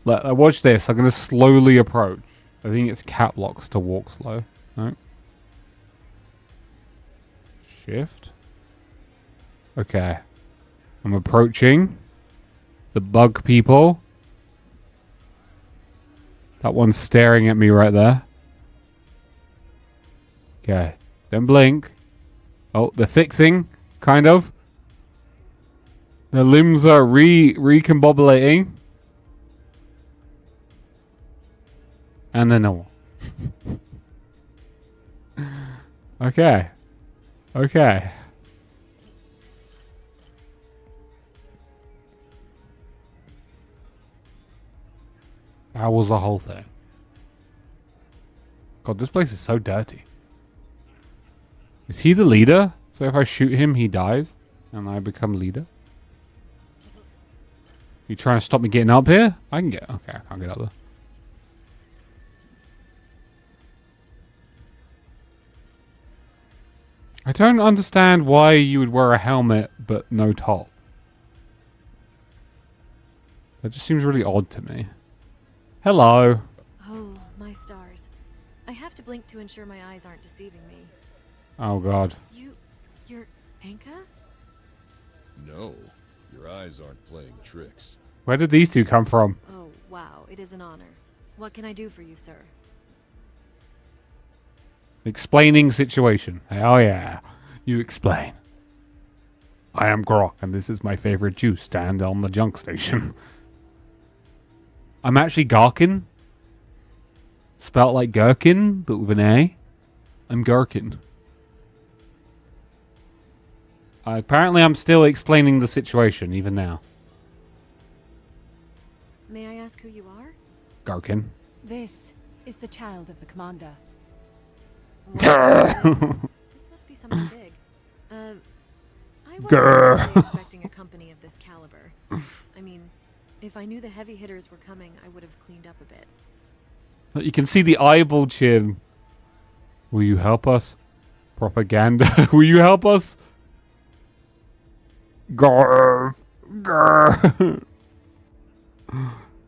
Watch this. I'm going to slowly approach. I think it's cap locks to walk slow. No. Shift. Okay. I'm approaching the bug people. That one's staring at me right there. Okay. Don't blink. Oh, they're fixing. Kind of. Their limbs are recombobulating. And then no more. Okay. Okay. That was the whole thing. God, this place is so dirty. Is he the leader? So if I shoot him, he dies? And I become leader? You trying to stop me getting up here? I can get... Okay, I can't get up there. I don't understand why you would wear a helmet but no top. That just seems really odd to me. Hello. Oh, my stars. I have to blink to ensure my eyes aren't deceiving me. Oh god. You're Anka? No, your eyes aren't playing tricks. Where did these two come from? Oh, wow, it is an honor. What can I do for you, sir? Explaining situation. Oh yeah. You explain. I am Grok and this is my favorite juice stand on the junk station. I'm actually Garkin. Spelt like gherkin, but with an A. I'm Garkin. Apparently I'm still explaining the situation, even now. May I ask who you are? Garkin. This is the child of the commander. This must be something big. I wasn't expecting a company of this caliber. I mean, if I knew the heavy hitters were coming, I would have cleaned up a bit. You can see the eyeball chin. Will you help us? Propaganda. Will you help us? Grr. Grr.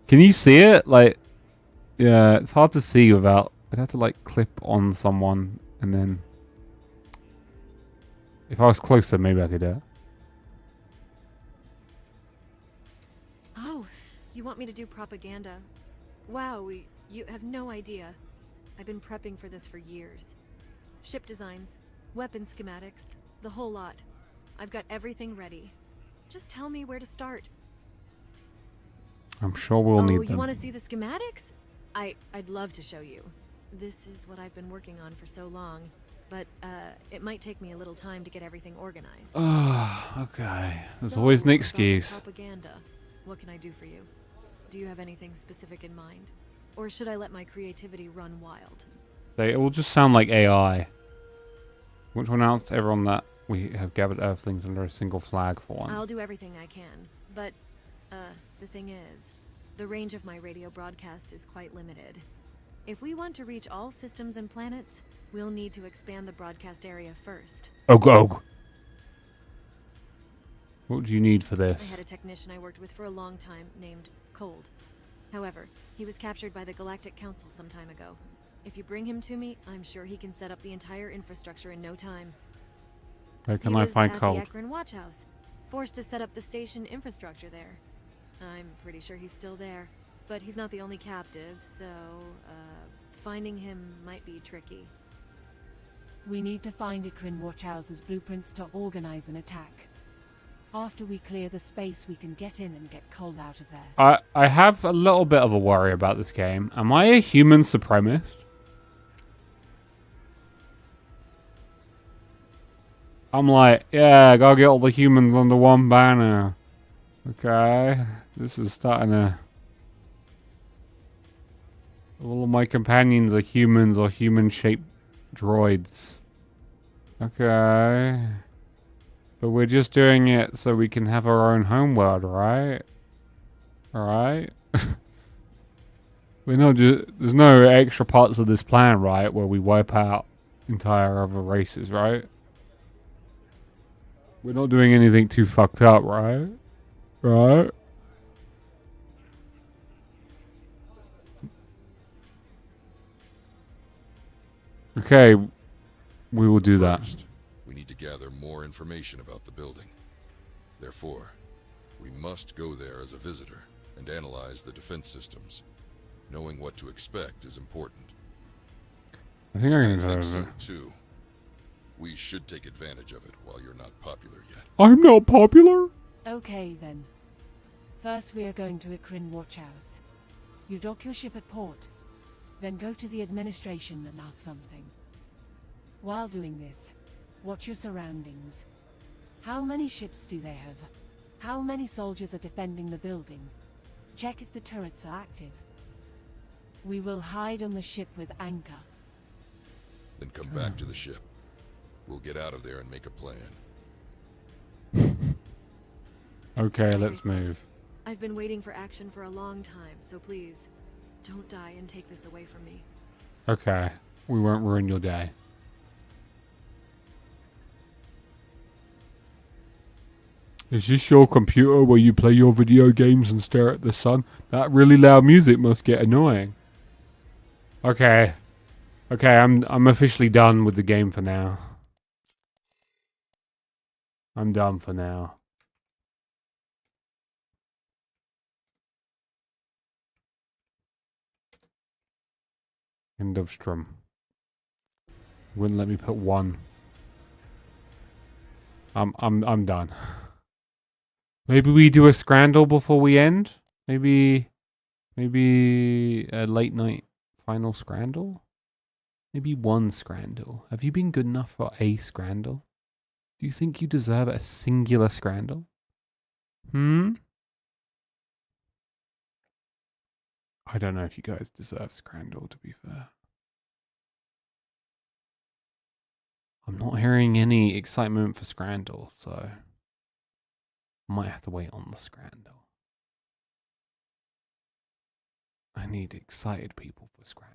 Can you see it? Like, yeah, it's hard to see without... I'd have to like clip on someone and then... If I was closer, maybe I could do it. Oh, you want me to do propaganda? Wow, you have no idea. I've been prepping for this for years. Ship designs, weapon schematics, the whole lot. I've got everything ready. Just tell me where to start. I'm sure we'll need them. Oh, you want to see the schematics? I'd love to show you. This is what I've been working on for so long, but it might take me a little time to get everything organized. Oh, okay. There's always an excuse. Propaganda. What can I do for you? Do you have anything specific in mind? Or should I let my creativity run wild? It will just sound like AI. Want to announce to everyone that we have gathered Earthlings under a single flag for once. I'll do everything I can, but the thing is, the range of my radio broadcast is quite limited. If we want to reach all systems and planets, we'll need to expand the broadcast area first. Oh, go. What do you need for this? I had a technician I worked with for a long time named Cold. However, he was captured by the Galactic Council some time ago. If you bring him to me, I'm sure he can set up the entire infrastructure in no time. Where can I find Cold? He was at the Ekron Watch House, forced to set up the station infrastructure there. I'm pretty sure he's still there, but he's not the only captive, so finding him might be tricky. We need to find Ikrin Watchhouse's blueprints to organize an attack. After we clear the space, we can get in and get Cole out of there. I have a little bit of a worry about this game. Am I a human supremacist? I'm like, yeah, gotta get all the humans under one banner. Okay, this is starting to... All of my companions are humans or human-shaped droids. Okay. But we're just doing it so we can have our own homeworld, right? Alright? We're not just... There's no extra parts of this plan, right? Where we wipe out entire other races, right? We're not doing anything too fucked up, right? Right? Okay, we will do First, that. we need to gather more information about the building. Therefore, we must go there as a visitor and analyze the defense systems. Knowing what to expect is important. I think I I can think go so over. too. We should take advantage of it while you're not popular yet. I'm not popular? Okay, then. First, we are going to Ikrin Watchhouse. You dock your ship at port. Then go to the administration and ask something. While doing this, watch your surroundings. How many ships do they have? How many soldiers are defending the building? Check if the turrets are active. We will hide on the ship with anchor. Then come back to the ship. We'll get out of there and make a plan. Okay, let's move. I've been waiting for action for a long time, so please, don't die and take this away from me. Okay, we won't ruin your day. Is this your computer where you play your video games and stare at the sun? That really loud music must get annoying. Okay. Okay, I'm officially done with the game for now. I'm done for now. End of strum. Wouldn't let me put one. I'm done. Maybe we do a scrandle before we end? Maybe a late night final scrandle? Maybe one scrandle. Have you been good enough for a scrandle? Do you think you deserve a singular scrandle? I don't know if you guys deserve scrandle, to be fair. I'm not hearing any excitement for scrandle, so I might have to wait on the scrandle. I need excited people for scrandle.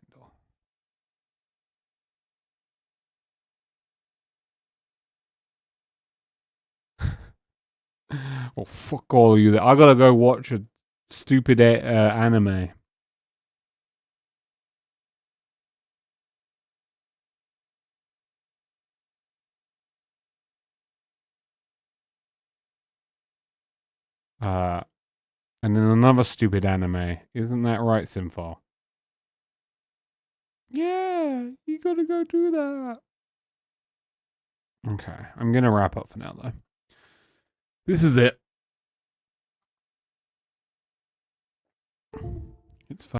Well, fuck all of you. I gotta go watch a stupid anime. And then another stupid anime. Isn't that right, Simfal? Yeah, you gotta go do that. Okay, I'm gonna wrap up for now, though. This is it. It's fun.